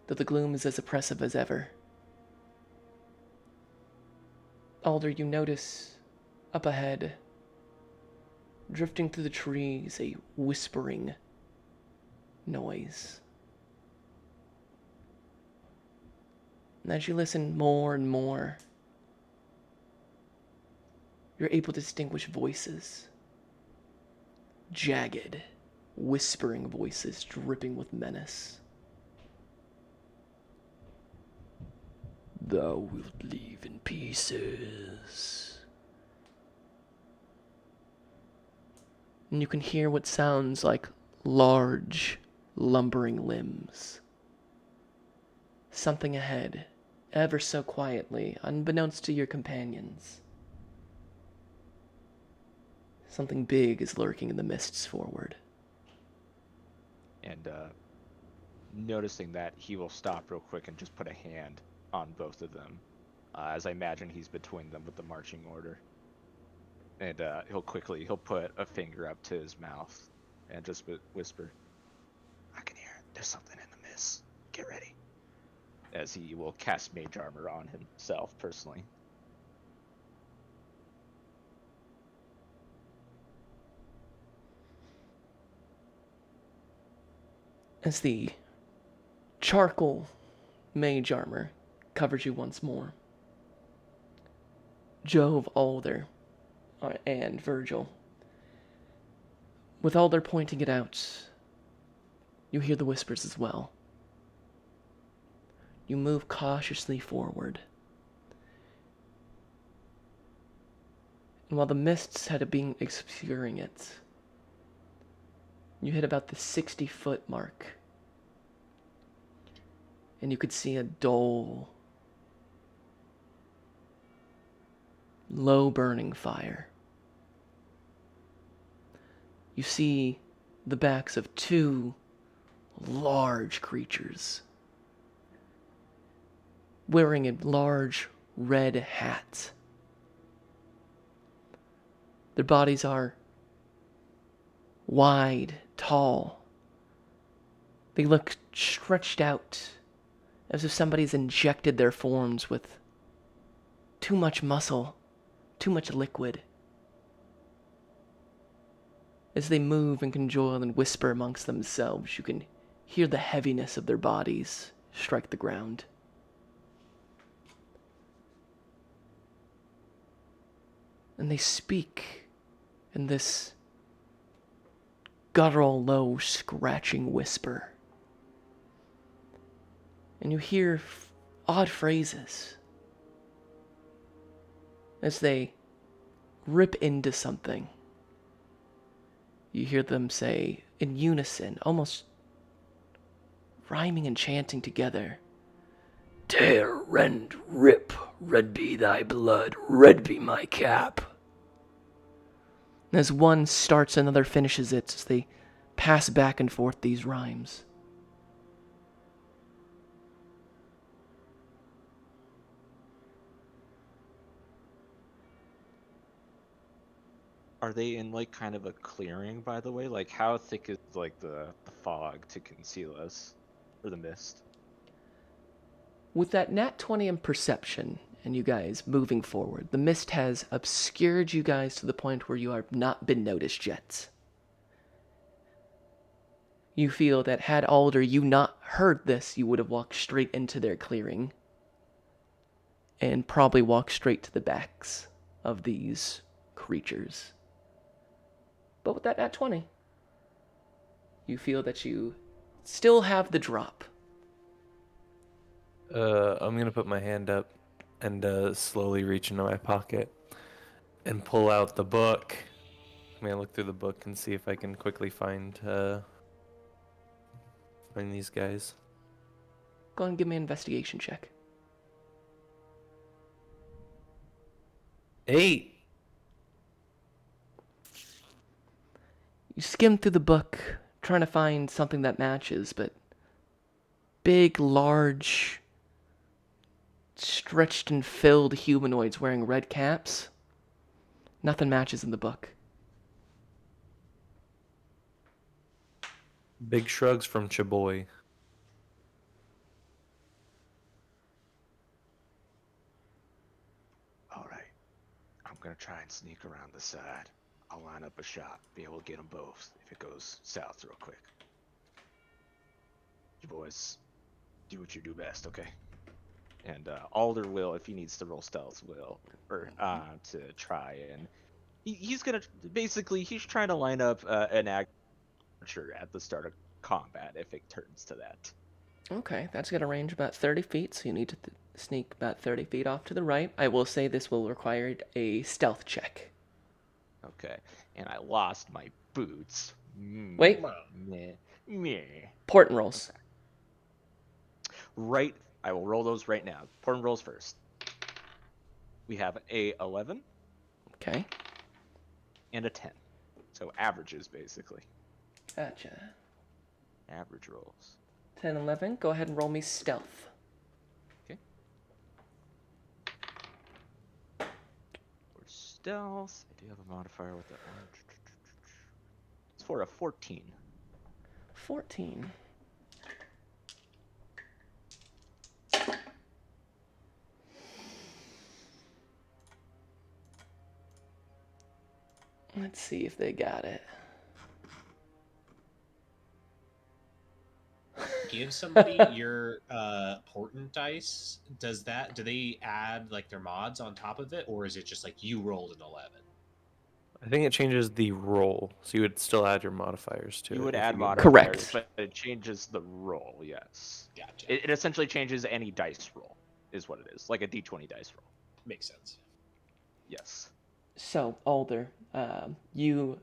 though the gloom is as oppressive as ever. Alder, you notice up ahead, drifting through the trees, a whispering noise. And as you listen more and more, you're able to distinguish voices. Jagged, whispering voices dripping with menace. Thou wilt leave in pieces. And you can hear what sounds like large, lumbering limbs. Something ahead, ever so quietly, unbeknownst to your companions. Something big is lurking in the mists forward. And noticing that, he will stop real quick and just put a hand on both of them, as I imagine he's between them with the marching order. And he'll put a finger up to his mouth and just whisper, "I can hear it. There's something in the mist. Get ready." As he will cast mage armor on himself personally. As the charcoal mage armor covers you once more, Jove, Alder, and Virgil, with Alder pointing it out, you hear the whispers as well. You move cautiously forward, And while the mists had been obscuring it, you hit about the 60-foot mark. And you could see a dull, low burning fire. You see the backs of two large creatures wearing a large red hat. Their bodies are wide, tall. They look stretched out, as if somebody's injected their forms with too much muscle, too much liquid. As they move and conjoil and whisper amongst themselves, you can hear the heaviness of their bodies strike the ground. And they speak in this guttural, low, scratching whisper. And you hear odd phrases as they rip into something. You hear them say in unison, almost rhyming and chanting together. Tear, rend, rip, red be thy blood, red be my cap. And as one starts, another finishes it as they pass back and forth these rhymes. Are they in like kind of a clearing, by the way? Like how thick is like the fog to conceal us, or the mist? With that nat 20 in perception, and you guys moving forward, the mist has obscured you guys to the point where you have not been noticed yet. You feel that had Alder you not heard this, you would have walked straight into their clearing, and probably walked straight to the backs of these creatures. But with that nat 20, you feel that you still have the drop. I'm gonna put my hand up and slowly reach into my pocket and pull out the book. I'm gonna look through the book and see if I can quickly find these guys. Go ahead and give me an investigation check. 8. You skim through the book, trying to find something that matches, but big, large, stretched and filled humanoids wearing red caps. Nothing matches in the book. Big shrugs from Chaboy. All right, I'm gonna try and sneak around the side. I'll line up a shot, be able to get them both if it goes south real quick. You boys, do what you do best, okay? And Alder will, if he needs to roll stealth, will, or to try and he's gonna basically he's trying to line up an archer at the start of combat if it turns to that. Okay, that's got a range about 30 feet, so you need to sneak about 30 feet off to the right. I will say this will require a stealth check. Okay, and I lost my boots. Wait. Meh. Portent rolls. Right, I will roll those right now. Portent rolls first. We have a 11 Okay. and a 10. So averages, basically. Gotcha. Average rolls. 10, 11. Go ahead and roll me stealth. Okay. For stealth, I do have a modifier with that one. It's for a 14. 14. Let's see if they got it. Give somebody your portent dice. Do they add like their mods on top of it, or is it just like you rolled an 11? I think it changes the roll, so you would still add your modifiers to it. You would if add get modifiers, Correct. but it changes the roll, yes. Gotcha. It essentially changes any dice roll, is what it is. Like a d20 dice roll. Makes sense. Yes. So, Alder, you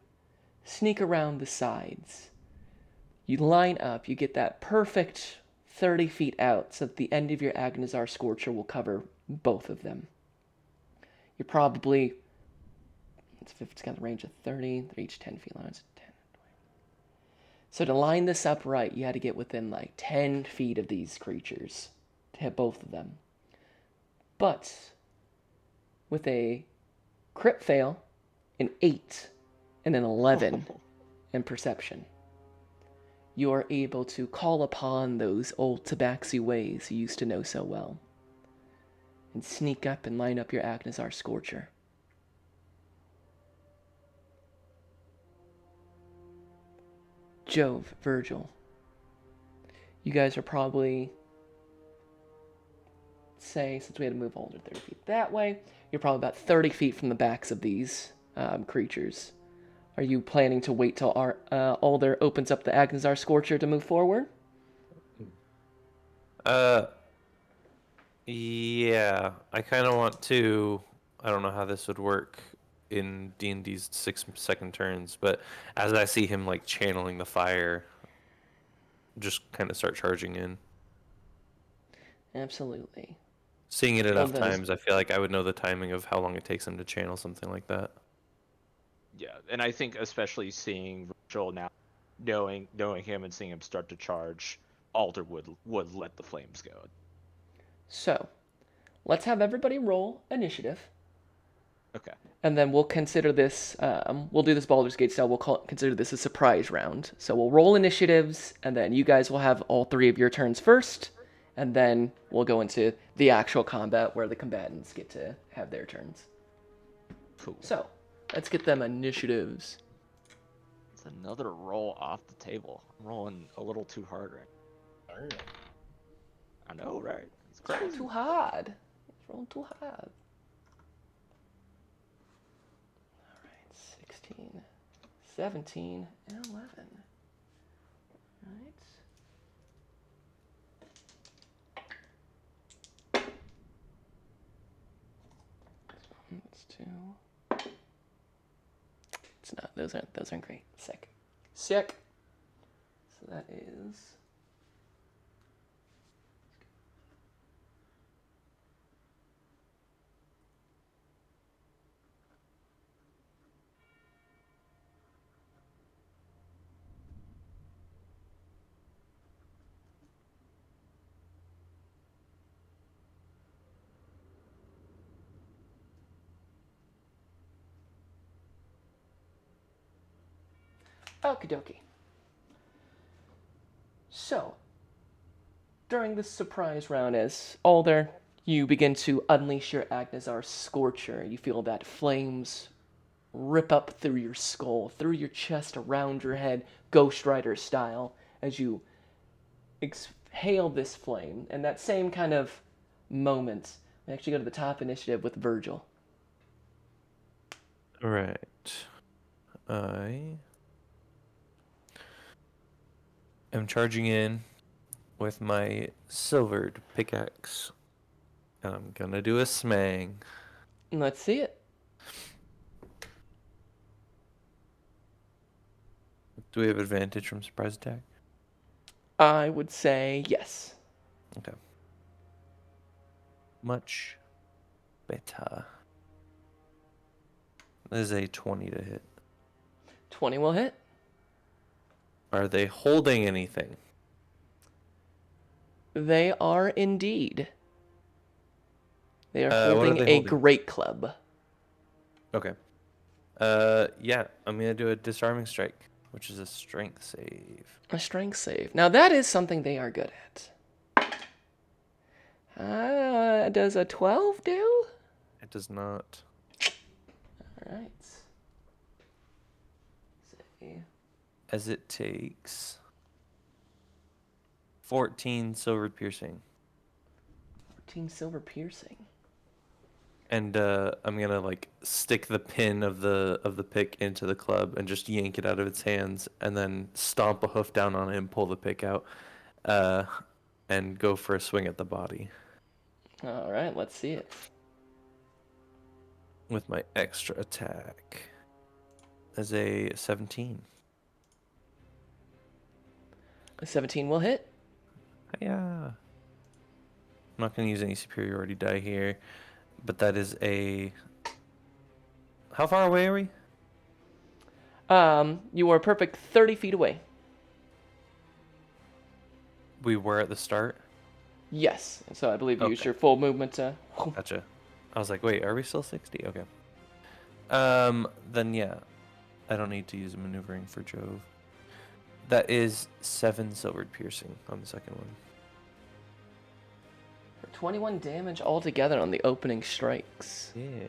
sneak around the sides. You line up, you get that perfect 30 feet out so that the end of your Agnazar Scorcher will cover both of them. You're probably, it's got a range of 30, they're each 10 feet long, 10, 20. So to line this up right, you had to get within like 10 feet of these creatures to hit both of them. But with a crit fail, an 8, and an 11 in perception, you are able to call upon those old Tabaxi ways you used to know so well and sneak up and line up your Agnazar Scorcher. Jove, Virgil, you guys are probably, say, since we had to move Alder 30 feet that way, you're probably about 30 feet from the backs of these creatures. Are you planning to wait till Alder opens up the Agnazar Scorcher to move forward? Yeah, I kind of want to. I don't know how this would work in D&D's 6-second turns, but as I see him like channeling the fire, just kind of start charging in. Absolutely. Seeing it enough Well, times, I feel like I would know the timing of how long it takes him to channel something like that. Yeah, and I think especially seeing Virgil now, knowing him and seeing him start to charge, Alder would let the flames go. So, let's have everybody roll initiative. Okay. And then we'll consider this, we'll do this Baldur's Gate style, consider this a surprise round. So we'll roll initiatives, and then you guys will have all 3 of your turns first, and then we'll go into the actual combat where the combatants get to have their turns. Cool. So, let's get them initiatives. It's another roll off the table. I'm rolling a little too hard right now. Darn it. I know, right? It's It's rolling crazy. too hard. It's rolling too hard. All right, 16, 17, and 11. All right. Let's do. It's not. Those aren't great. Sick. So that is. Okie dokie. So, during this surprise round, as Alder, you begin to unleash your Agnazar Scorcher. You feel that flames rip up through your skull, through your chest, around your head, Ghost Rider style, as you exhale this flame. And that same kind of moment, we actually go to the top initiative with Virgil. All right. I am charging in with my silvered pickaxe. And I'm gonna do a smang. Let's see it. Do we have advantage from surprise attack? I would say yes. Okay. Much better. This is a 20 to hit. 20 will hit. Are they holding anything? They are indeed. They are What are holding they a holding? great club. Okay. Yeah, I'm gonna do a disarming strike, which is a strength save. A strength save. Now that is something they are good at. Does a 12 do? It does not. All right. See. As it takes 14 silvered piercing. 14 silver piercing. And I'm gonna like stick the pin of the pick into the club and just yank it out of its hands, and then stomp a hoof down on it and pull the pick out, and go for a swing at the body. All right, let's see it. with my extra attack as a 17. A 17 will hit. Yeah. I'm not going to use any superiority die here, but that is a... How far away are we? You are a perfect 30 feet away. We were at the start. Yes. So I believe you used Okay. your full movement to... Gotcha. I was like, wait, are we still 60? Okay. Then yeah, I don't need to use a maneuvering for Jove. That is 7 silvered piercing on the second one. For 21 damage altogether on the opening strikes. Yeah.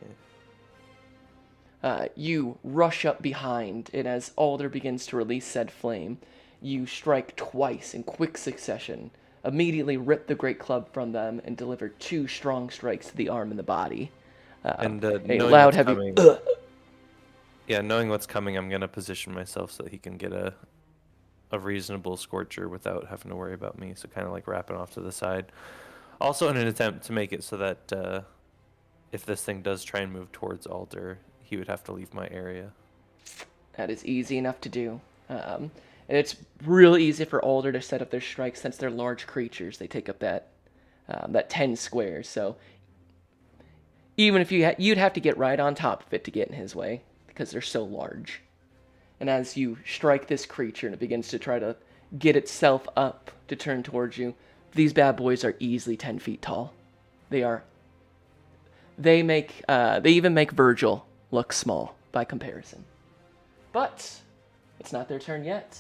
You rush up behind, and as Alder begins to release said flame, you strike twice in quick succession, immediately rip the great club from them, and deliver 2 strong strikes to the arm and the body. And A knowing loud, what's heavy coming, "Ugh!" yeah, knowing what's coming, I'm gonna position myself so that he can get a reasonable scorcher without having to worry about me. So kind of like wrapping off to the side. Also, in an attempt to make it so that if this thing does try and move towards Alder, he would have to leave my area. That is easy enough to do. And it's real easy for Alder to set up their strikes since they're large creatures. They take up that 10 squares. So even if you'd have to get right on top of it to get in his way because they're so large. And as you strike this creature and it begins to try to get itself up to turn towards you, these bad boys are easily 10 feet tall. They even make Virgil look small by comparison. But it's not their turn yet.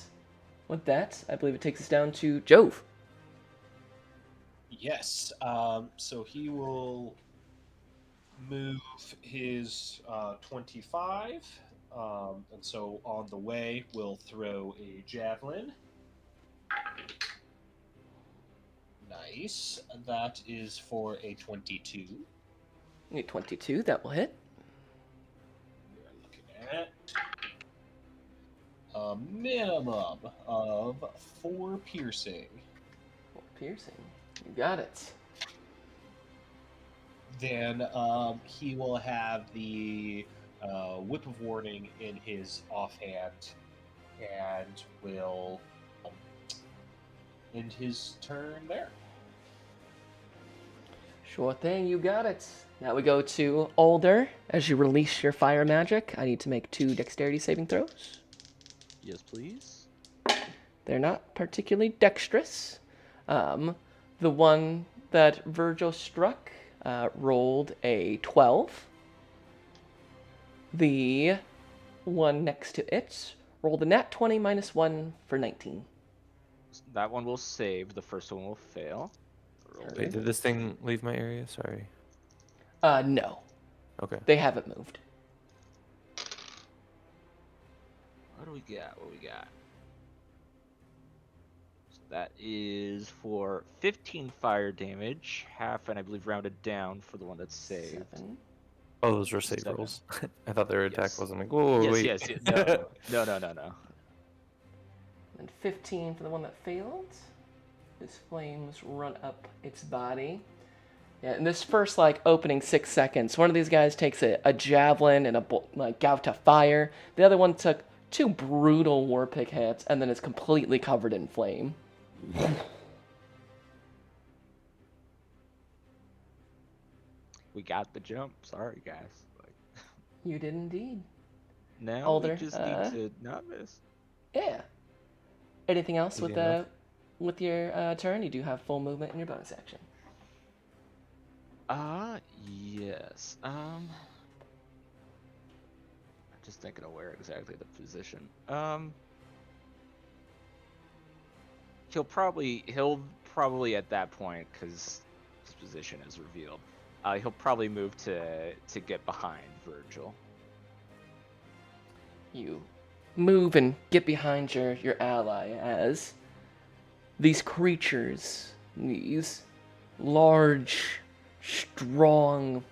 With that, I believe it takes us down to Jove. Yes. So he will move his 25. And so on the way, we'll throw a javelin. Nice. That is for a 22. You need 22, that will hit. We're looking at a minimum of 4 piercing. Piercing. You got it. Then he will have the Whip of Warning in his offhand and will end his turn there. Sure thing, you got it. Now we go to Alder. As you release your fire magic, I need to make 2 dexterity saving throws. Yes, please. They're not particularly dexterous. The one that Virgil struck rolled a 12. The one next to it rolled a nat 20 minus 1 for 19. That one will save. The first one will fail. Wait, did this thing leave my area? Sorry. No. Okay. They haven't moved. What do we got? What we got? So that is for 15 fire damage, half, and I believe rounded down for the one that's saved. 7. Oh, those were save 7. rolls. I thought their attack Yes. wasn't like, whoa, Yes, wait. yes, yes. No. And 15 for the one that failed. His flames run up its body. Yeah, in this first opening 6 seconds, one of these guys takes a javelin and a gout of fire. The other one took 2 brutal warpick hits and then is completely covered in flame. We got the jump. Sorry, guys. You did indeed. Now Alder, we just need to not miss. Yeah. Anything else Easy with enough. with your turn? You do have full movement in your bonus action. Yes. I'm just thinking of where exactly the position. He'll probably at that point, because his position is revealed. He'll probably move to get behind Virgil. You move and get behind your ally as these creatures, these large, strong,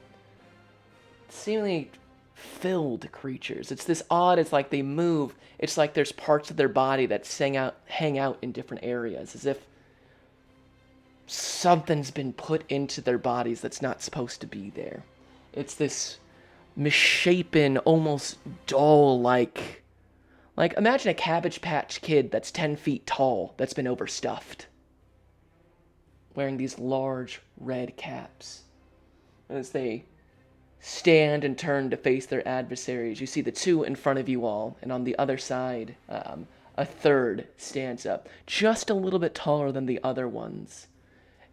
seemingly filled creatures. It's this odd, it's like they move, it's like there's parts of their body that hang out in different areas, as if something's been put into their bodies that's not supposed to be there. It's this misshapen, almost doll like imagine a Cabbage Patch Kid that's 10 feet tall that's been overstuffed, wearing these large red caps. As they stand and turn to face their adversaries, you see the two in front of you all, and on the other side, a third stands up, just a little bit taller than the other ones,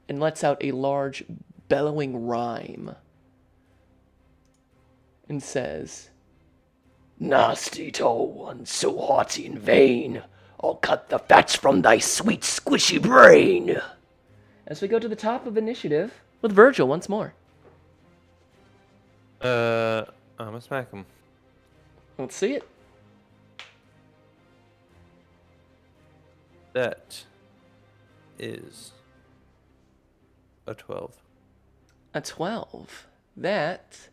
and lets out a large, bellowing rhyme, and says, "Nasty tall one, so haughty and vain, I'll cut the fats from thy sweet squishy brain." As we go to the top of initiative with Virgil once more. I'm gonna smack him. Let's see it. That is a 12. A 12. That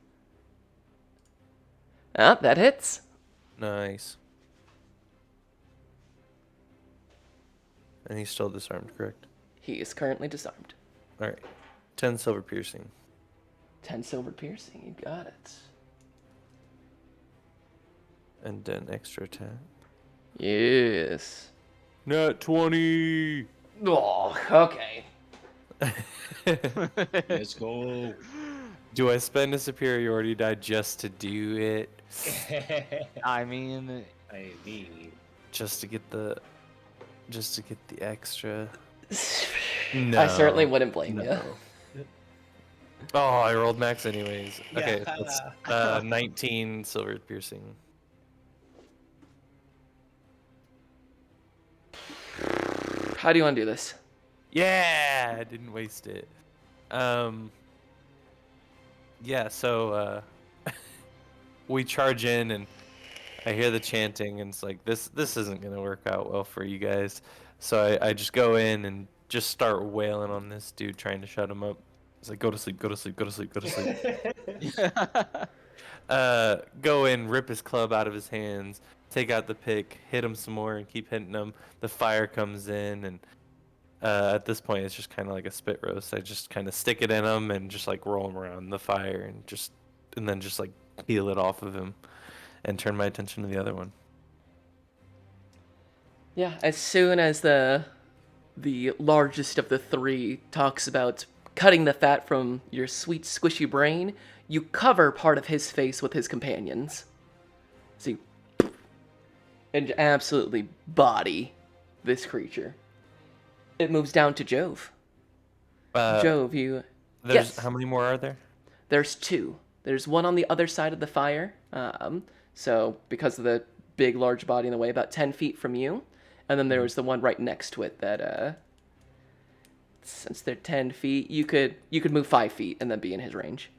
hits. Nice. And he's still disarmed, correct? He is currently disarmed. All right. 10 silver piercing. 10 silver piercing. You got it. And then extra attack. Yes. Nat 20! Oh, okay. Let's go. Do I spend a superiority die just to do it? I mean, Just to get the extra? No. I certainly wouldn't blame you. Oh, I rolled max anyways. Okay, Yeah. that's 19 silver piercing. How do you want to do this? Yeah, I didn't waste it. Yeah, so we charge in and I hear the chanting and it's like this isn't gonna work out well for you guys. So I just go in and just start wailing on this dude, trying to shut him up. It's like, go to sleep, go to sleep, go to sleep, go to sleep. Go in, rip his club out of his hands, take out the pick, hit him some more, and keep hitting him. The fire comes in, and at this point, it's just kind of like a spit roast. I just kind of stick it in him and just like roll him around the fire, and then just like peel it off of him, and turn my attention to the other one. Yeah, as soon as the largest of the three talks about cutting the fat from your sweet squishy brain, you cover part of his face with his companions. So you and absolutely body this creature. It moves down to Jove. Jove, you... There's Yes. how many more are there? There's two. There's one on the other side of the fire. So because of the big, large body in the way, about 10 feet from you. And then there was the one right next to it that, since they're 10 feet, you could move 5 feet and then be in his range.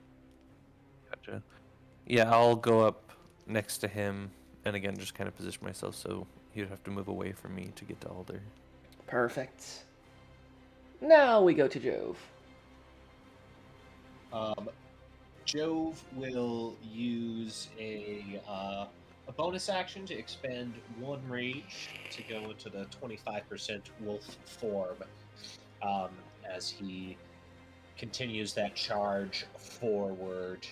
Gotcha. Yeah, I'll go up next to him, and again, just kind of position myself so he'd have to move away from me to get to Alder. Perfect. Now we go to Jove. Jove will use a bonus action to expend one rage to go into the 25% wolf form as he continues that charge forward,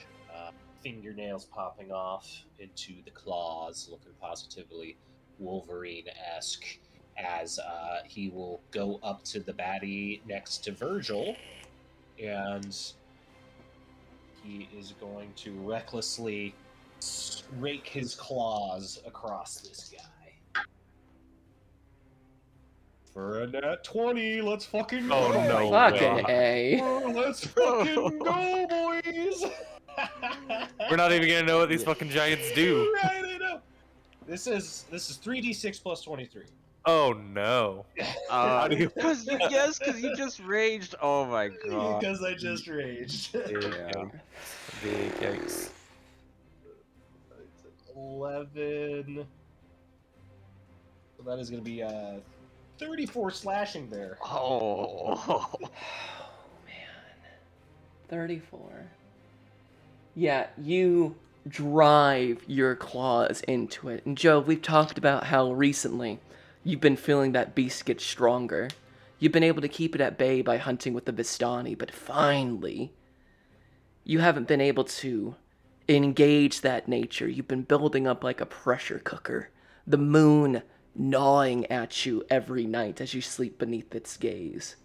fingernails popping off into the claws, looking positively Wolverine-esque, as he will go up to the baddie next to Virgil, and he is going to recklessly rake his claws across this guy. For a nat 20, let's fucking go! Oh, no. Okay. Let's fucking go, boys! We're not even gonna know what these fucking giants do. Right, I know. This is 3d6 plus 23. Oh no. because you just raged. Oh my god. Because I just raged. Yeah. Big yikes. 11. So that is going to be 34 slashing there. Oh. Man. 34. Yeah, you drive your claws into it. And Joe, we've talked about how recently you've been feeling that beast get stronger. You've been able to keep it at bay by hunting with the Vistani, but finally, you haven't been able to engage that nature. You've been building up like a pressure cooker. The moon gnawing at you every night as you sleep beneath its gaze.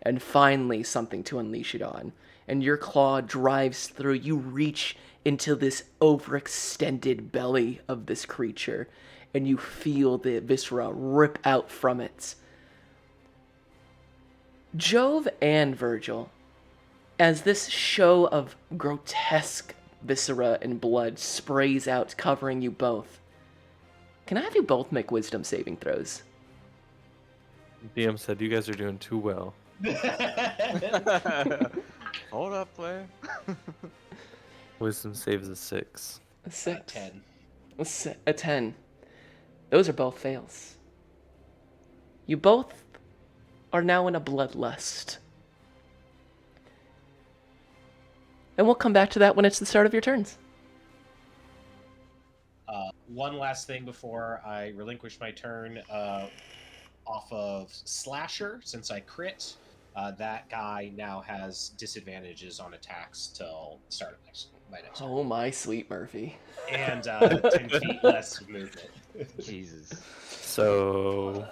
And finally, something to unleash it on. And your claw drives through. You reach into this overextended belly of this creature, and you feel the viscera rip out from it. Jove and Virgil, as this show of grotesque viscera and blood sprays out, covering you both, can I have you both make wisdom saving throws? DM said you guys are doing too well. Hold up, player. Wisdom saves a 6. A 6. 10. A 10. Those are both fails. You both are now in a bloodlust. And we'll come back to that when it's the start of your turns. One last thing before I relinquish my turn. Off of Slasher, since I crit, that guy now has disadvantages on attacks till the start of my next turn. Oh my sweet Murphy. And 10 feet less movement. Jesus. So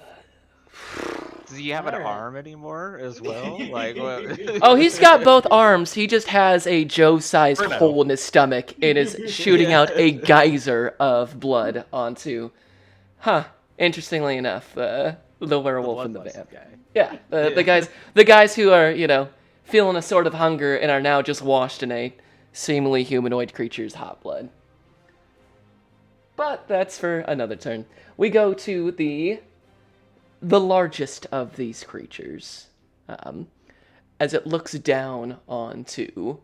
Does he have an Alright. arm anymore as well? Like what? Oh, he's got both arms. He just has a Joe-sized For now. hole in his stomach and is shooting out a geyser of blood onto... Interestingly enough, the werewolf and the bloodlust vamp. guy. Yeah, the guys who are, feeling a sort of hunger and are now just washed in a seemingly humanoid creature's hot blood. But that's for another turn. We go to the largest of these creatures, as it looks down onto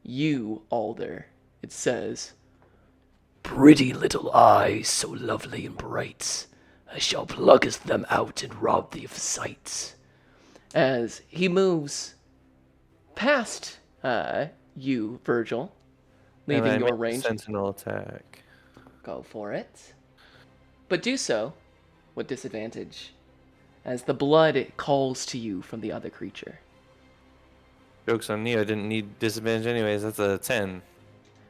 you, Alder. It says, "Pretty little eyes, so lovely and bright. I shall plucketh them out and rob thee of sight." As he moves past you, Virgil, and I leaving your make a range. sentinel attack. Go for it. But do so with disadvantage, as the blood calls to you from the other creature. Joke's on you, I didn't need disadvantage anyways. That's a 10.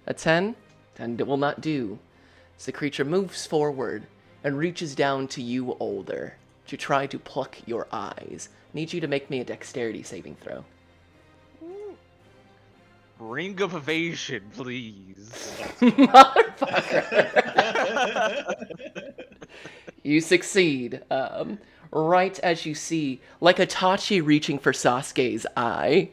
A 10? 10 will not do. As the creature moves forward and reaches down to you, Older, to try to pluck your eyes. Need you to make me a dexterity saving throw. Ring of evasion, please. Motherfucker! You succeed. Right as you see, like Itachi reaching for Sasuke's eye,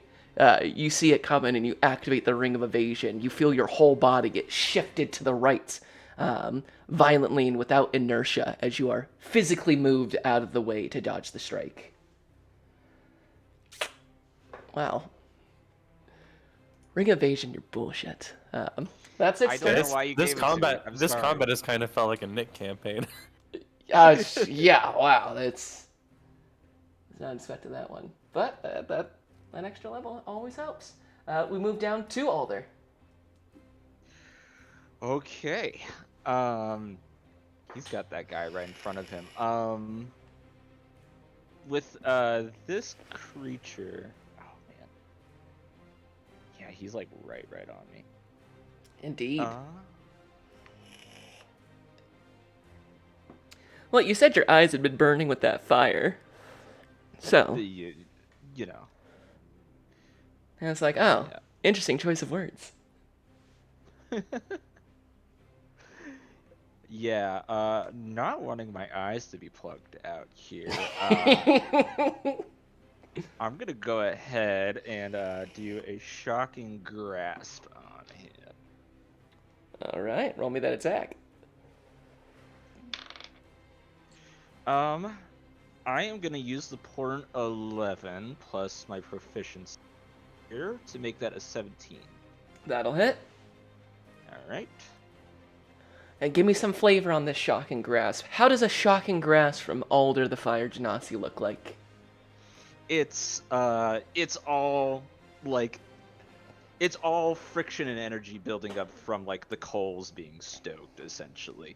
you see it coming and you activate the Ring of Evasion. You feel your whole body get shifted to the right, violently and without inertia, as you are physically moved out of the way to dodge the strike. Wow. Ring of Evasion, you're bullshit. That's it. I don't know why you This gave it to me. combat, I'm this sorry. combat has kind of felt like a Nick campaign. Yeah, wow, that's not expecting that one. But that extra level always helps. We move down to Alder. Okay. He's got that guy right in front of him. With this creature. Oh man. Yeah, he's like right on me. Indeed. Well, you said your eyes had been burning with that fire. So, You know. and it's like, oh, Yeah. interesting choice of words. Yeah, not wanting my eyes to be plugged out here. I'm gonna go ahead and do a shocking grasp on him. All right, roll me that attack. I am gonna use the point 11 plus my proficiency here to make that a 17. That'll hit. All right. And give me some flavor on this shocking grasp. How does a shocking grasp from Alder the Fire Genasi look like? It's all like it's all friction and energy building up from like the coals being stoked essentially.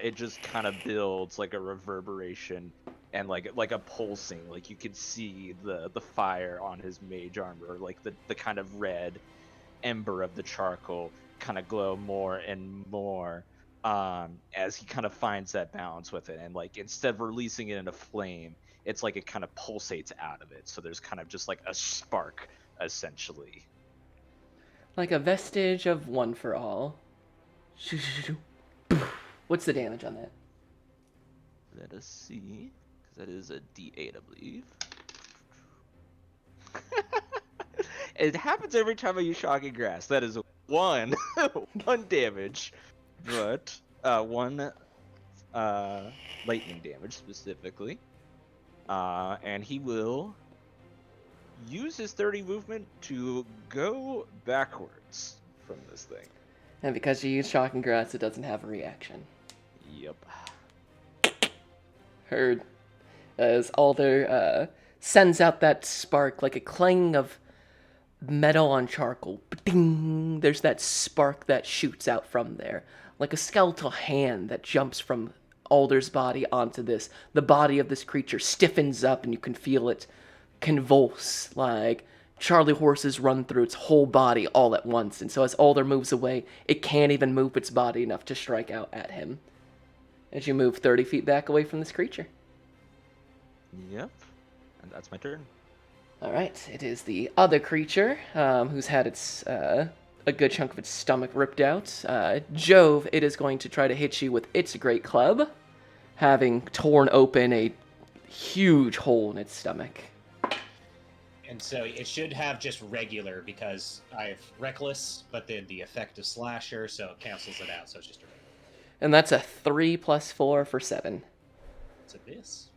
It just kind of builds like a reverberation and like a pulsing. Like you could see the fire on his mage armor, like the kind of red ember of the charcoal kind of glow more and more as he kind of finds that balance with it. And like instead of releasing it in a flame, it's like it kind of pulsates out of it. So there's kind of just like a spark essentially. Like a vestige of one for all. What's the damage on that? Let us see, because that is a D8, I believe. It happens every time I use shocking grass. That is one, one damage, but one lightning damage specifically. And he will use his 30 movement to go backwards from this thing. And because you use shocking grass, it doesn't have a reaction. Yep. Heard. As Alder sends out that spark like a clang of metal on charcoal. Ding! There's that spark that shoots out from there. Like a skeletal hand that jumps from Alder's body onto this. The body of this creature stiffens up and you can feel it convulse like Charlie horses run through its whole body all at once. And so as Alder moves away, it can't even move its body enough to strike out at him. As you move 30 feet back away from this creature. Yep. And that's my turn. All right, it is the other creature who's had its a good chunk of its stomach ripped out. Jove, it is going to try to hit you with its great club, having torn open a huge hole in its stomach. And so it should have just regular because I have reckless, but then the effect of slasher, so it cancels it out. So it's just a regular. And that's a 3 + 4 for 7. It's a miss.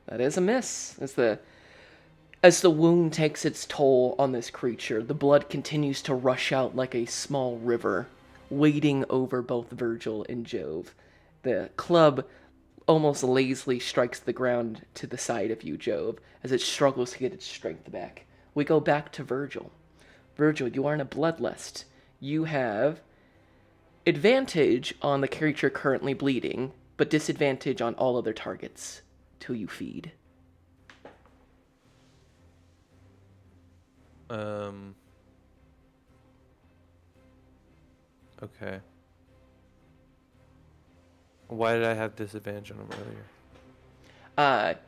That is a miss. As the wound takes its toll on this creature, the blood continues to rush out like a small river, wading over both Virgil and Jove. The club almost lazily strikes the ground to the side of you, Jove, as it struggles to get its strength back. We go back to Virgil. Virgil, you are in a bloodlust. You have advantage on the creature currently bleeding, but disadvantage on all other targets till you feed. Okay. Why did I have disadvantage on him earlier?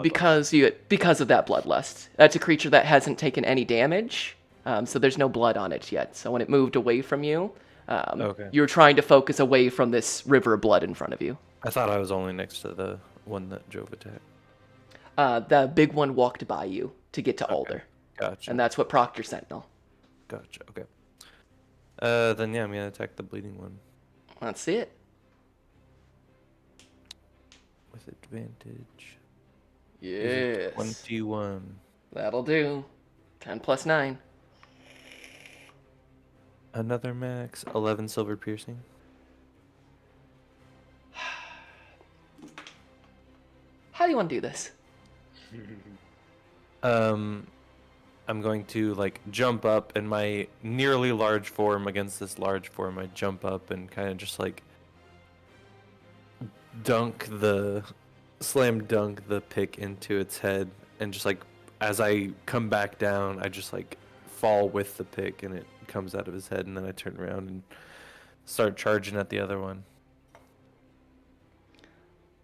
Because of that bloodlust. That's a creature that hasn't taken any damage, so there's no blood on it yet. So when it moved away from you, Okay. you're trying to focus away from this river of blood in front of you. I thought I was only next to the one that Jove attacked. The big one walked by you to get to Alder, Gotcha. and that's what procced your sentinel. Gotcha. Okay. Then yeah, I'm gonna attack the bleeding one Let's see it. with advantage. Yes. 21. That'll do. 10 + 9. Another max. 11 silver piercing. How do you want to do this? I'm going to like jump up in my nearly large form against this large form. I jump up and kind of just like slam dunk the pick into its head, and just like as I come back down, I just like fall with the pick and it comes out of his head, and then I turn around and start charging at the other one.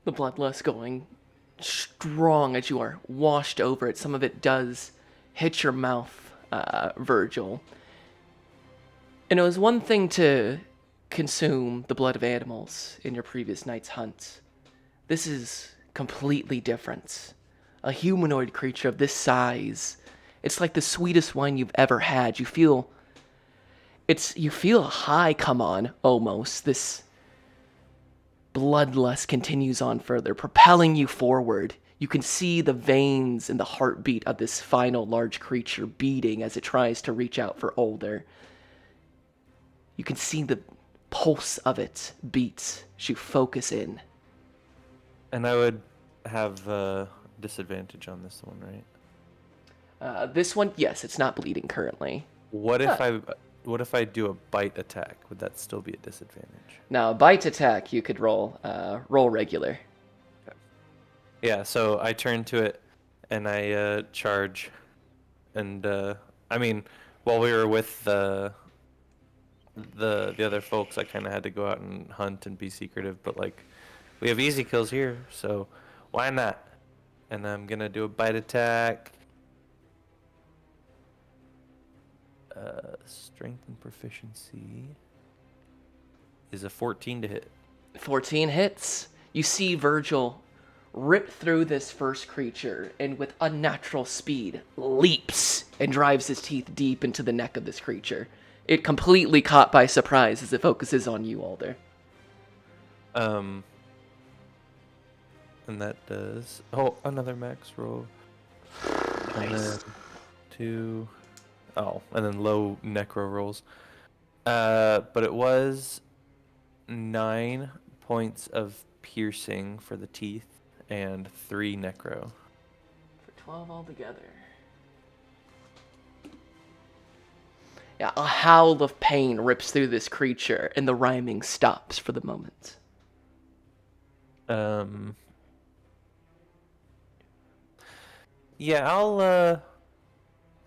The bloodlust going strong as you are washed over it. Some of it does hit your mouth, Virgil. And it was one thing to consume the blood of animals in your previous night's hunt. This is completely different. A humanoid creature of this size. It's like the sweetest wine you've ever had. You feel a high come on, almost. This bloodlust continues on further, propelling you forward. You can see the veins and the heartbeat of this final large creature beating as it tries to reach out for Alder. You can see the pulse of it beat as you focus in. And I would have disadvantage on this one, right? This one, yes, it's not bleeding currently. What if I do a bite attack? Would that still be a disadvantage? Now, a bite attack, you could roll regular. Yeah, so I turn to it and I charge. And I mean, while we were with the the other folks, I kind of had to go out and hunt and be secretive. But like, we have easy kills here, so why not? And I'm gonna do a bite attack. Strength and proficiency is a 14 to hit. 14 hits. You see Virgil rip through this first creature and with unnatural speed leaps and drives his teeth deep into the neck of this creature. It completely caught by surprise as it focuses on you, Alder. And that does another max roll. And then two. Oh, and then low necro rolls. But it was 9 points of piercing for the teeth and 3 necro. For 12 altogether. Yeah, a howl of pain rips through this creature, and the rhyming stops for the moment. Yeah,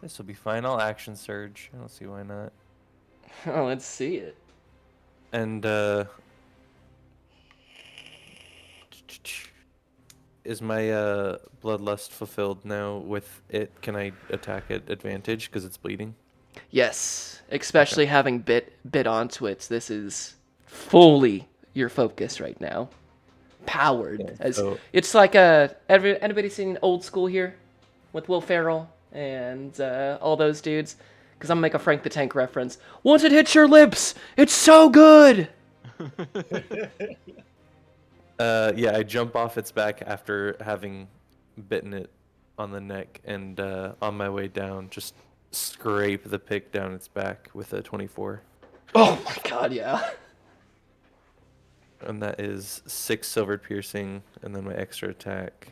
this will be fine. I'll action surge. I don't see why not. Oh, let's see it. And is my bloodlust fulfilled now with it? Can I attack at advantage because it's bleeding? Yes, especially having bit onto it. This is fully your focus right now. Powered. Yeah, As so- it's like anybody seen Old School here with Will Ferrell and all those dudes? Because I'm gonna make a Frank the Tank reference. Once it hits your lips, it's so good. Yeah, I jump off its back after having bitten it on the neck, and on my way down, just scrape the pick down its back with a 24. Oh my god, yeah. And that is 6 silvered piercing, and then my extra attack.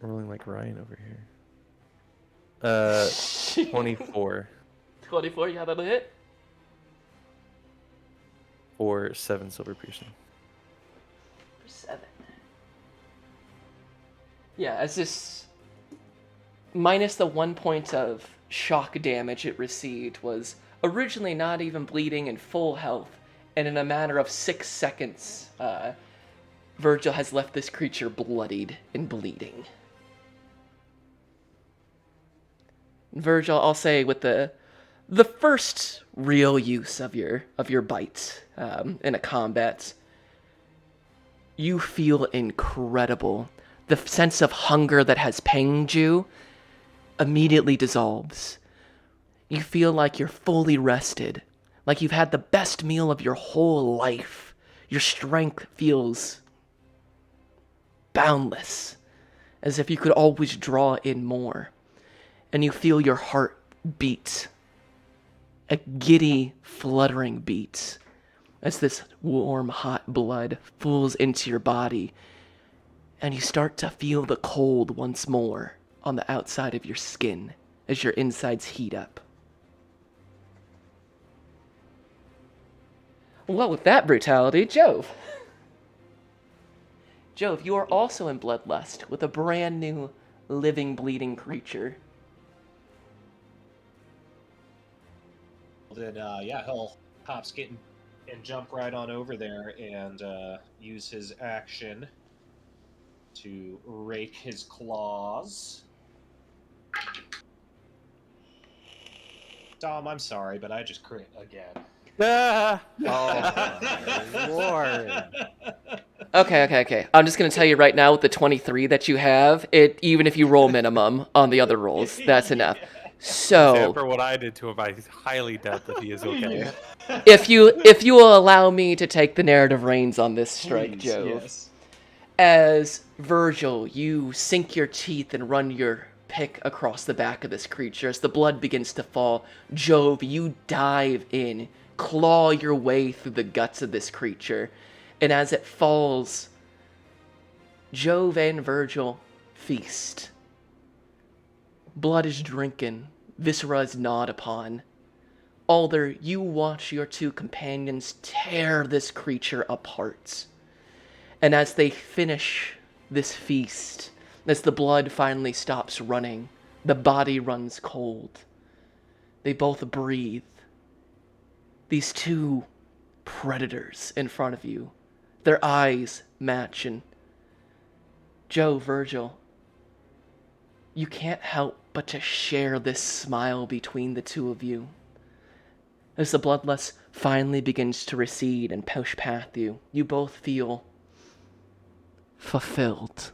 Rolling like Ryan over here. 24 24, yeah, that'll hit. for 7 silver piercing. For 7. Yeah, as this minus the 1 point of shock damage it received was originally not even bleeding and full health, and in a matter of 6 seconds, Virgil has left this creature bloodied and bleeding. Virgil, I'll say with the first real use of your bite in a combat, you feel incredible. The sense of hunger that has pinged you immediately dissolves. You feel like you're fully rested, like you've had the best meal of your whole life. Your strength feels boundless, as if you could always draw in more. And you feel your heart beat, a giddy, fluttering beat, as this warm, hot blood pulls into your body, and you start to feel the cold once more on the outside of your skin as your insides heat up. Well, with that brutality, Jove. Jove, you are also in Bloodlust with a brand new living, bleeding creature. Then yeah, he'll hop, skit, and jump right on over there and use his action to rake his claws. Dom, I'm sorry, but I just crit again. Ah! Oh my lord. Okay. I'm just going to tell you right now with the 23 that you have, even if you roll minimum on the other rolls, that's enough. So, After what I did to him, I highly doubt that he is okay. if you will allow me to take the narrative reins on this strike, Please, Jove. yes. As Virgil, you sink your teeth and run your pick across the back of this creature. As the blood begins to fall, Jove, you dive in, claw your way through the guts of this creature. And as it falls, Jove and Virgil feast. Blood is drinking, viscera is gnawed upon. Alder, you watch your two companions tear this creature apart. And as they finish this feast, as the blood finally stops running, The body runs cold. They both breathe. These two predators in front of you. Their eyes match, and Joe, Virgil, you can't help but to share this smile between the two of you. As the bloodlust finally begins to recede and push past you, you both feel fulfilled,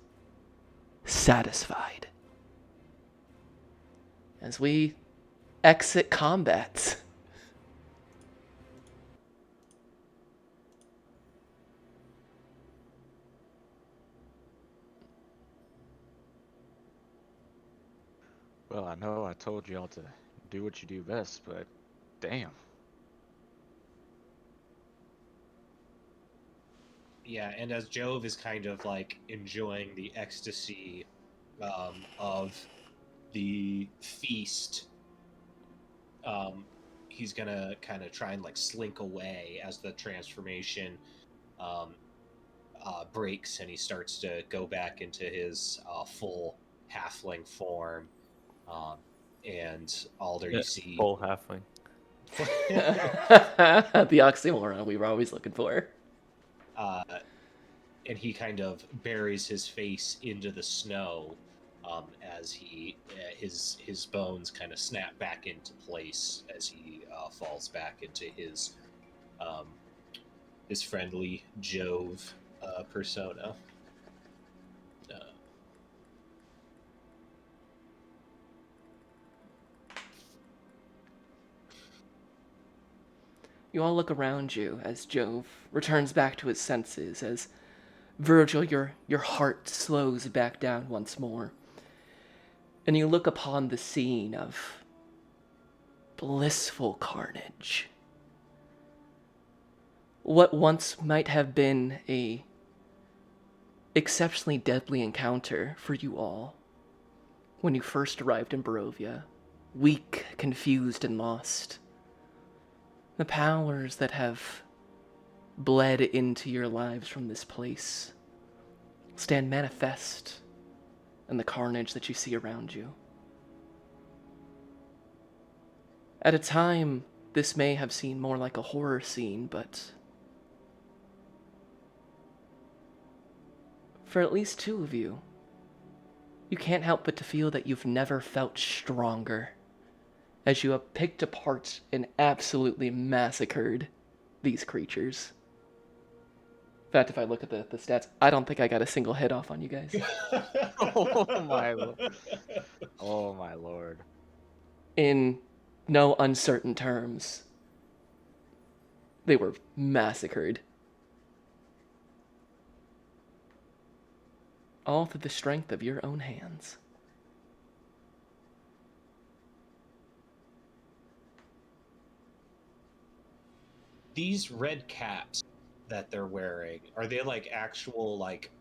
satisfied. As we exit combat. Well, I know I told y'all to do what you do best, but damn. Yeah, and as Jove is kind of like enjoying the ecstasy of the feast, he's gonna kind of try and like slink away as the transformation um, breaks, and he starts to go back into his full halfling form. Um, and Alder, Yeah, you see, full halfling. The oxymoron we were always looking for. and he kind of buries his face into the snow as his bones kind of snap back into place as he falls back into his friendly Jove persona. You all look around you as Jove returns back to his senses, as Virgil, your heart slows back down once more. And you look upon the scene of blissful carnage. What once might have been a exceptionally deadly encounter for you all when you first arrived in Barovia, weak, confused, and lost. The powers that have bled into your lives from this place stand manifest in the carnage that you see around you. At a time, this may have seemed more like a horror scene, but for at least two of you, you can't help but to feel that you've never felt stronger as you have picked apart and absolutely massacred these creatures. In fact, if I look at the stats, I don't think I got a single hit off on you guys. Oh my Oh my lord. In no uncertain terms, they were massacred. All through the strength of your own hands. These red caps that they're wearing, are they like actual like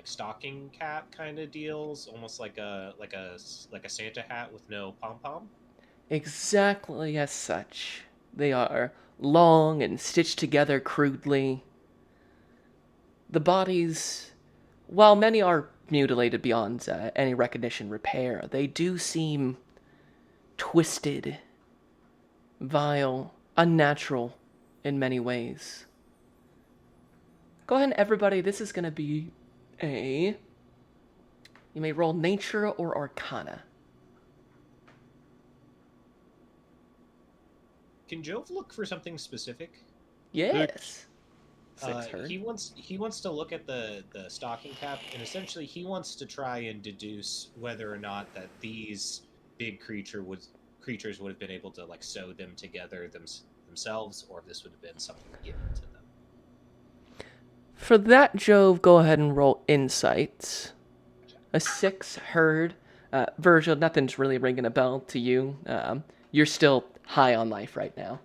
stocking cap kind of deals, almost like a Santa hat with no pom pom? Exactly as such. They are long and stitched together crudely. The bodies, while many are mutilated beyond any recognition repair, they do seem twisted, vile, unnatural in many ways. Go ahead, everybody. This is going to be a... You may roll Nature or Arcana. Can Jove look for something specific? Yes. Six He wants to look at the stocking cap, and essentially he wants to try and deduce whether or not that these big creatures would have been able to like sew them together themselves, or if this would have been something given to them. For that, Jove, go ahead and roll Insight. A 6 heard. Virgil, nothing's really ringing a bell to you. You're still high on life right now.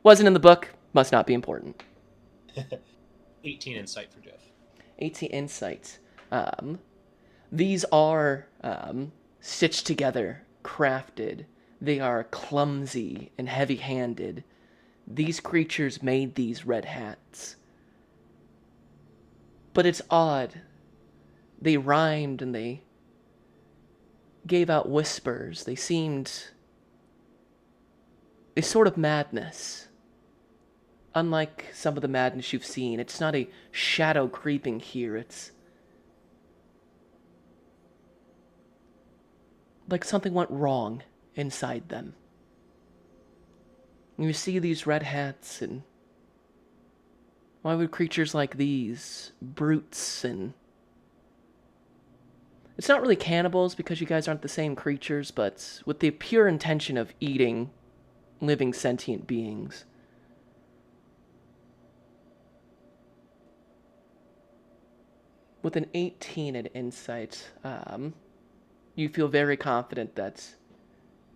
Wasn't in the book, must not be important. 18 insight for Jeff. 18 Insight. These are stitched together, crafted. They are clumsy and heavy-handed. These creatures made these red hats. But it's odd. They rhymed and they gave out whispers. They seemed a sort of madness. Unlike some of the madness you've seen, it's not a shadow creeping here. It's like something went wrong inside them. You see these red hats, and why would creatures like these, brutes, and it's not really cannibals because you guys aren't the same creatures, but with the pure intention of eating living sentient beings. With an 18 in insight, you feel very confident that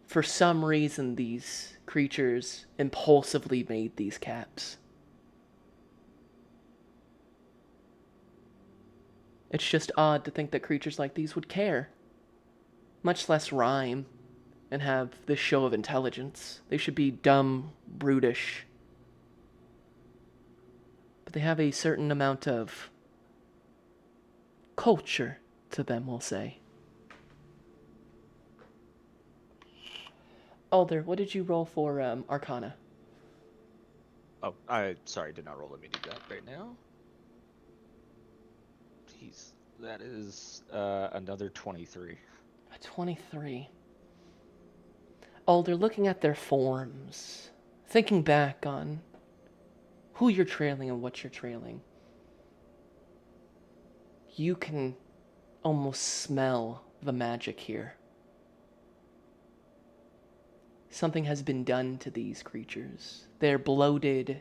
for some reason these creatures impulsively made these caps. It's just odd to think that creatures like these would care, much less rhyme and have this show of intelligence. They should be dumb, brutish. But they have a certain amount of culture to them, we'll say. Alder, what did you roll for Arcana? Oh, I sorry, did not roll. Let me do that right now. Jeez, that is another 23. A 23. Alder, looking at their forms, thinking back on who you're trailing and what you're trailing, you can almost smell the magic here. Something has been done to these creatures. Their bloated,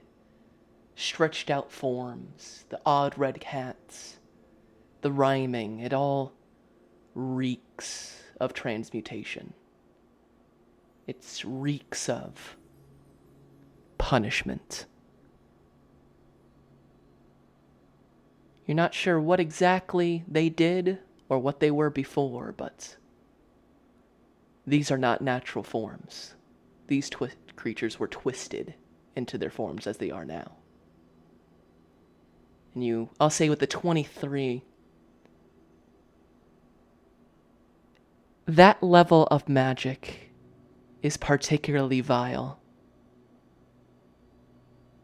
stretched out forms, the odd red hats, the rhyming, it all reeks of transmutation. It reeks of punishment. You're not sure what exactly they did or what they were before, but these are not natural forms. These creatures were twisted into their forms as they are now. And I'll say with the 23, that level of magic is particularly vile,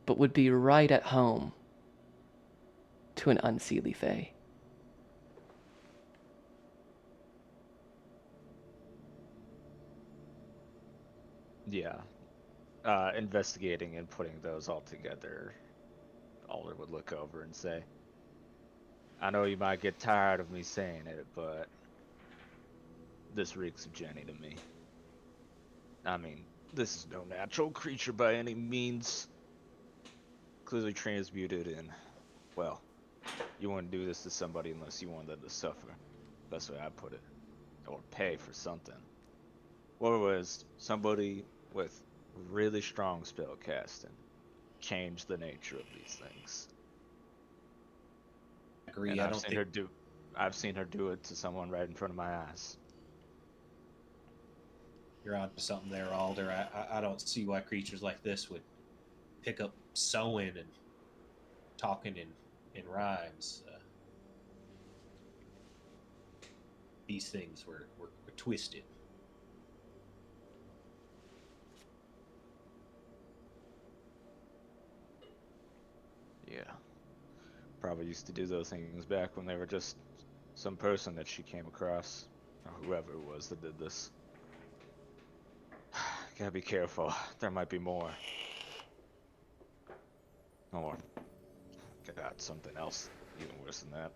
but would be right at home to an unseelie fae. Yeah. Investigating and putting those all together, Alder would look over and say, I know you might get tired of me saying it, but this reeks of Jenny to me. I mean, this is no natural creature by any means. Clearly transmuted and, well, you wouldn't do this to somebody unless you wanted them to suffer. That's the way I put it. Or pay for something. Or was somebody with really strong spell casting change the nature of these things. Agree. And I don't think I've seen her do it to someone right in front of my eyes. you're onto something there, Alder. I don't see why creatures like this would pick up sewing and talking in rhymes. These things were twisted. Yeah. Probably used to do those things back when they were just some person that she came across. Or whoever it was that did this. Gotta be careful. There might be more. Or, God, something else even worse than that.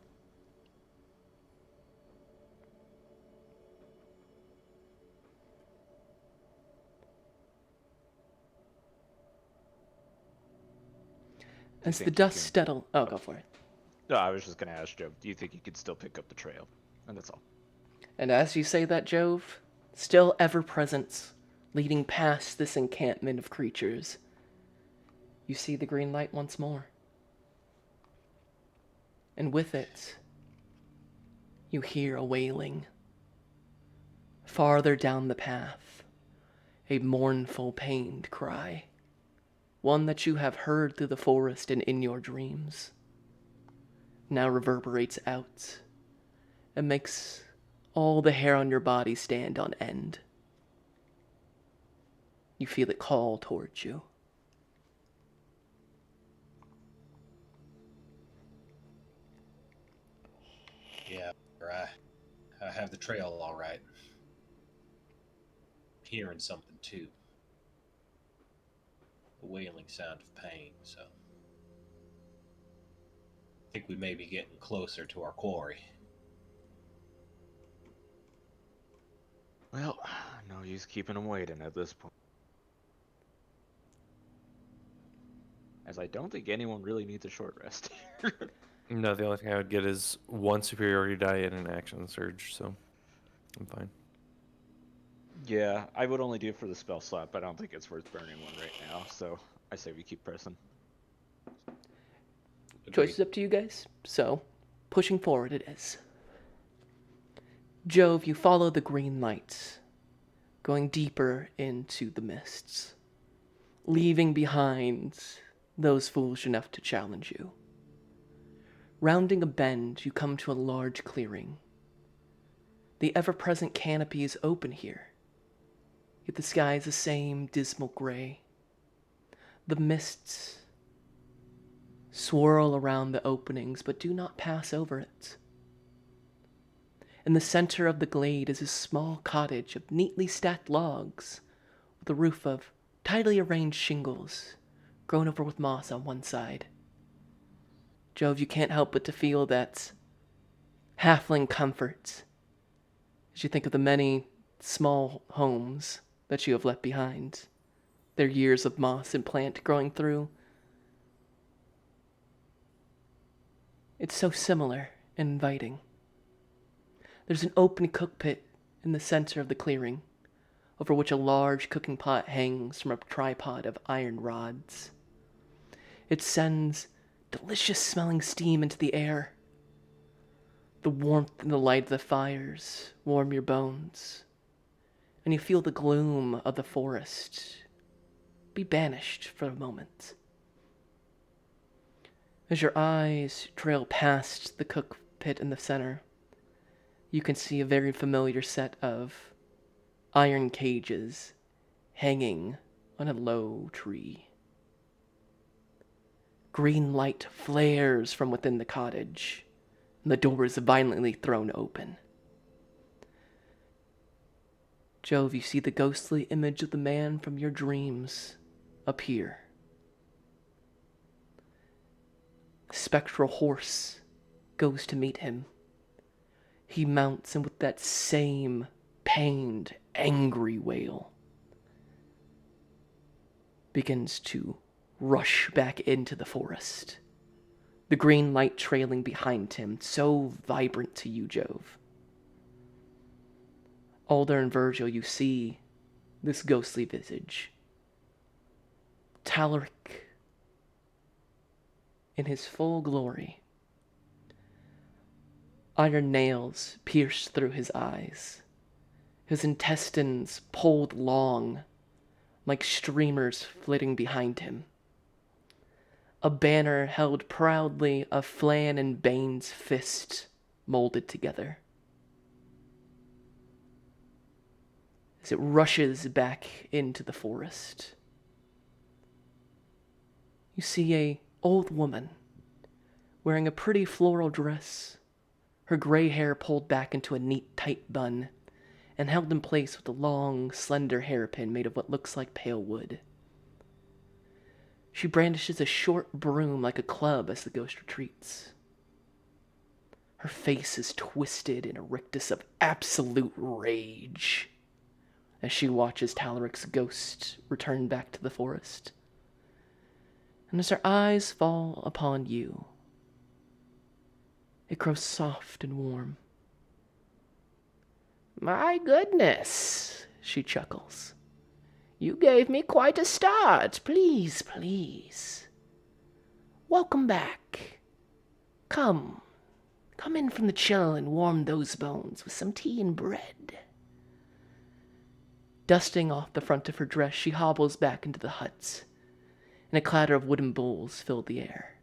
As the think you dust can- settled... Oh, go for it. No, I was just gonna ask Joe, do you think you could still pick up the trail? And that's all. And as you say that, Jove, still ever-present, leading past this encampment of creatures, you see the green light once more. And with it, you hear a wailing. Farther down the path, a mournful, pained cry. One that you have heard through the forest and in your dreams, now reverberates out and makes all the hair on your body stand on end. You feel it call towards you. Yeah, I have the trail all right. Hearing something too. A wailing sound of pain, so I think we may be getting closer to our quarry. Well, no use keeping them waiting at this point. As I don't think anyone really needs a short rest here. No, the only thing I would get is one superiority die and an action surge, so I'm fine. Yeah, I would only do it for the spell slot, but I don't think it's worth burning one right now, so I say we keep pressing. Choice is up to you guys. So, pushing forward it is. Jove, you follow the green lights, going deeper into the mists, leaving behind those foolish enough to challenge you. Rounding a bend, you come to a large clearing. The ever-present canopy is open here, yet the sky is the same dismal gray. The mists swirl around the openings, but do not pass over it. In the center of the glade is a small cottage of neatly stacked logs, with a roof of tidily arranged shingles, grown over with moss on one side. Jove, you can't help but to feel that halfling comfort as you think of the many small homes that you have left behind, their years of moss and plant growing through. It's so similar and inviting. There's an open cook pit in the center of the clearing, over which a large cooking pot hangs from a tripod of iron rods. It sends delicious smelling steam into the air. The warmth and the light of the fires warm your bones, and you feel the gloom of the forest be banished for a moment. As your eyes trail past the cook pit in the center, you can see a very familiar set of iron cages hanging on a low tree. Green light flares from within the cottage, and the door is violently thrown open. Jove, you see the ghostly image of the man from your dreams appear. The spectral horse goes to meet him. He mounts, and with that same pained, angry wail, begins to rush back into the forest, the green light trailing behind him, so vibrant to you, Jove. Alder and Virgil, you see this ghostly visage. Talaric in his full glory. Iron nails pierced through his eyes, his intestines pulled long, like streamers flitting behind him. A banner held proudly of Flan and Bane's fist molded together. As it rushes back into the forest, you see a old woman wearing a pretty floral dress, her gray hair pulled back into a neat, tight bun, and held in place with a long, slender hairpin made of what looks like pale wood. She brandishes a short broom like a club as the ghost retreats. Her face is twisted in a rictus of absolute rage as she watches Talaric's ghost return back to the forest. And as her eyes fall upon you, it grows soft and warm. "My goodness," she chuckles. "You gave me quite a start. Please, please. Welcome back. Come in from the chill and warm those bones with some tea and bread." Dusting off the front of her dress, she hobbles back into the hut, and a clatter of wooden bowls fill the air.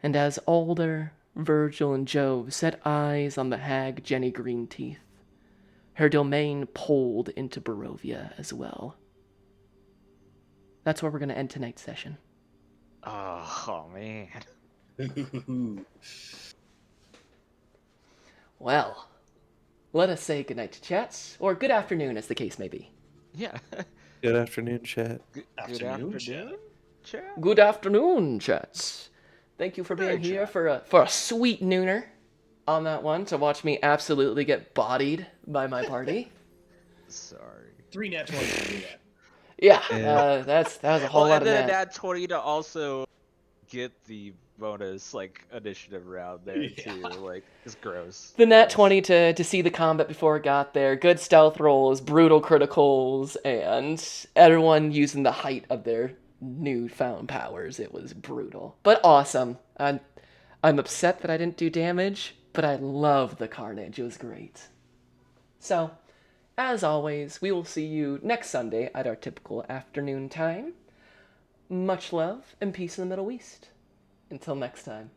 And as Alder Virgil and Jove set eyes on the hag Jenny Greenteeth. Her domain pulled into Barovia as well. That's where we're going to end tonight's session. Oh man. Well, let us say goodnight to chats, or good afternoon as the case may be. Yeah. Good afternoon, chat. Good Afternoon, afternoon, chat. Good afternoon, chats. Thank you for being Good here chat. for a sweet nooner on that one to watch me absolutely get bodied by my party. Sorry. 3 nat 20 to do that. Yeah, Yeah. that was a whole lot and of then that. add 20 to also get the bonus like initiative round there Yeah. too. Like it's gross. The nat Gross. 20 to see the combat before it got there, good stealth rolls, brutal criticals, and everyone using the height of their newfound powers. It was brutal, but awesome. I'm upset that I didn't do damage, but I love the carnage. It was great. So, as always, we will see you next Sunday at our typical afternoon time. Much love and peace in the Middle East. Until next time.